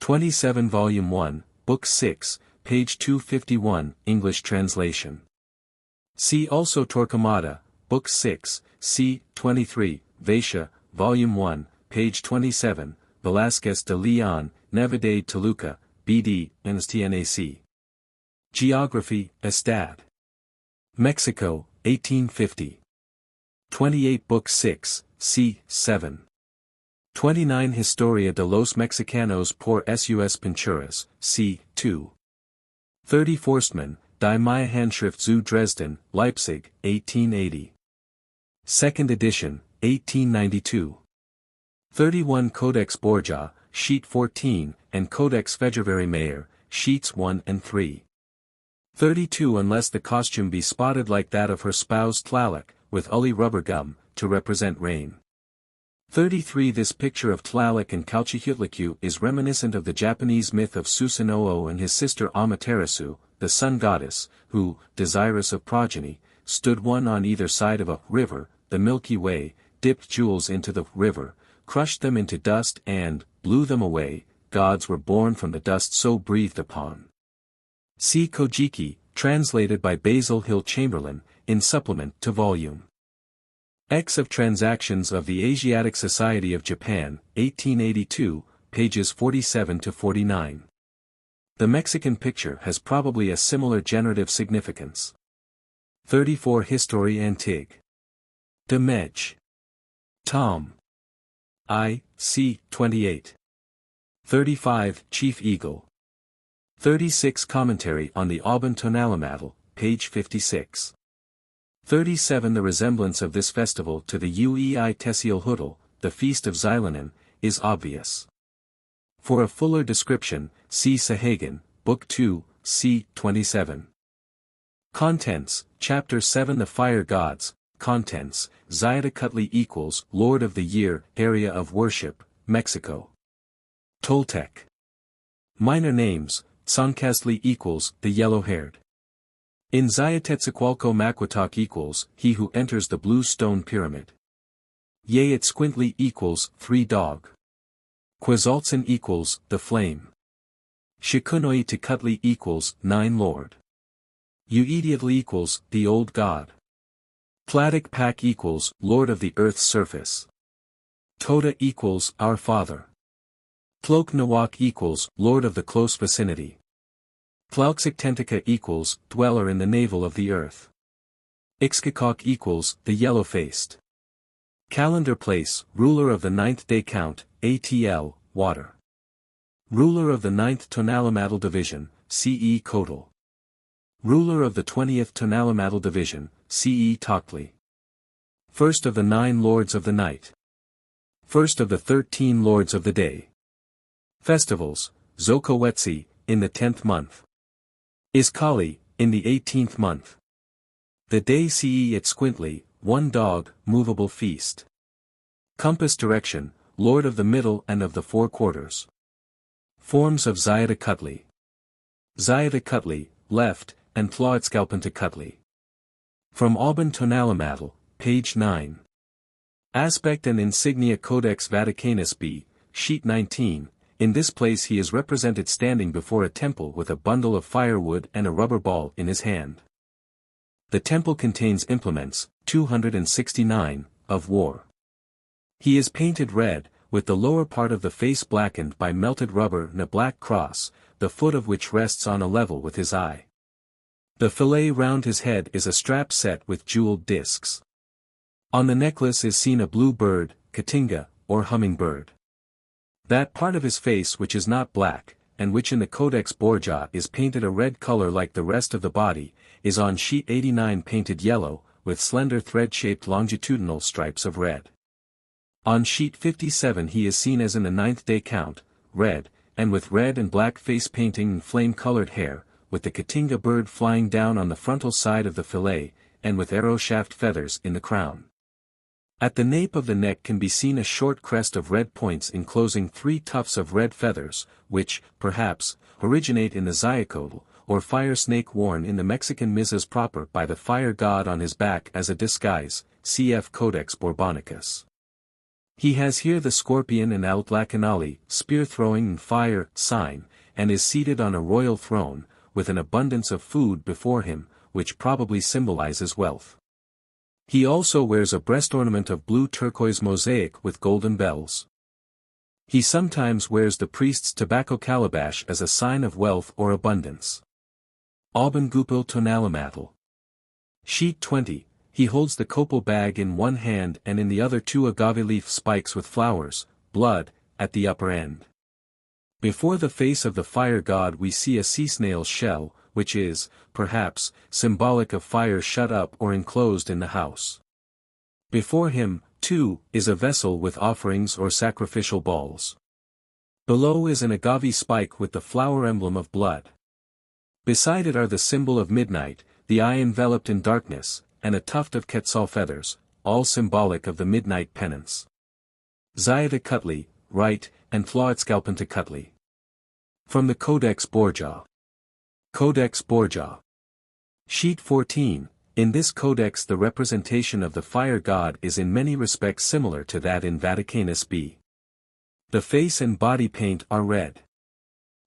27 Volume 1, Book 6, page 251, English translation. See also Torquemada, Book 6, c. 23, Vaisha, Volume 1, page 27, Velázquez de Leon, Navidad Toluca, B.D., NSTNAC. Geography, Estad. Mexico, 1850. 28 Book 6, c. 7. 29 Historia de los Mexicanos por sus Pinturas, c. 2. 30 Forstmann, Die Maya-Handschrift zu Dresden, Leipzig, 1880. Second edition, 1892. 31 Codex Borgia, sheet 14, and Codex February Mayer, sheets 1 and 3. 32 Unless the costume be spotted like that of her spouse Tlaloc, with uli rubber gum, to represent rain. 33 This picture of Tlaloc and Calchihuitlicu is reminiscent of the Japanese myth of Susanoo and his sister Amaterasu, the sun goddess, who, desirous of progeny, stood one on either side of a river, the Milky Way, dipped jewels into the river, crushed them into dust and blew them away, gods were born from the dust so breathed upon. See Kojiki, translated by Basil Hill Chamberlain, in supplement to Volume X of Transactions of the Asiatic Society of Japan, 1882, pages 47 to 49. The Mexican picture has probably a similar generative significance. 34 Histoire Antique. De Mej. Tom. I. C. 28. 35 Chief Eagle. 36 Commentary on the Aubin Tonalamatal, page 56. 37 The resemblance of this festival to the Uei Tessielhüttel, the Feast of Xilanen, is obvious. For a fuller description, see Sahagan, Book 2, c. 27. Contents, Chapter 7 The Fire Gods. Contents, Xiahtecutli equals Lord of the Year, Area of Worship, Mexico. Toltec. Minor names, Tzoncaztli equals the Yellow-Haired. In Xiahtecutli Maquatok equals He who enters the Blue Stone Pyramid. Yeatzcuintli equals Three Dog. Quetzalcoatl equals the Flame. Xiconoitecutli equals Nine Lord. Uediatli equals the Old God. Tlatic Pak equals Lord of the Earth's Surface. Toda equals Our Father. Tlok Nawak equals Lord of the Close Vicinity. Tlauxictentica equals Dweller in the Navel of the Earth. Ixkakok equals the Yellow-Faced. Calendar Place, Ruler of the Ninth Day Count, ATL, Water. Ruler of the 9th Tonalamatal Division, CE Kotal. Ruler of the 20th Tonalamatal Division, CE Toctli. First of the 9 Lords of the Night. First of the 13 Lords of the Day. Festivals, Zokowetsi, in the 10th month. Iskali, in the 18th month. The day Ce Itzcuintli, One Dog, Movable Feast. Compass Direction, Lord of the Middle and of the Four Quarters. Forms of Xiahtecutli. Xiahtecutli, left, and Tlaotzcalpantecutli. From Aubin Tonalamatal, page 9. Aspect and Insignia Codex Vaticanus B, sheet 19. In this place he is represented standing before a temple with a bundle of firewood and a rubber ball in his hand. The temple contains implements, 269, of war. He is painted red, with the lower part of the face blackened by melted rubber and a black cross, the foot of which rests on a level with his eye. The fillet round his head is a strap set with jeweled discs. On the necklace is seen a blue bird, Katinga, or hummingbird. That part of his face which is not black, and which in the Codex Borgia is painted a red color like the rest of the body, is on sheet 89 painted yellow, with slender thread-shaped longitudinal stripes of red. On sheet 57 he is seen as in the 9th day count, red, and with red and black face painting and flame-colored hair, with the Katinga bird flying down on the frontal side of the fillet, and with arrow shaft feathers in the crown. At the nape of the neck can be seen a short crest of red points enclosing 3 tufts of red feathers, which, perhaps, originate in the Xiahecutl, or fire snake worn in the Mexican Mizas proper by the fire god on his back as a disguise, cf. Codex Borbonicus. He has here the scorpion and Altlacanali, spear-throwing and fire, sign, and is seated on a royal throne, with an abundance of food before him, which probably symbolizes wealth. He also wears a breast ornament of blue turquoise mosaic with golden bells. He sometimes wears the priest's tobacco calabash as a sign of wealth or abundance. Aubin Gupil Tonalamatal. Sheet 20. He holds the copal bag in one hand and in the other 2 agave leaf spikes with flowers, blood, at the upper end. Before the face of the fire god we see a sea snail's shell, which is, perhaps, symbolic of fire shut up or enclosed in the house. Before him, too, is a vessel with offerings or sacrificial balls. Below is an agave spike with the flower emblem of blood. Beside it are the symbol of midnight, the eye enveloped in darkness, and a tuft of quetzal feathers, all symbolic of the midnight penance. Xiahtecutli, right, and Tlaotzcalpantecutli. From the Codex Borgia. Codex Borgia. Sheet 14. In this codex the representation of the fire god is in many respects similar to that in Vaticanus B. The face and body paint are red.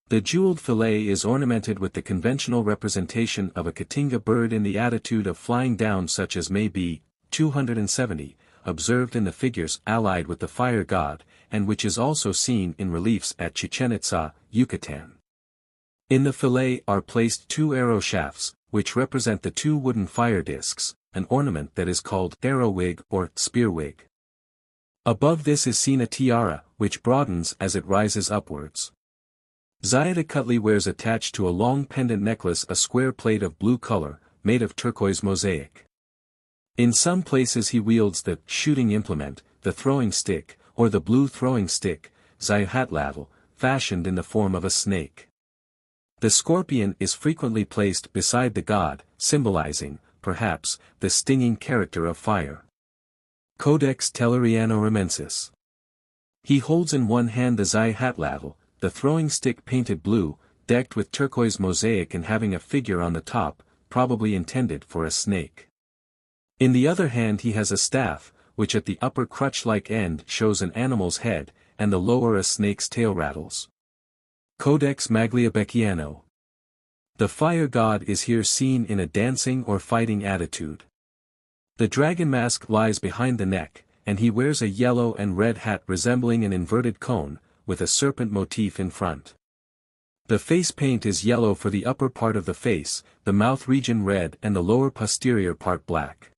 The jeweled fillet is ornamented with the conventional representation of a Katinga bird in the attitude of flying down, such as may be, 270, observed in the figures allied with the fire god, and which is also seen in reliefs at Chichen Itza, Yucatan. In the fillet are placed 2 arrow shafts, which represent the 2 wooden fire discs, an ornament that is called arrow wig or spear wig. Above this is seen a tiara, which broadens as it rises upwards. Ziada-Cutli wears attached to a long pendant necklace a square plate of blue color, made of turquoise mosaic. In some places he wields the shooting implement, the throwing stick, or the blue throwing stick, Ziahatlavel, fashioned in the form of a snake. The scorpion is frequently placed beside the god, symbolizing, perhaps, the stinging character of fire. Codex Telleriano-Ramensis. He holds in one hand the Ziahatlavel, the throwing stick painted blue, decked with turquoise mosaic and having a figure on the top, probably intended for a snake. In the other hand he has a staff, which at the upper crutch-like end shows an animal's head, and the lower a snake's tail rattles. Codex Magliabecchiano. The fire god is here seen in a dancing or fighting attitude. The dragon mask lies behind the neck, and he wears a yellow and red hat resembling an inverted cone, with a serpent motif in front. The face paint is yellow for the upper part of the face, the mouth region red and the lower posterior part black.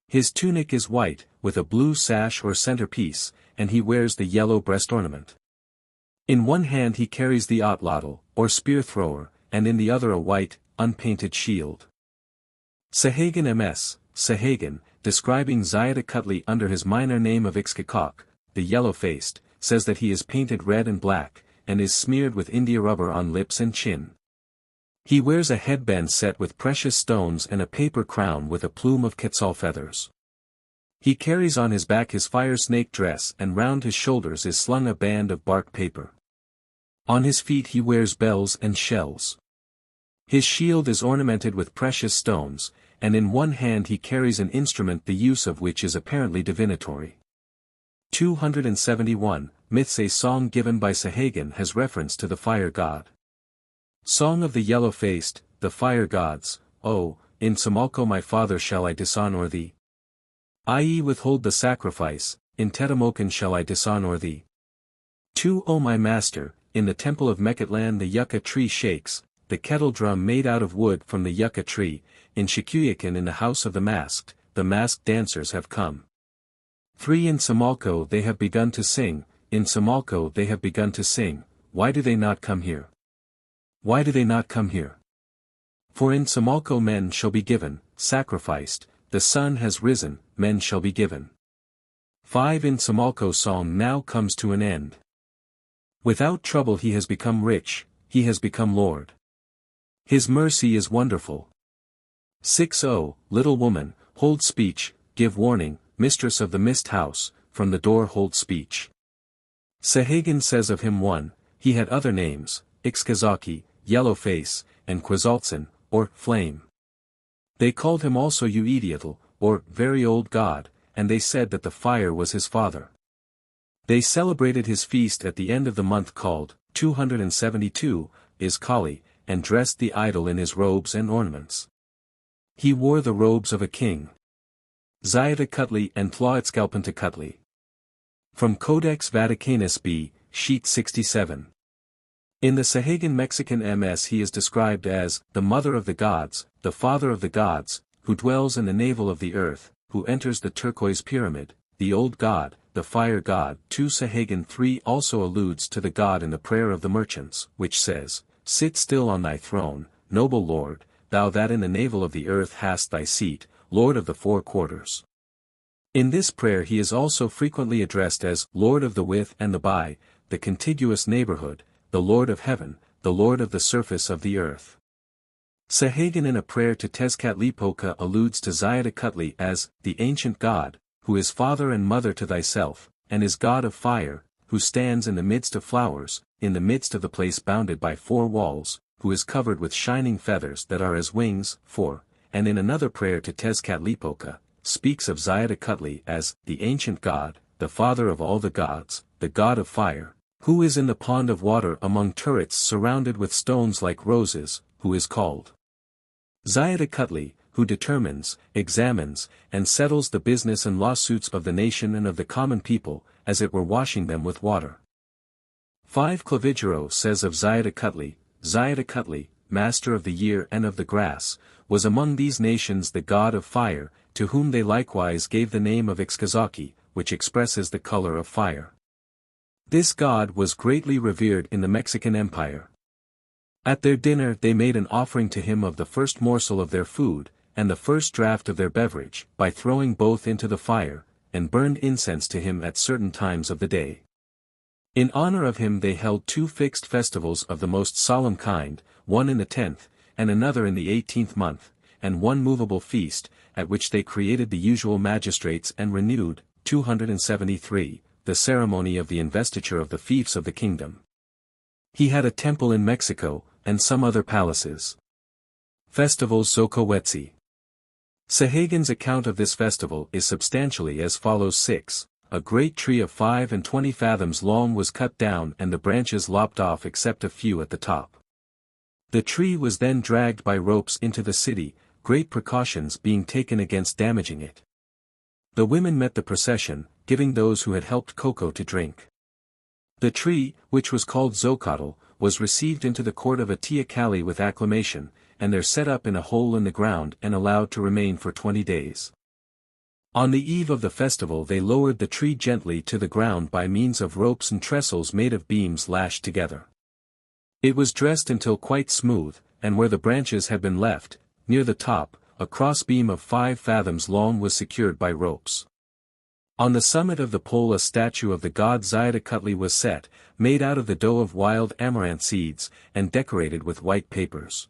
His tunic is white, with a blue sash or centerpiece, and he wears the yellow breast ornament. In one hand he carries the otlotl, or spear thrower, and in the other a white, unpainted shield. Sahagan MS, Sahagan, describing Ziada-Cutli under his minor name of Ixkakok, the yellow-faced, says that he is painted red and black, and is smeared with India rubber on lips and chin. He wears a headband set with precious stones and a paper crown with a plume of quetzal feathers. He carries on his back his fire snake dress, and round his shoulders is slung a band of bark paper. On his feet he wears bells and shells. His shield is ornamented with precious stones, and in one hand he carries an instrument the use of which is apparently divinatory. 271, Myths. A song given by Sahagan has reference to the fire god. Song of the Yellow-Faced, the Fire Gods, Oh, in Samalco my father shall I dishonor thee? I.e. withhold the sacrifice, in Tetamocan shall I dishonor thee? 2. O my master, in the temple of Mecatlan the yucca tree shakes, the kettle drum made out of wood from the yucca tree, in Xicuyacan in the house of the masked dancers have come. 3. In Samalco they have begun to sing, in Samalco they have begun to sing, why do they not come here? Why do they not come here? For in Samalco men shall be given, sacrificed, the sun has risen, men shall be given. 5. In Samalco song now comes to an end. Without trouble he has become rich, he has become Lord. His mercy is wonderful. 6. O, little woman, hold speech, give warning, mistress of the mist house, from the door hold speech. Sahagan says of him 1, he had other names, Ixkazaki, Yellow Face, and Quetzaltzin, or Flame. They called him also Uediatl, or Very Old God, and they said that the fire was his father. They celebrated his feast at the end of the month called, 272, Izcalli, and dressed the idol in his robes and ornaments. He wore the robes of a king. Ziada-Cutli and Tlaxcalpantecutli. From Codex Vaticanus B, sheet 67. In the Sahagan Mexican MS he is described as, the mother of the gods, the father of the gods, who dwells in the navel of the earth, who enters the turquoise pyramid, the old god, the fire god. 2. Sahagan 3 also alludes to the god in the prayer of the merchants, which says, sit still on thy throne, noble lord, thou that in the navel of the earth hast thy seat, Lord of the four quarters. In this prayer he is also frequently addressed as Lord of the with and the by, the contiguous neighborhood, the Lord of heaven, the Lord of the surface of the earth. Sahagan in a prayer to Tezcatlipoca alludes to Ziada-Cutli as, the ancient god, who is father and mother to thyself, and is god of fire, who stands in the midst of flowers, in the midst of the place bounded by 4 walls, who is covered with shining feathers that are as wings. 4. And in another prayer to Tezcatlipoca, speaks of Ziada-Cutli as, the ancient god, the father of all the gods. the god of fire, who is in the pond of water among turrets surrounded with stones like roses, who is called Ziad-Kutli, who determines, examines, and settles the business and lawsuits of the nation and of the common people, as it were washing them with water. 5 Clavigero says of Ziad-Kutli, Ziad-Kutli, master of the year and of the grass, was among these nations the god of fire, to whom they likewise gave the name of Ixkazaki, which expresses the color of fire. This god was greatly revered in the Mexican Empire. At their dinner they made an offering to him of the first morsel of their food, and the first draught of their beverage, by throwing both into the fire, and burned incense to him at certain times of the day. In honor of him they held 2 fixed festivals of the most solemn kind, one in the 10th, and another in the 18th month, and one movable feast, at which they created the usual magistrates and renewed, 273, the ceremony of the investiture of the fiefs of the kingdom. He had a temple in Mexico, and some other palaces. Festivals Zocowetzi. Sahagun's account of this festival is substantially as follows. 6. A great tree of 5 and 20 fathoms long was cut down and the branches lopped off except a few at the top. The tree was then dragged by ropes into the city, great precautions being taken against damaging it. The women met the procession, giving those who had helped cocoa to drink. The tree, which was called Zocotl, was received into the court of Atiacali with acclamation, and there set up in a hole in the ground and allowed to remain for 20 days. On the eve of the festival they lowered the tree gently to the ground by means of ropes and trestles made of beams lashed together. It was dressed until quite smooth, and where the branches had been left, near the top, a cross-beam of 5 fathoms long was secured by ropes. On the summit of the pole a statue of the god Ziad-Kutli was set, made out of the dough of wild amaranth seeds, and decorated with white papers.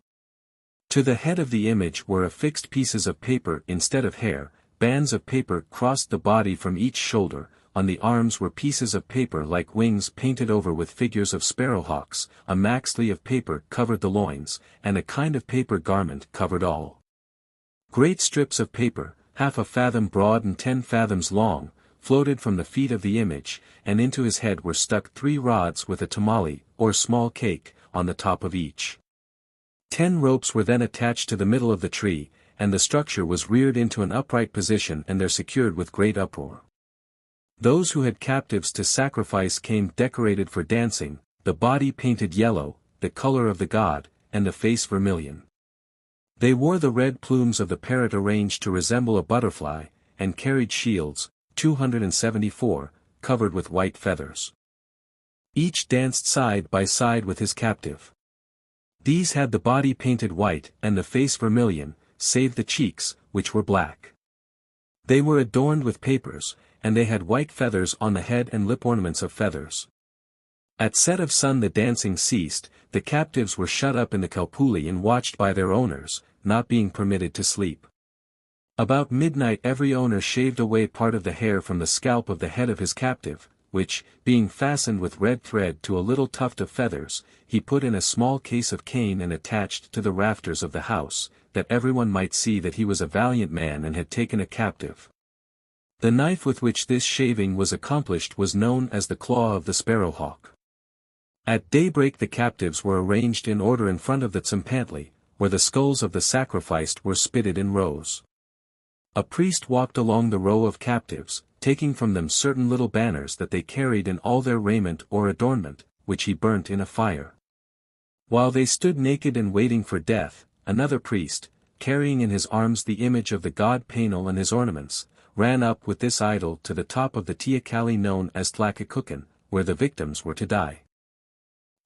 To the head of the image were affixed pieces of paper instead of hair, bands of paper crossed the body from each shoulder, on the arms were pieces of paper like wings painted over with figures of sparrowhawks, a maxtli of paper covered the loins, and a kind of paper garment covered all. Great strips of paper, half a fathom broad and 10 fathoms long, floated from the feet of the image, and into his head were stuck 3 rods with a tamale, or small cake, on the top of each. 10 ropes were then attached to the middle of the tree, and the structure was reared into an upright position and there secured with great uproar. Those who had captives to sacrifice came decorated for dancing, the body painted yellow, the color of the god, and the face vermilion. They wore the red plumes of the parrot arranged to resemble a butterfly, and carried shields, 274, covered with white feathers. Each danced side by side with his captive. These had the body painted white and the face vermilion, save the cheeks, which were black. They were adorned with papers, and they had white feathers on the head and lip ornaments of feathers. At set of sun the dancing ceased, the captives were shut up in the Kalpuli and watched by their owners, not being permitted to sleep. About midnight every owner shaved away part of the hair from the scalp of the head of his captive, which, being fastened with red thread to a little tuft of feathers, he put in a small case of cane and attached to the rafters of the house, that everyone might see that he was a valiant man and had taken a captive. The knife with which this shaving was accomplished was known as the claw of the sparrowhawk. At daybreak the captives were arranged in order in front of the tzompantli, where the skulls of the sacrificed were spitted in rows. A priest walked along the row of captives, taking from them certain little banners that they carried in all their raiment or adornment, which he burnt in a fire. While they stood naked and waiting for death, another priest, carrying in his arms the image of the god Panel and his ornaments, ran up with this idol to the top of the Teocalli known as Tlacocucan, where the victims were to die.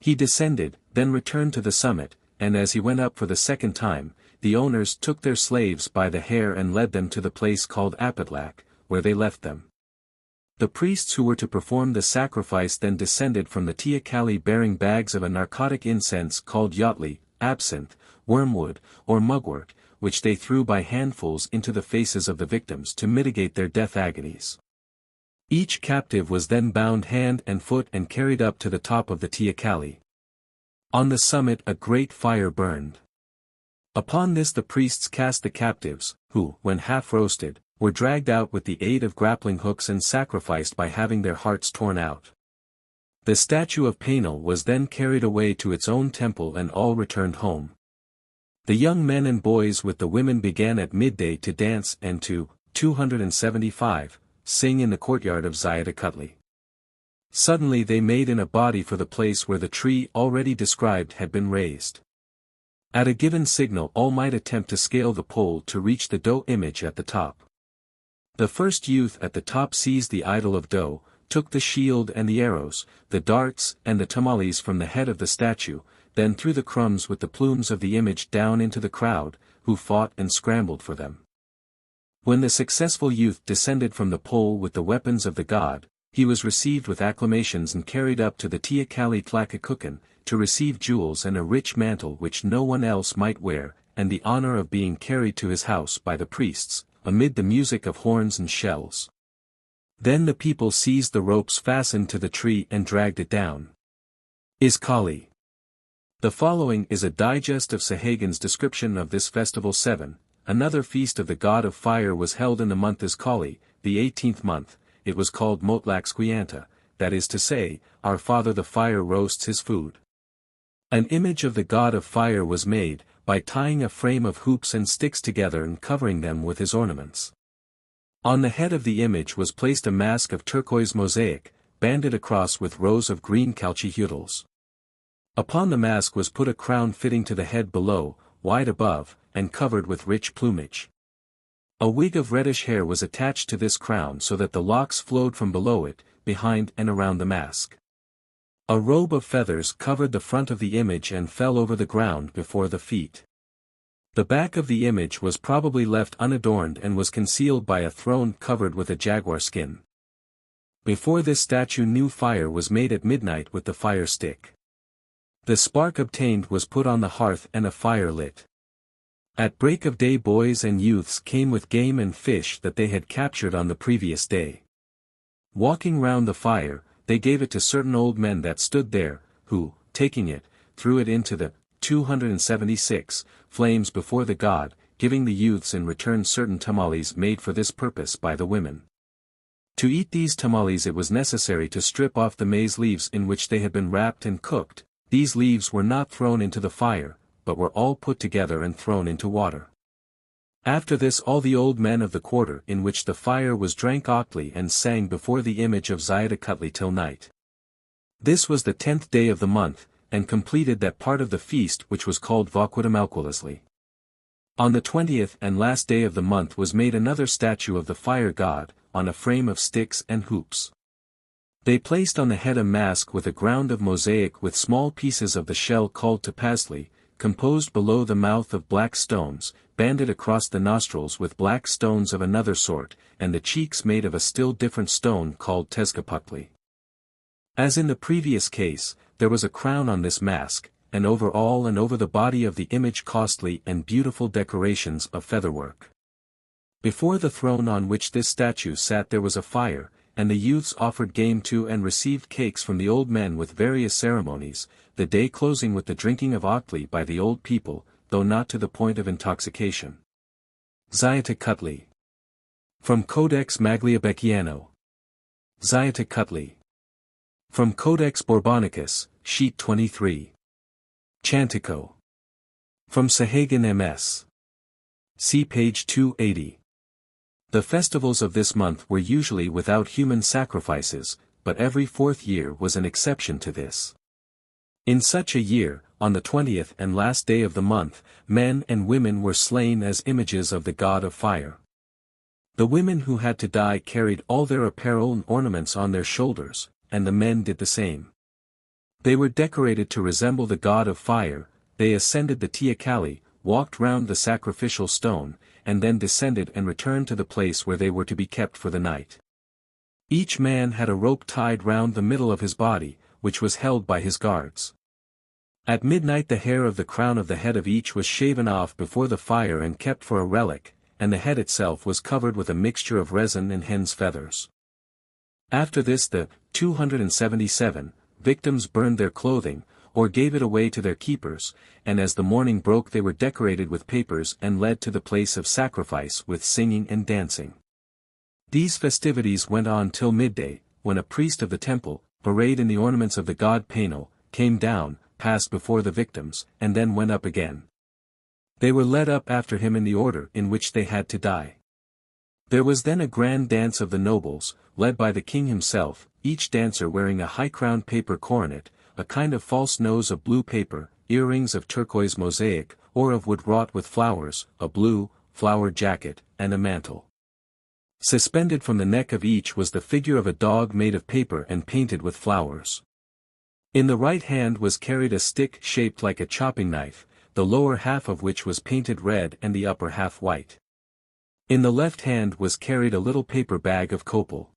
He descended, then returned to the summit, and as he went up for the second time, the owners took their slaves by the hair and led them to the place called Apatlac, where they left them. The priests who were to perform the sacrifice then descended from the Teocalli bearing bags of a narcotic incense called yatli, absinthe, wormwood, or mugwort, which they threw by handfuls into the faces of the victims to mitigate their death agonies. Each captive was then bound hand and foot and carried up to the top of the Teocalli. On the summit a great fire burned. Upon this the priests cast the captives, who, when half roasted, were dragged out with the aid of grappling hooks and sacrificed by having their hearts torn out. The statue of Penel was then carried away to its own temple and all returned home. The young men and boys with the women began at midday to dance and to, 275, sing in the courtyard of Xiuhtecuhtli. Suddenly they made in a body for the place where the tree already described had been raised. At a given signal all might attempt to scale the pole to reach the Do image at the top. The first youth at the top seized the idol of Do, took the shield and the arrows, the darts and the tamales from the head of the statue, then threw the crumbs with the plumes of the image down into the crowd, who fought and scrambled for them. When the successful youth descended from the pole with the weapons of the god, he was received with acclamations and carried up to the Teocalli Tlacocucan, to receive jewels and a rich mantle which no one else might wear, and the honor of being carried to his house by the priests, amid the music of horns and shells. Then the people seized the ropes fastened to the tree and dragged it down. Iskali. The following is a digest of Sahagun's description of this festival 7. Another feast of the god of fire was held in the month Iskali, the 18th month. It was called Motlaxquianta, that is to say, our father the fire roasts his food. An image of the god of fire was made, by tying a frame of hoops and sticks together and covering them with his ornaments. On the head of the image was placed a mask of turquoise mosaic, banded across with rows of green calchihuitls. Upon the mask was put a crown fitting to the head below, wide above, and covered with rich plumage. A wig of reddish hair was attached to this crown so that the locks flowed from below it, behind and around the mask. A robe of feathers covered the front of the image and fell over the ground before the feet. The back of the image was probably left unadorned and was concealed by a throne covered with a jaguar skin. Before this statue new fire was made at midnight with the fire stick. The spark obtained was put on the hearth and a fire lit. At break of day boys and youths came with game and fish that they had captured on the previous day. Walking round the fire, they gave it to certain old men that stood there, who, taking it, threw it into the 276 flames before the god, giving the youths in return certain tamales made for this purpose by the women. To eat these tamales it was necessary to strip off the maize leaves in which they had been wrapped and cooked. These leaves were not thrown into the fire, but were all put together and thrown into water. After this all the old men of the quarter in which the fire was drank octli and sang before the image of Xiuhtecuhtli till night. This was the 10th day of the month, and completed that part of the feast which was called Vaquitamalquilisli. On the 20th and last day of the month was made another statue of the fire god, on a frame of sticks and hoops. They placed on the head a mask with a ground of mosaic with small pieces of the shell called topazli, composed below the mouth of black stones, banded across the nostrils with black stones of another sort, and the cheeks made of a still different stone called Tezcatlipoca. As in the previous case, there was a crown on this mask, and over all and over the body of the image costly and beautiful decorations of featherwork. Before the throne on which this statue sat there was a fire, and the youths offered game to and received cakes from the old men with various ceremonies, the day closing with the drinking of octli by the old people, though not to the point of intoxication. Xiuhtecuhtli. From Codex Magliabecchiano. Xiuhtecuhtli. From Codex Borbonicus, sheet 23. Chantico. From Sahagun MS. See page 280. The festivals of this month were usually without human sacrifices, but every 4th year was an exception to this. In such a year, on the 20th and last day of the month, men and women were slain as images of the god of fire. The women who had to die carried all their apparel and ornaments on their shoulders, and the men did the same. They were decorated to resemble the god of fire, they ascended the Teocalli, walked round the sacrificial stone, and then descended and returned to the place where they were to be kept for the night. Each man had a rope tied round the middle of his body, which was held by his guards. At midnight the hair of the crown of the head of each was shaven off before the fire and kept for a relic, and the head itself was covered with a mixture of resin and hen's feathers. After this the 277 victims burned their clothing, or gave it away to their keepers, and as the morning broke they were decorated with papers and led to the place of sacrifice with singing and dancing. These festivities went on till midday, when a priest of the temple, arrayed in the ornaments of the god Penel, came down, passed before the victims, and then went up again. They were led up after him in the order in which they had to die. There was then a grand dance of the nobles, led by the king himself, each dancer wearing a high-crowned paper coronet, a kind of false nose of blue paper, earrings of turquoise mosaic, or of wood wrought with flowers, a blue, flowered jacket, and a mantle. Suspended from the neck of each was the figure of a dog made of paper and painted with flowers. In the right hand was carried a stick shaped like a chopping knife, the lower half of which was painted red and the upper half white. In the left hand was carried a little paper bag of copal.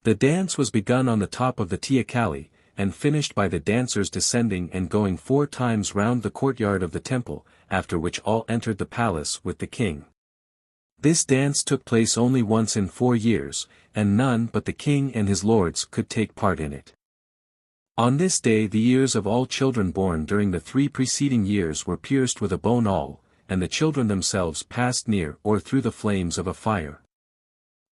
The dance was begun on the top of the teocalli, and finished by the dancers descending and going 4 times round the courtyard of the temple, after which all entered the palace with the king. This dance took place only once in 4 years, and none but the king and his lords could take part in it. On this day the ears of all children born during the 3 preceding years were pierced with a bone awl, and the children themselves passed near or through the flames of a fire.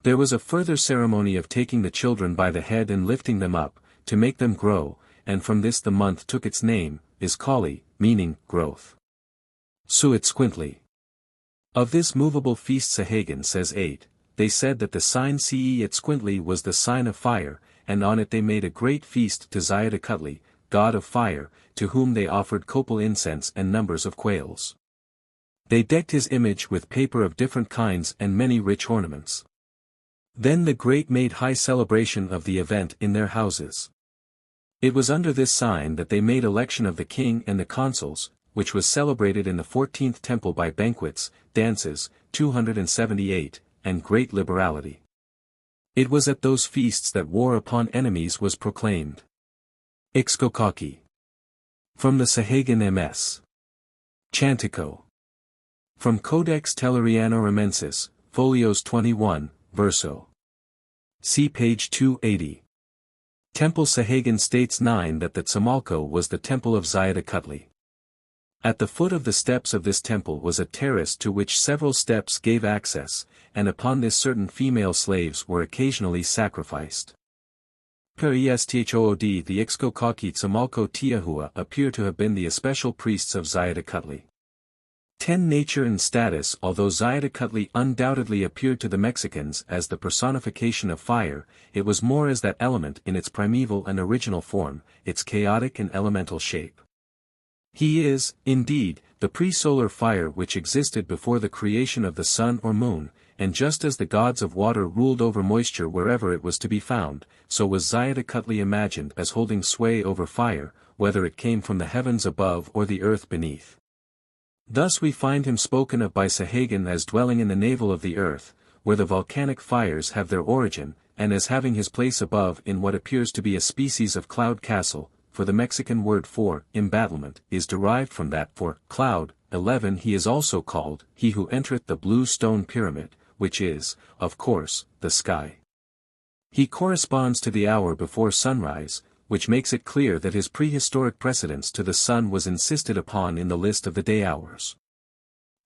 There was a further ceremony of taking the children by the head and lifting them up, to make them grow, and from this the month took its name, Iskali, meaning, growth. Suitsquintli. Of this movable feast Sahagun says 8, they said that the sign Seitsquintli was the sign of fire, and on it they made a great feast to Xiahtacutli, god of fire, to whom they offered copal incense and numbers of quails. They decked his image with paper of different kinds and many rich ornaments. Then the great made high celebration of the event in their houses. It was under this sign that they made election of the king and the consuls, which was celebrated in the 14th temple by banquets, dances, 278, and great liberality. It was at those feasts that war upon enemies was proclaimed. Ixcocauqui. From the Sahagun MS. Chantico. From Codex Telleriano-Ramensis, folios 21, verso. See page 280. Temple Sahagun states 9 that the Tzimmalco was the temple of Xiahtacutli. At the foot of the steps of this temple was a terrace to which several steps gave access, and upon this certain female slaves were occasionally sacrificed. Per Esthood the Ixcocauqui Tzimmalco Tiahua appear to have been the especial priests of Xiahtacutli. 10 Nature and status. Although Xiahtacutli undoubtedly appeared to the Mexicans as the personification of fire, it was more as that element in its primeval and original form, its chaotic and elemental shape. He is, indeed, the pre-solar fire which existed before the creation of the sun or moon, and just as the gods of water ruled over moisture wherever it was to be found, so was Xiahtacutli imagined as holding sway over fire, whether it came from the heavens above or the earth beneath. Thus we find him spoken of by Sahagun as dwelling in the navel of the earth, where the volcanic fires have their origin, and as having his place above in what appears to be a species of cloud castle, for the Mexican word for embattlement is derived from that for cloud. 11 He is also called he who entereth the blue stone pyramid, which is, of course, the sky. He corresponds to the hour before sunrise, which makes it clear that his prehistoric precedence to the sun was insisted upon in the list of the day hours.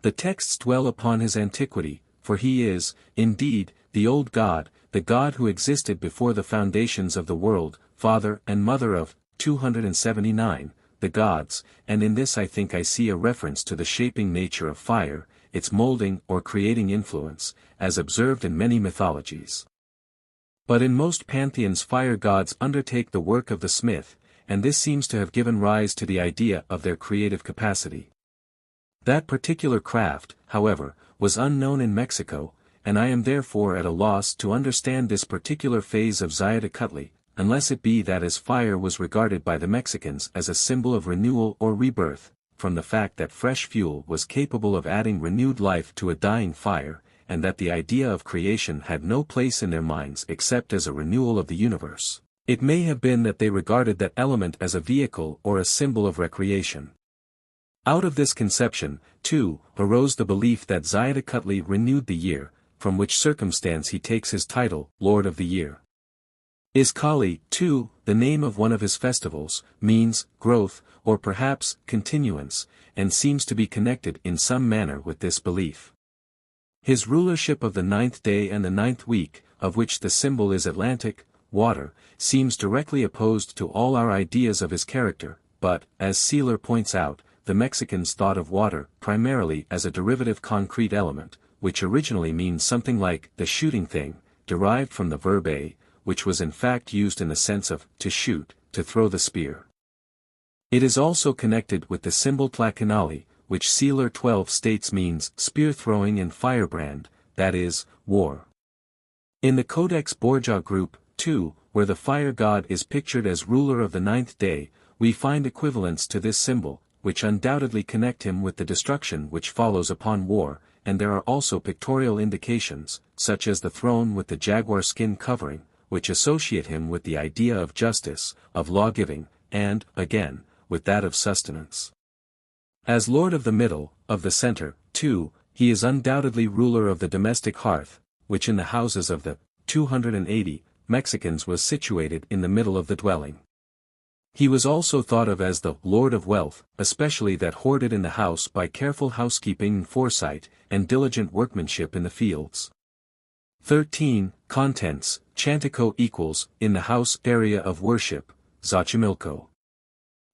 The texts dwell upon his antiquity, for he is, indeed, the old god, the god who existed before the foundations of the world, father and mother of 279, the gods, and in this I think I see a reference to the shaping nature of fire, its molding or creating influence, as observed in many mythologies. But in most pantheons fire gods undertake the work of the smith, and this seems to have given rise to the idea of their creative capacity. That particular craft, however, was unknown in Mexico, and I am therefore at a loss to understand this particular phase of Xiahtacutli, unless it be that as fire was regarded by the Mexicans as a symbol of renewal or rebirth, from the fact that fresh fuel was capable of adding renewed life to a dying fire, and that the idea of creation had no place in their minds except as a renewal of the universe. It may have been that they regarded that element as a vehicle or a symbol of recreation. Out of this conception, too, arose the belief that Xiahtacutli renewed the year, from which circumstance he takes his title, Lord of the Year. Iskali, too, the name of one of his festivals, means growth, or perhaps continuance, and seems to be connected in some manner with this belief. His rulership of the 9th day and the 9th week, of which the symbol is Atlantic, water, seems directly opposed to all our ideas of his character, but, as Seeler points out, the Mexicans thought of water primarily as a derivative concrete element, which originally means something like the shooting thing, derived from the verb a, which was in fact used in the sense of to shoot, to throw the spear. It is also connected with the symbol tlakenali, which Seeler 12 states means spear throwing and firebrand, that is, war. In the Codex Borgia group, too, where the fire god is pictured as ruler of the ninth day, we find equivalents to this symbol, which undoubtedly connect him with the destruction which follows upon war, and there are also pictorial indications, such as the throne with the jaguar skin covering, which associate him with the idea of justice, of law-giving, and, again, with that of sustenance. As Lord of the Middle, of the Center, too, he is undoubtedly ruler of the domestic hearth, which in the houses of the 280 Mexicans was situated in the middle of the dwelling. He was also thought of as the Lord of Wealth, especially that hoarded in the house by careful housekeeping and foresight, and diligent workmanship in the fields. 13. Contents, Chantico equals, in the house area of worship, Xochimilco.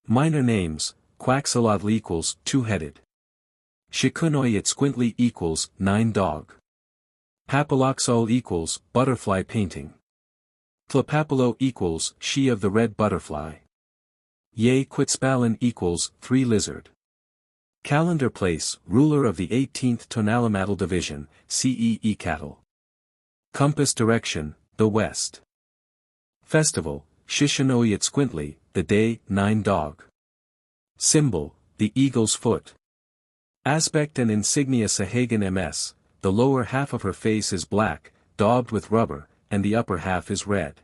Minor names, Quaxalotl equals, two-headed. Shikunoyitsquintli equals, nine-dog. Papaloxol equals, butterfly painting. Tlapapalo equals, she of the red butterfly. Ye Quetzalpan equals, three-lizard. Calendar place, ruler of the 18th Tonalamatal division, CEE cattle. Compass direction, the west. Festival, Shishinoyitsquintli, the day, nine-dog. Symbol, the eagle's foot. Aspect and insignia Sahagan MS, the lower half of her face is black, daubed with rubber, and the upper half is red.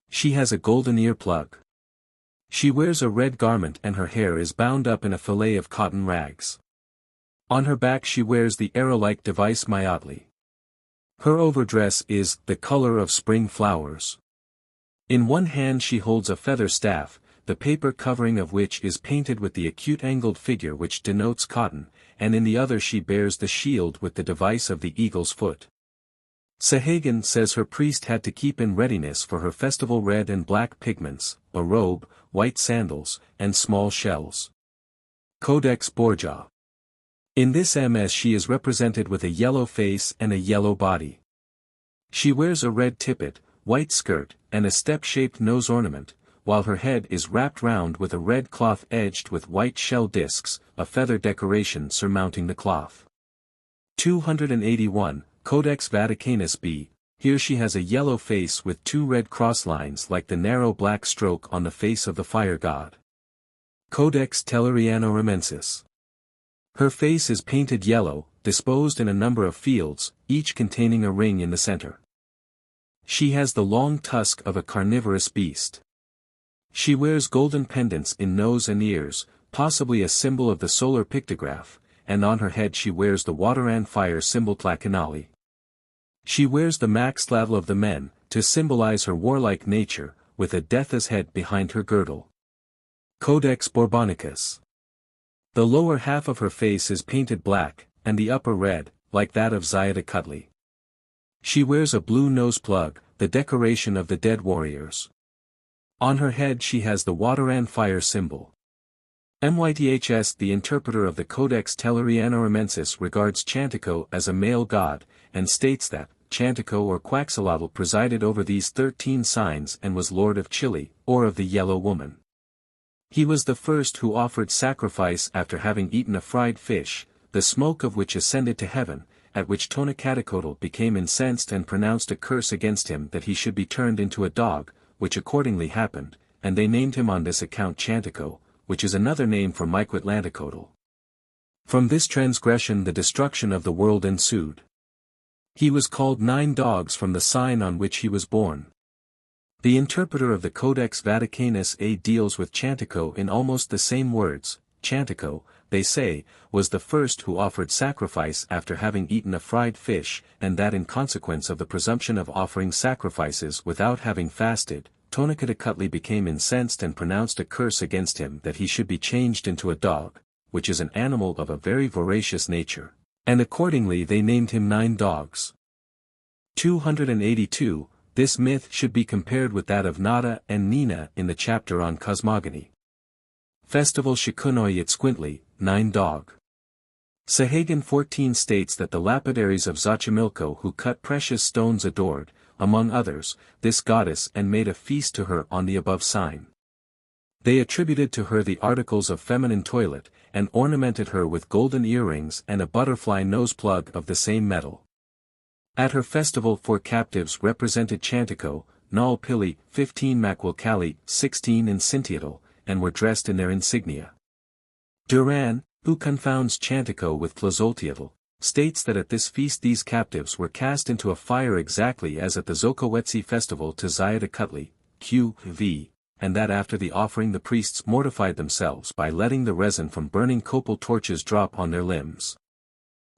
She has a golden earplug. She wears a red garment and her hair is bound up in a fillet of cotton rags. On her back she wears the arrow-like device Mayatli. Her overdress is the color of spring flowers. In one hand she holds a feather staff, the paper covering of which is painted with the acute-angled figure which denotes cotton, and in the other she bears the shield with the device of the eagle's foot. Sahagan says her priest had to keep in readiness for her festival red and black pigments, a robe, white sandals, and small shells. Codex Borgia. In this MS she is represented with a yellow face and a yellow body. She wears a red tippet, white skirt, and a step-shaped nose ornament, while her head is wrapped round with a red cloth edged with white shell discs, a feather decoration surmounting the cloth. 281, Codex Vaticanus B. Here she has a yellow face with two red cross lines like the narrow black stroke on the face of the fire god. Codex Telleriano-Ramensis. Her face is painted yellow, disposed in a number of fields, each containing a ring in the center. She has the long tusk of a carnivorous beast. She wears golden pendants in nose and ears, possibly a symbol of the solar pictograph, and on her head she wears the water and fire symbol Tlakenali. She wears the maxtlatl of the men, to symbolize her warlike nature, with a death's head behind her girdle. Codex Borbonicus. The lower half of her face is painted black, and the upper red, like that of Xiaotecutli. She wears a blue nose plug, the decoration of the dead warriors. On her head she has the water and fire symbol. Myths. The interpreter of the Codex Telleriano-Ramensis regards Chantico as a male god, and states that Chantico or Quaxalotl presided over these 13 signs and was lord of Chile, or of the Yellow Woman. He was the first who offered sacrifice after having eaten a fried fish, the smoke of which ascended to heaven, at which Tonacatacotl became incensed and pronounced a curse against him that he should be turned into a dog, which accordingly happened, and they named him on this account Chantico, which is another name for Miquatlantecotl. From this transgression the destruction of the world ensued. He was called Nine Dogs from the sign on which he was born. The interpreter of the Codex Vaticanus A deals with Chantico in almost the same words. Chantico, they say, was the first who offered sacrifice after having eaten a fried fish, and that in consequence of the presumption of offering sacrifices without having fasted, Tonacatacutli became incensed and pronounced a curse against him that he should be changed into a dog, which is an animal of a very voracious nature, and accordingly they named him Nine Dogs. 282, This myth should be compared with that of Nada and Nina in the chapter on cosmogony. Festival Shikunoi Itzcuintli, 9 Dog. Sahagan 14 states that the lapidaries of Xochimilco who cut precious stones adored, among others, this goddess and made a feast to her on the above sign. They attributed to her the articles of feminine toilet, and ornamented her with golden earrings and a butterfly nose plug of the same metal. At her festival 4 captives represented Chantico, Nal Pili, 15 Makwilkali, 16 and Sintiatl, and were dressed in their insignia. Duran, who confounds Chantico with Tlazolteotl, states that at this feast these captives were cast into a fire exactly as at the Zokowetsi festival to Xiatakutli, Q.V., and that after the offering the priests mortified themselves by letting the resin from burning copal torches drop on their limbs.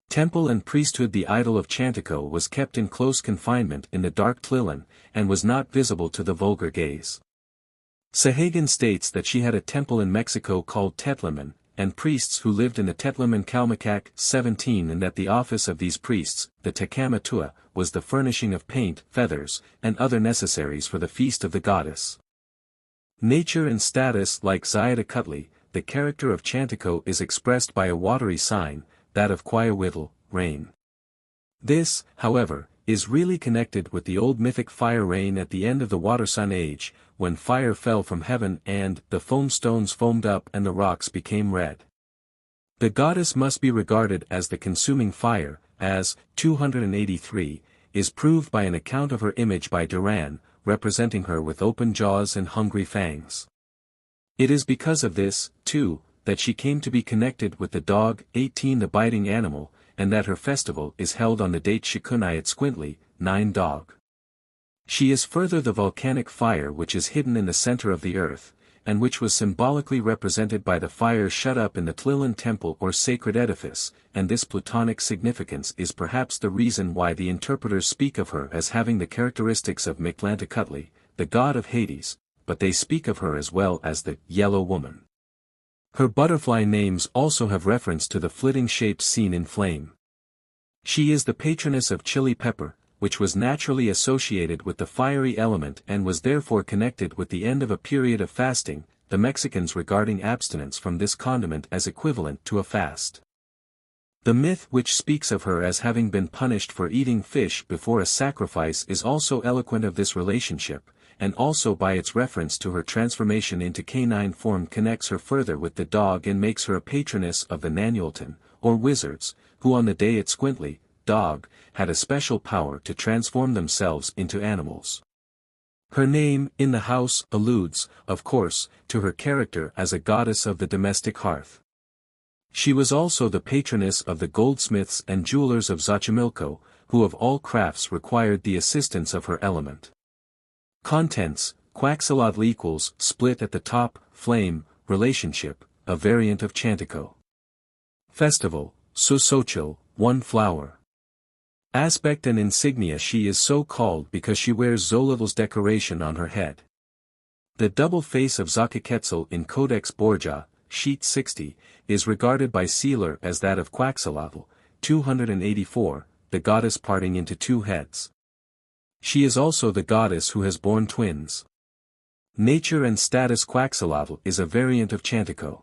Temple and priesthood. The idol of Chantico was kept in close confinement in the dark Tlilan, and was not visible to the vulgar gaze. Sahagan states that she had a temple in Mexico called Tetlaman, and priests who lived in the Tetlaman Calmecac 17, and that the office of these priests, the Tecamatua, was the furnishing of paint, feathers, and other necessaries for the feast of the goddess. Nature and status. Like Xiatakutli, the character of Chantico is expressed by a watery sign, that of Quiawitl, rain. This, however, is really connected with the old mythic fire rain at the end of the Watersun age, when fire fell from heaven and the foam stones foamed up and the rocks became red. The goddess must be regarded as the consuming fire, as, 283, is proved by an account of her image by Duran, representing her with open jaws and hungry fangs. It is because of this, too, that she came to be connected with the dog, 18 the biting animal, and that her festival is held on the date Shikunai Itzcuintli, 9 Dog. She is further the volcanic fire which is hidden in the center of the earth, and which was symbolically represented by the fire shut up in the Tlilan temple or sacred edifice, and this Plutonic significance is perhaps the reason why the interpreters speak of her as having the characteristics of Mictlantecuhtli, the god of Hades, but they speak of her as well as the Yellow Woman. Her butterfly names also have reference to the flitting shapes seen in flame. She is the patroness of chili pepper, which was naturally associated with the fiery element and was therefore connected with the end of a period of fasting, the Mexicans regarding abstinence from this condiment as equivalent to a fast. The myth which speaks of her as having been punished for eating fish before a sacrifice is also eloquent of this relationship, and also by its reference to her transformation into canine form connects her further with the dog and makes her a patroness of the Nanualtan, or wizards, who on the day Itzcuintli, Dog, had a special power to transform themselves into animals. Her name, in the house, alludes, of course, to her character as a goddess of the domestic hearth. She was also the patroness of the goldsmiths and jewelers of Xochimilco, who of all crafts required the assistance of her element. Contents, Quaxilotl equals, split at the top, flame, relationship, a variant of Chantico. Festival, Susochil, 1 flower. Aspect and insignia. She is so called because she wears Xolitl's decoration on her head. The double face of Xochiquetzal in Codex Borgia, sheet 60, is regarded by Sealer as that of Quaxilotl, 284, the goddess parting into 2 heads. She is also the goddess who has borne twins. Nature and status. Quaxilotl is a variant of Chantico.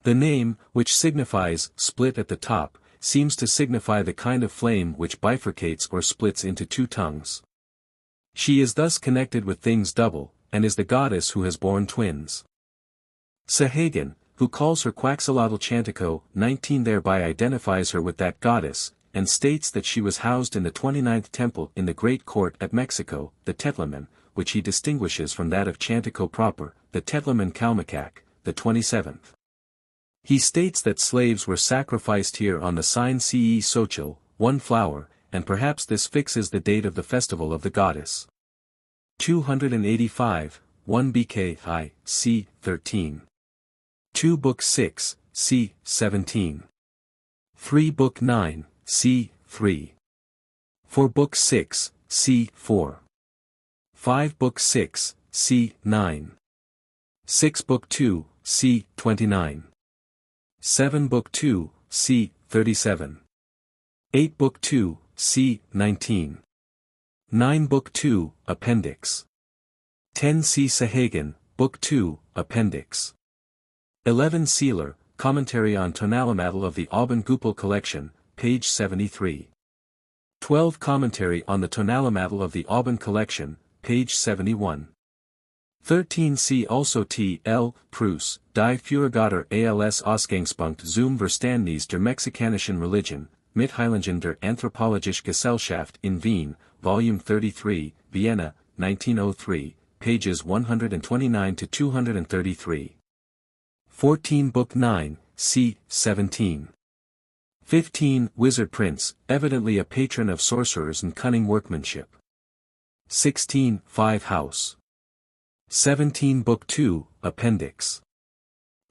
The name, which signifies split at the top, seems to signify the kind of flame which bifurcates or splits into 2 tongues. She is thus connected with things double, and is the goddess who has borne twins. Sahagan, who calls her Quaxilotl Chantico 19, thereby identifies her with that goddess, and states that she was housed in the 29th temple in the Great Court at Mexico, the Tetlaman, which he distinguishes from that of Chantico proper, the Tetlaman Calmecac, the 27th. He states that slaves were sacrificed here on the sign Ce Xochitl, 1 flower, and perhaps this fixes the date of the festival of the goddess. 285, 1 BK c. 13. 2 Book 6, c. 17. 3 Book 9, c. 3. 4 Book 6, c. 4. 5 Book 6, c. 9. 6 Book 2, c. 29. 7 Book 2, c. 37. 8 Book 2, c. 19. 9 Book 2, Appendix. 10 C. Sahagan, Book 2, Appendix. 11 Sealer, Commentary on Tonalamatal of the Auban Gupal Collection, page 73. 12 Commentary on the Tonalamatal of the Auban Collection, page 71. 13 See also T. L. Prus, Die Führergötter als Ausgangspunkt zum Verständnis der mexikanischen Religion, Mitteilungen der Anthropologische Gesellschaft in Wien, Volume 33, Vienna, 1903, pages 129 to 233. 14 Book 9, c. 17. 15 Wizard Prince, evidently a patron of sorcerers and cunning workmanship. 16 5 House. 17 Book 2, Appendix.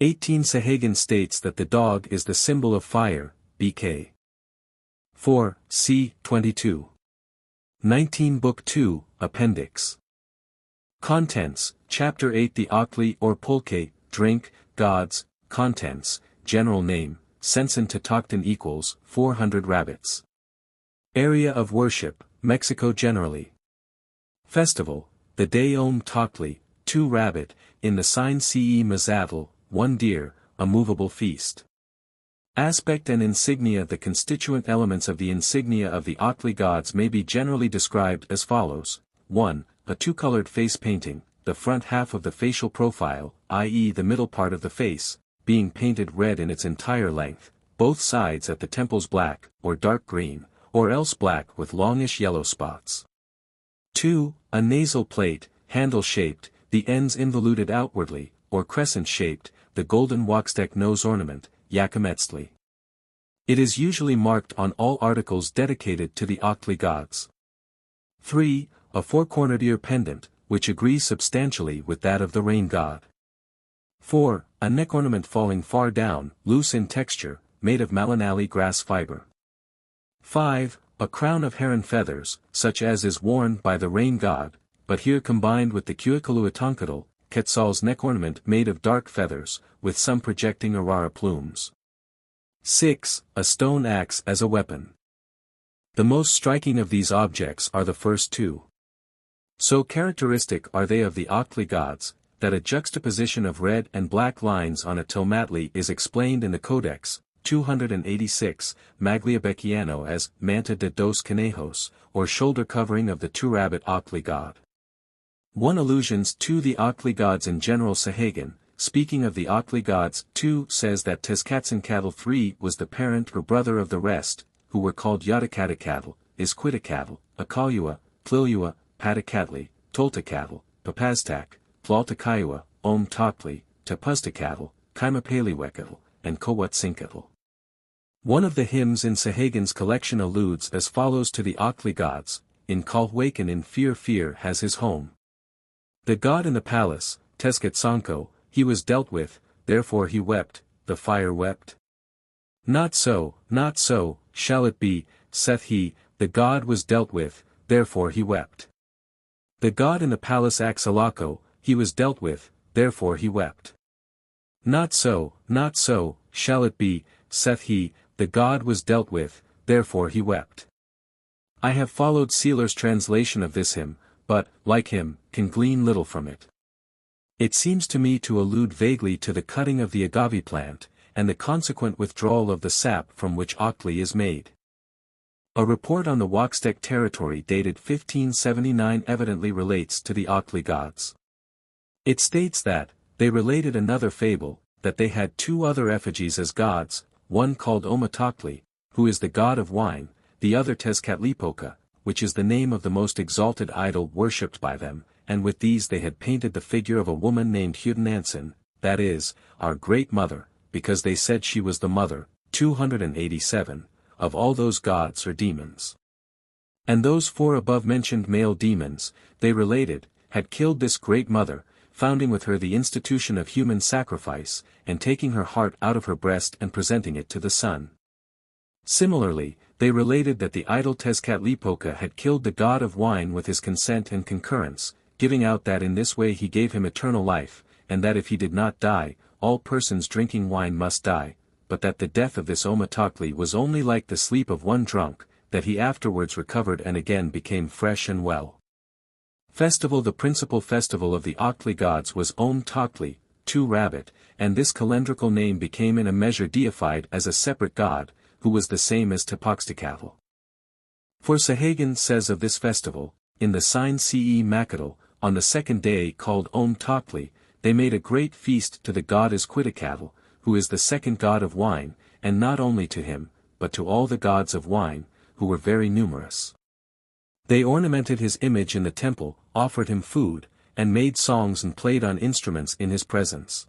18 Sahagan states that the dog is the symbol of fire, BK. 4 c. 22. 19 Book 2, Appendix. Contents, Chapter 8 The Akli or Pulque, Drink, Gods, Contents, General Name, Sensen Tatoktan equals, 400 rabbits. Area of Worship, Mexico generally. Festival, the Day Tokli, 2 rabbit, in the sign Ce Mazatl, 1 deer, a movable feast. Aspect and insignia. The constituent elements of the insignia of the Akli gods may be generally described as follows. 1. A two-colored face painting, the front half of the facial profile, i.e. the middle part of the face, being painted red in its entire length, both sides at the temples black, or dark green, or else black with longish yellow spots. 2. A nasal plate, handle-shaped, the ends involuted outwardly, or crescent-shaped, the golden waxdeck nose ornament, Yakimetzli. It is usually marked on all articles dedicated to the Akli gods. 3. A four-cornered ear pendant, which agrees substantially with that of the rain god. 4. A neck ornament falling far down, loose in texture, made of Malinali grass fiber. 5. A crown of heron feathers, such as is worn by the rain god, but here combined with the Cuicaluatancatl, Quetzal's neck ornament made of dark feathers, with some projecting aurora plumes. 6. A stone axe as a weapon. The most striking of these objects are the first two. So characteristic are they of the Akli gods, that a juxtaposition of red and black lines on a tomatli is explained in the Codex, 286, Magliabecchiano as Manta de dos Conejos, or shoulder covering of the two-rabbit Akli god. 1 Allusions to the Akli gods in general. Sahagan, speaking of the Akli gods, 2 says that Tezcatlipoca 3 was the parent or brother of the rest, who were called Yotacatacatl, Isquitacatl, Acalua, Tlilua, Patacatli, Toltecatl, Papaztac, Tlaltacayua, Tokli, Tepuztecatl, Kaimapaliwecatl, and Coatzincatl. One of the hymns in Sahagan's collection alludes as follows to the Akli gods. In Calhuacan in Fear has his home. The god in the palace, Tezcatlipoca, he was dealt with, therefore he wept, the fire wept. Not so, shall it be, saith he, the god was dealt with, therefore he wept. The god in the palace Axalaco, he was dealt with, therefore he wept. Not so, shall it be, saith he, the god was dealt with, therefore he wept. I have followed Sealer's translation of this hymn, but, like him, can glean little from it. It seems to me to allude vaguely to the cutting of the agave plant, and the consequent withdrawal of the sap from which Akli is made. A report on the Waxtec territory dated 1579 evidently relates to the Akli gods. It states that, they related another fable, that they had 2 other effigies as gods, one called Omatokli, who is the god of wine, the other Tezcatlipoca, which is the name of the most exalted idol worshipped by them, and with these they had painted the figure of a woman named Hudanansen, that is, our great mother, because they said she was the mother, 287, of all those gods or demons. And those 4 above-mentioned male demons, they related, had killed this great mother, founding with her the institution of human sacrifice, and taking her heart out of her breast and presenting it to the sun. Similarly, they related that the idol Tezcatlipoca had killed the god of wine with his consent and concurrence, giving out that in this way he gave him eternal life, and that if he did not die, all persons drinking wine must die, but that the death of this Omatokli was only like the sleep of one drunk, that he afterwards recovered and again became fresh and well. Festival. The principal festival of the Ochtli gods was Om Tochtli, 2 Rabbit, and this calendrical name became in a measure deified as a separate god, who was the same as Tepoztecatl. For Sahagun says of this festival, in the sign Ce Macatl, on the second day called Om Tochtli, they made a great feast to the god Esquitecatl, who is the second god of wine, and not only to him, but to all the gods of wine, who were very numerous. They ornamented his image in the temple, offered him food, and made songs and played on instruments in his presence.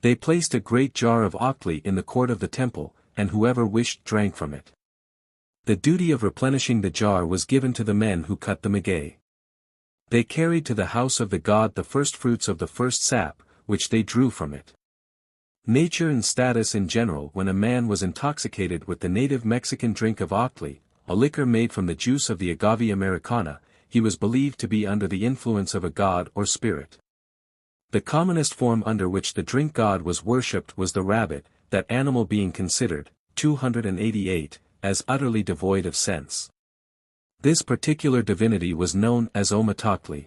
They placed a great jar of Ochtli in the court of the temple, and whoever wished drank from it. The duty of replenishing the jar was given to the men who cut the maguey. They carried to the house of the god the first fruits of the first sap, which they drew from it. Nature and status in general. When a man was intoxicated with the native Mexican drink of Ochtli, a liquor made from the juice of the agave americana, he was believed to be under the influence of a god or spirit. The commonest form under which the drink god was worshipped was the rabbit, that animal being considered, 288, as utterly devoid of sense. This particular divinity was known as Omatochtli.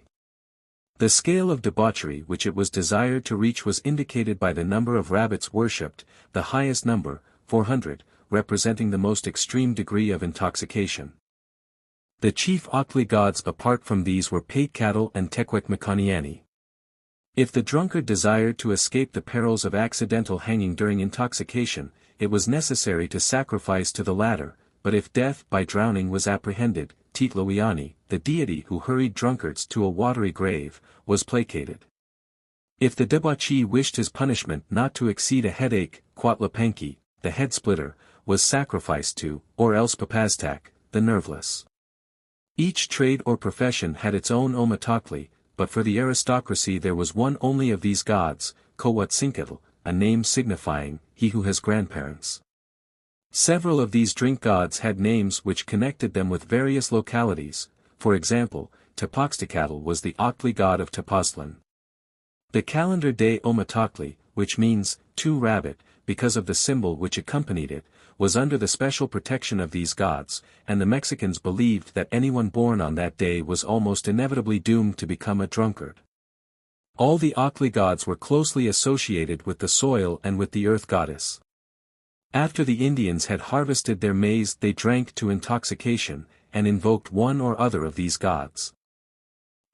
The scale of debauchery which it was desired to reach was indicated by the number of rabbits worshipped, the highest number, 400, representing the most extreme degree of intoxication. The chief Ochtli gods apart from these were Paitcatl and Tequecmacaniani. If the drunkard desired to escape the perils of accidental hanging during intoxication, it was necessary to sacrifice to the latter, but if death by drowning was apprehended, Titlowiani, the deity who hurried drunkards to a watery grave, was placated. If the debauchee wished his punishment not to exceed a headache, Quatlapanki, the head splitter, was sacrificed to, or else Papaztak, the nerveless. Each trade or profession had its own Omatochtli, but for the aristocracy there was one only of these gods, Coatzincatl, a name signifying, he who has grandparents. Several of these drink gods had names which connected them with various localities. For example, Tepoztecatl was the Ochtli god of Tepoztlan. The calendar day Omatochtli, which means, 2 Rabbit, because of the symbol which accompanied it, was under the special protection of these gods, and the Mexicans believed that anyone born on that day was almost inevitably doomed to become a drunkard. All the Ochtli gods were closely associated with the soil and with the earth goddess. After the Indians had harvested their maize they drank to intoxication, and invoked one or other of these gods.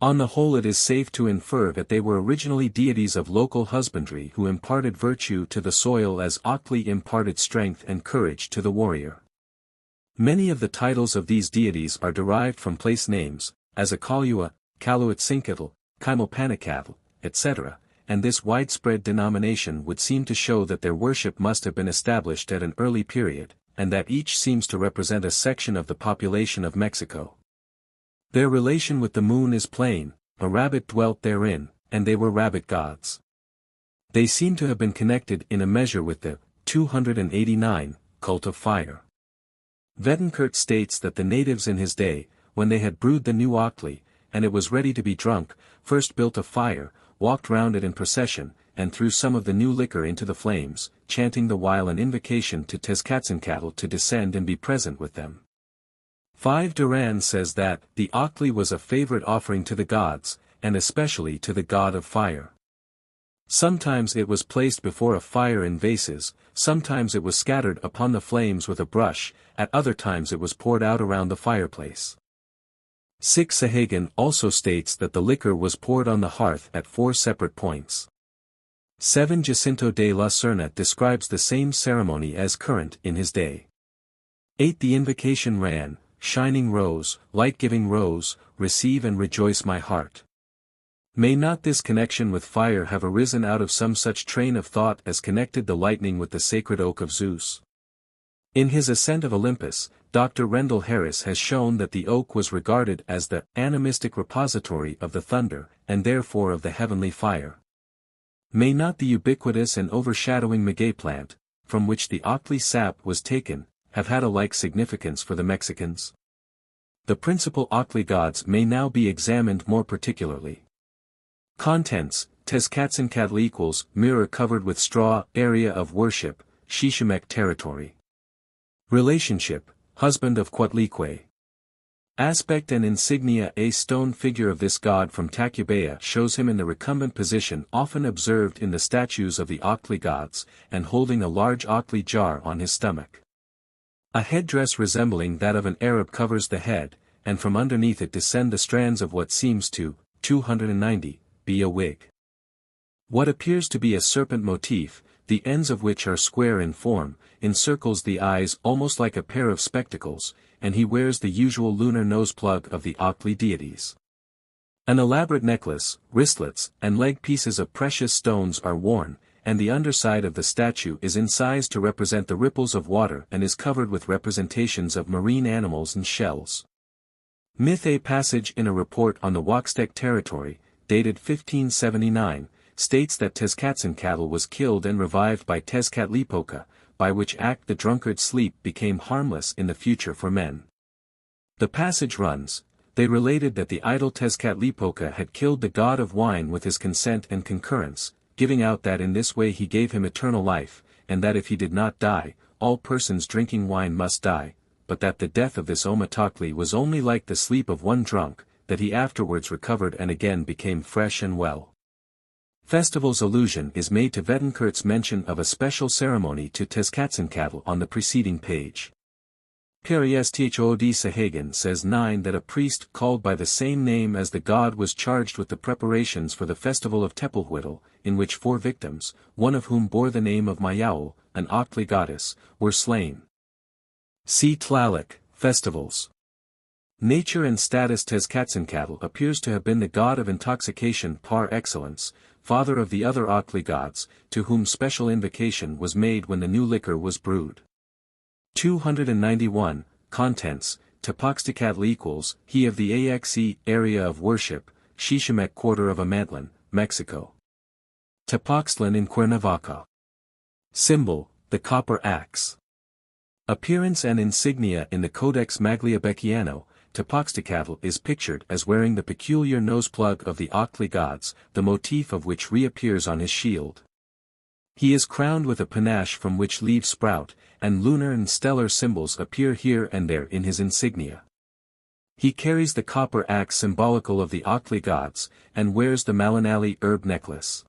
On the whole it is safe to infer that they were originally deities of local husbandry who imparted virtue to the soil as Ochtli imparted strength and courage to the warrior. Many of the titles of these deities are derived from place names, as Akalua, Caluatzincatl, Kaimalpanacatl, etc., and this widespread denomination would seem to show that their worship must have been established at an early period, and that each seems to represent a section of the population of Mexico. Their relation with the moon is plain, a rabbit dwelt therein, and they were rabbit gods. They seem to have been connected in a measure with the 289 cult of fire. Vettenkert states that the natives in his day, when they had brewed the new Ochtli, and it was ready to be drunk, first built a fire, walked round it in procession, and threw some of the new liquor into the flames, chanting the while an invocation to Tezcatlincatl to descend and be present with them. 5 Duran says that the Ochtli was a favorite offering to the gods, and especially to the god of fire. Sometimes it was placed before a fire in vases, sometimes it was scattered upon the flames with a brush, at other times it was poured out around the fireplace. 6 Sahagun also states that the liquor was poured on the hearth at 4 separate points. 7 Jacinto de la Serna describes the same ceremony as current in his day. 8 The invocation ran, "Shining rose, light-giving rose, receive and rejoice my heart." May not this connection with fire have arisen out of some such train of thought as connected the lightning with the sacred oak of Zeus? In his Ascent of Olympus, Dr. Rendell Harris has shown that the oak was regarded as the animistic repository of the thunder, and therefore of the heavenly fire. May not the ubiquitous and overshadowing maguey plant, from which the Ochtli sap was taken, have had a like significance for the Mexicans? The principal Ochtli gods may now be examined more particularly. Contents: Tezcatlincatl equals mirror covered with straw, area of worship, Shishimec territory. Relationship: husband of Quatlique. Aspect and insignia. A stone figure of this god from Tacubaya shows him in the recumbent position often observed in the statues of the Occli gods, and holding a large Occli jar on his stomach. A headdress resembling that of an Arab covers the head, and from underneath it descend the strands of what seems to, 290, be a wig. What appears to be a serpent motif, the ends of which are square in form, encircles the eyes almost like a pair of spectacles, and he wears the usual lunar nose plug of the Occli deities. An elaborate necklace, wristlets, and leg pieces of precious stones are worn, and the underside of the statue is incised to represent the ripples of water and is covered with representations of marine animals and shells. Myth. A passage in a report on the Waxtec territory, dated 1579, states that Tezcatlipoca was killed and revived by Tezcatlipoca, by which act the drunkard's sleep became harmless in the future for men. The passage runs, they related that the idol Tezcatlipoca had killed the god of wine with his consent and concurrence, giving out that in this way he gave him eternal life, and that if he did not die, all persons drinking wine must die, but that the death of this Omatokli was only like the sleep of one drunk, that he afterwards recovered and again became fresh and well. Festival's allusion is made to Vedenkert's mention of a special ceremony to Tezcatlipoca on the preceding page. Periesthood Sahagan says 9 that a priest called by the same name as the god was charged with the preparations for the festival of Tepalhuitl, in which 4 victims, one of whom bore the name of Mayaul, an Occli goddess, were slain. See Tlaloc, Festivals. Nature and status. Tezcatlipoca appears to have been the god of intoxication par excellence, father of the other Occli gods, to whom special invocation was made when the new liquor was brewed. 291, Contents, Tepoztecatl equals, he of the AXE, area of worship, Xiximec quarter of Amantlan, Mexico. Tepoztlan in Cuernavaca. Symbol, the copper axe. Appearance and insignia. In the Codex Magliabechiano, Tepoztecatl is pictured as wearing the peculiar nose-plug of the Occli gods, the motif of which reappears on his shield. He is crowned with a panache from which leaves sprout, and lunar and stellar symbols appear here and there in his insignia. He carries the copper axe symbolical of the Occli gods, and wears the Malinali herb necklace.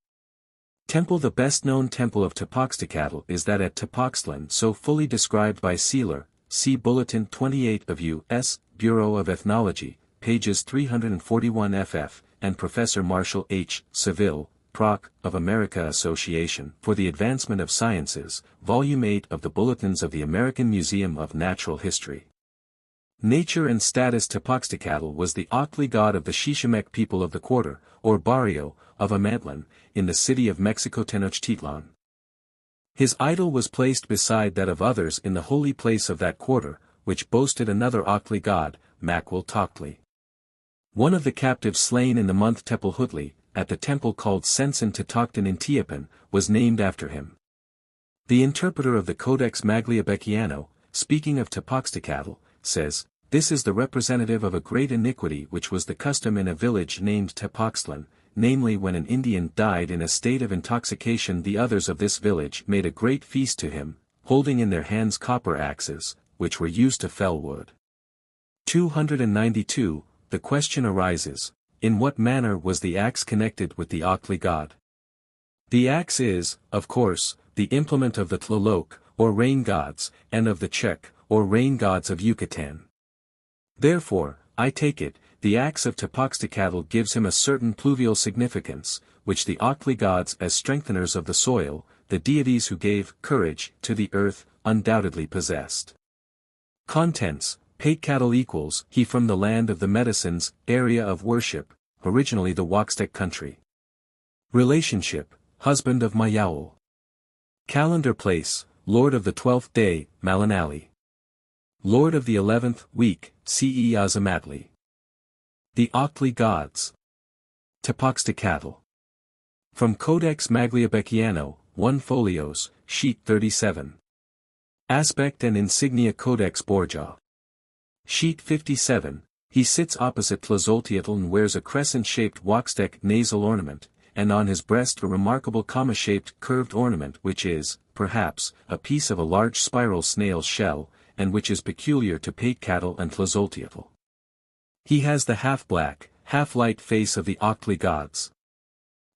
Temple. The best-known temple of Tepoztecatl is that at Tepoztlan, so fully described by Seeler, see Bulletin 28 of U.S. Bureau of Ethnology, pages 341 ff., and Professor Marshall H. Seville, Proc. of America Association for the Advancement of Sciences, Volume 8 of the Bulletins of the American Museum of Natural History. Nature and status. Tepoztecatl was the Occli god of the Xiximec people of the quarter, or barrio, of Amantlan, in the city of Mexico Tenochtitlan. His idol was placed beside that of others in the holy place of that quarter, which boasted another Occli god, Macuiltoctli. One of the captives slain in the month Tepalhuitli, at the temple called Sensen Tetoctan in Tiapan, was named after him. The interpreter of the Codex Magliabechiano, speaking of Tepoztecatl, says, "This is the representative of a great iniquity which was the custom in a village named Tepoztlan, namely when an Indian died in a state of intoxication the others of this village made a great feast to him, holding in their hands copper axes, which were used to fell wood." 292, the question arises, in what manner was the axe connected with the Occli god? The axe is, of course, the implement of the Tlaloc, or rain gods, and of the Chek, or rain gods of Yucatan. Therefore, I take it, the axe of Tepoztecatl gives him a certain pluvial significance, which the Occli gods as strengtheners of the soil, the deities who gave courage to the earth, undoubtedly possessed. Contents, Paitcatl equals, he from the land of the medicines, area of worship, originally the Waxtec country. Relationship, husband of Mayaul. Calendar place, lord of the 12th day, Malinali. Lord of the 11th week, Ce Azamatli. The Occli gods. Tepoztecatl. From Codex Magliabechiano, 1 folios, sheet 37. Aspect and insignia. Codex Borgia. Sheet 57, he sits opposite Tlazolteotl and wears a crescent-shaped Waxtec nasal ornament, and on his breast a remarkable comma-shaped curved ornament which is, perhaps, a piece of a large spiral snail's shell, and which is peculiar to Paitcatl and Tlazolteotl. He has the half-black, half-light face of the Octli gods.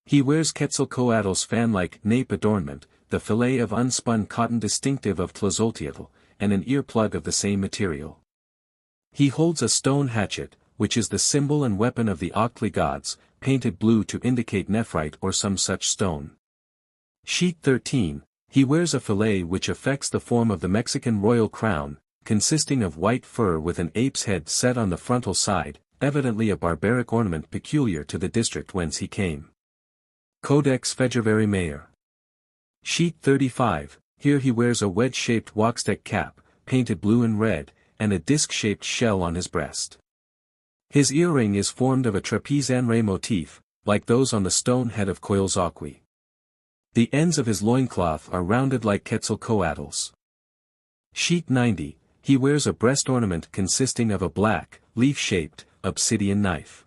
He wears Quetzalcoatl's fan-like nape adornment, the fillet of unspun cotton distinctive of Tlazolteotl, and an earplug of the same material. He holds a stone hatchet, which is the symbol and weapon of the Octli gods, painted blue to indicate nephrite or some such stone. Sheet 13, he wears a fillet which affects the form of the Mexican royal crown, consisting of white fur with an ape's head set on the frontal side, evidently a barbaric ornament peculiar to the district whence he came. Codex Federveri Mayor. Sheet 35, here he wears a wedge-shaped Wakstek cap, painted blue and red, and a disc-shaped shell on his breast. His earring is formed of a trapeze-anray motif, like those on the stone head of Coilzauqui. The ends of his loincloth are rounded like Quetzalcoatl's. Sheet 90, he wears a breast ornament consisting of a black, leaf-shaped, obsidian knife.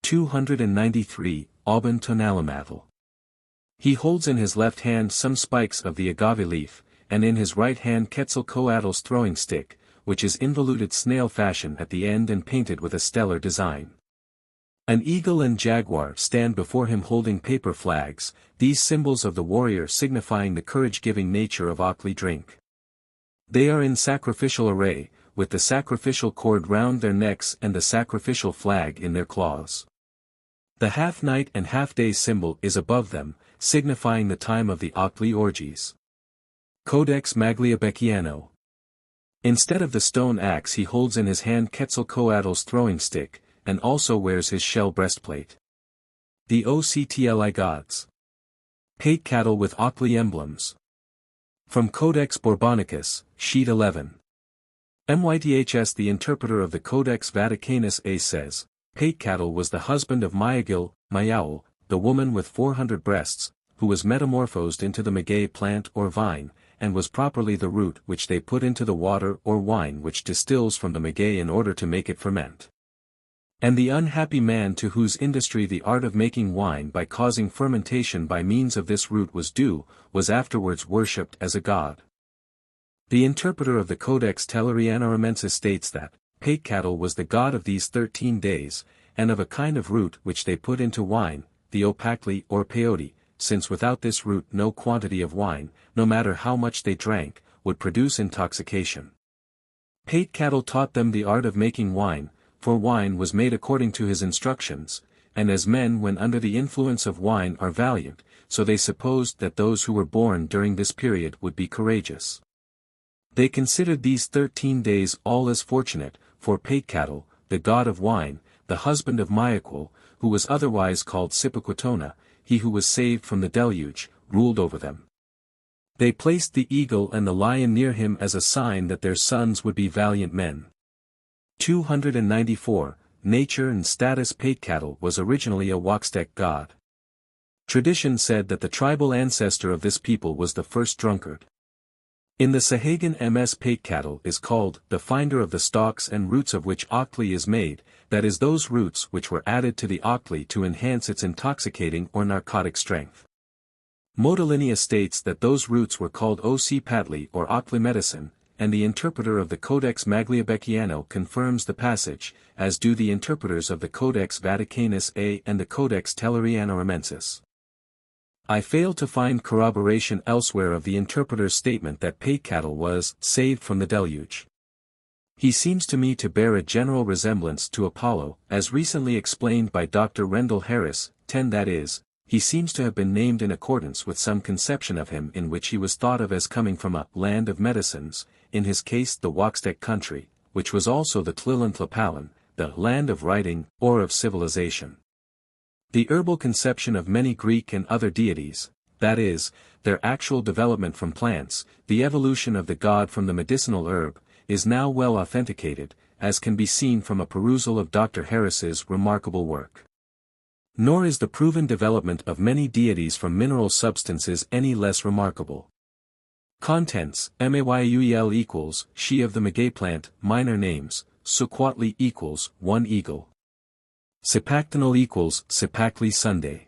293, Auban Tonalamatl. He holds in his left hand some spikes of the agave leaf, and in his right hand Quetzalcoatl's throwing stick, which is involuted snail fashion at the end and painted with a stellar design. An eagle and jaguar stand before him holding paper flags, these symbols of the warrior signifying the courage-giving nature of Octli drink. They are in sacrificial array, with the sacrificial cord round their necks and the sacrificial flag in their claws. The half-night and half-day symbol is above them, signifying the time of the Octli orgies. Codex Magliabechiano. Instead of the stone axe he holds in his hand Quetzalcoatl's throwing stick, and also wears his shell breastplate. The Octli gods. Paitcatl with Octli emblems. From Codex Borbonicus, sheet 11. Myths. The interpreter of the Codex Vaticanus A says, Paitcatl was the husband of Mayagil, Mayaul, the woman with 400 breasts, who was metamorphosed into the maguey plant or vine, and was properly the root which they put into the water or wine which distills from the maguey in order to make it ferment. And the unhappy man to whose industry the art of making wine by causing fermentation by means of this root was due, was afterwards worshipped as a god. The interpreter of the Codex Tellurianorumensis states that, Paitcatl was the god of these 13 days, and of a kind of root which they put into wine, the opacli or peyote, since without this root no quantity of wine, no matter how much they drank, would produce intoxication. Paitcatl taught them the art of making wine, for wine was made according to his instructions, and as men when under the influence of wine are valiant, so they supposed that those who were born during this period would be courageous. They considered these 13 days all as fortunate, for Paitcatl, the god of wine, the husband of Mayaquil, who was otherwise called Sipaquatona, he who was saved from the deluge, ruled over them. They placed the eagle and the lion near him as a sign that their sons would be valiant men. 294, Nature and Status. Paitcatl was originally a Wakstek god. Tradition said that the tribal ancestor of this people was the first drunkard. In the Sahagan Ms. Paitcatl is called the finder of the stalks and roots of which Octli is made, that is those roots which were added to the Octli to enhance its intoxicating or narcotic strength. Motolinia states that those roots were called Octli or Octli medicine, and the interpreter of the Codex Magliabechiano confirms the passage, as do the interpreters of the Codex Vaticanus A and the Codex Tellurianorumensis. I fail to find corroboration elsewhere of the interpreter's statement that Paitcatl was saved from the deluge. He seems to me to bear a general resemblance to Apollo, as recently explained by Dr. Rendell Harris, 10 that is, he seems to have been named in accordance with some conception of him in which he was thought of as coming from a land of medicines, in his case the Wakstek country, which was also the Tlilan Tlapalan, the land of writing, or of civilization. The herbal conception of many Greek and other deities, that is, their actual development from plants, the evolution of the god from the medicinal herb, is now well authenticated, as can be seen from a perusal of Dr. Harris's remarkable work. Nor is the proven development of many deities from mineral substances any less remarkable. Contents: Mayuel equals, she of the maguey plant, minor names, Suquatli equals, one eagle. Sipactanal equals, Sipactli Sunday.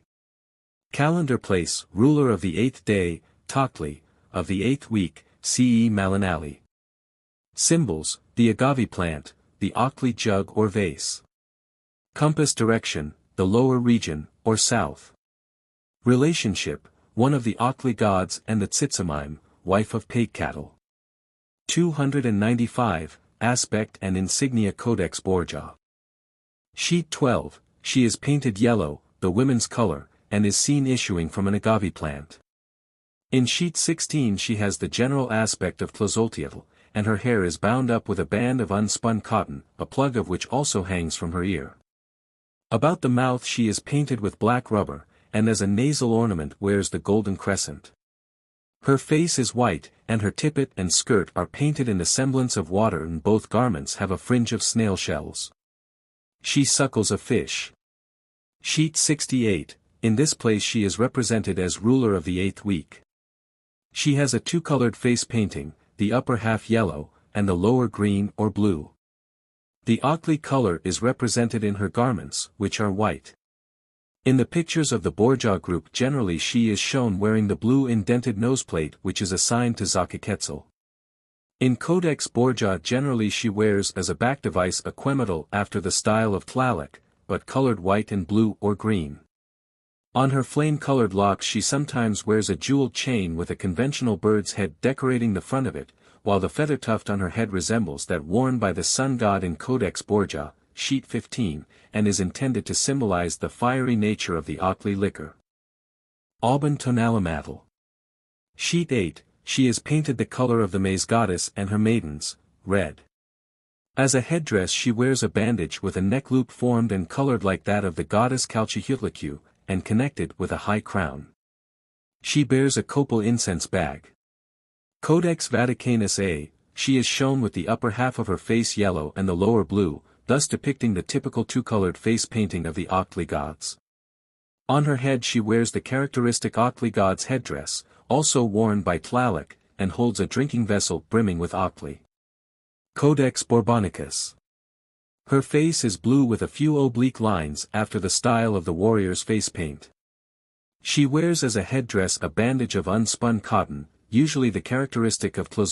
Calendar place, ruler of the 8th day, Toctli, of the 8th week, CE Malinali. Symbols: the agave plant, the Ockley jug or vase. Compass direction: the lower region, or south. Relationship: one of the Ockley gods and the Tzitsamime, wife of Paitcatl. 295, Aspect and Insignia Codex Borgia. Sheet 12, she is painted yellow, the women's color, and is seen issuing from an agave plant. In sheet 16 she has the general aspect of Tlazolteotl, and her hair is bound up with a band of unspun cotton, a plug of which also hangs from her ear. About the mouth she is painted with black rubber, and as a nasal ornament wears the golden crescent. Her face is white, and her tippet and skirt are painted in the semblance of water, and both garments have a fringe of snail shells. She suckles a fish. Sheet 68, in this place she is represented as ruler of the 8th week. She has a two-colored face painting, the upper half yellow, and the lower green or blue. The Ockley color is represented in her garments, which are white. In the pictures of the Borgia group generally she is shown wearing the blue indented noseplate which is assigned to Xochiquetzal. In Codex Borgia generally she wears as a back device a quemetal after the style of Tlaloc, but colored white and blue or green. On her flame-colored locks she sometimes wears a jeweled chain with a conventional bird's head decorating the front of it, while the feather tuft on her head resembles that worn by the sun god in Codex Borgia, sheet 15, and is intended to symbolize the fiery nature of the Ockley liquor. Auban Tonalimatl. Sheet 8, she is painted the color of the maize goddess and her maidens, red. As a headdress she wears a bandage with a neck loop formed and colored like that of the goddess Calchihutlacu, and connected with a high crown. She bears a copal incense bag. Codex Vaticanus A, she is shown with the upper half of her face yellow and the lower blue, thus depicting the typical two-colored face painting of the Ockley gods. On her head she wears the characteristic Ockley god's headdress, also worn by Tlaloc, and holds a drinking vessel brimming with Ockley. Codex Borbonicus. Her face is blue with a few oblique lines after the style of the warrior's face paint. She wears as a headdress a bandage of unspun cotton, usually the characteristic of Tlazolteotl.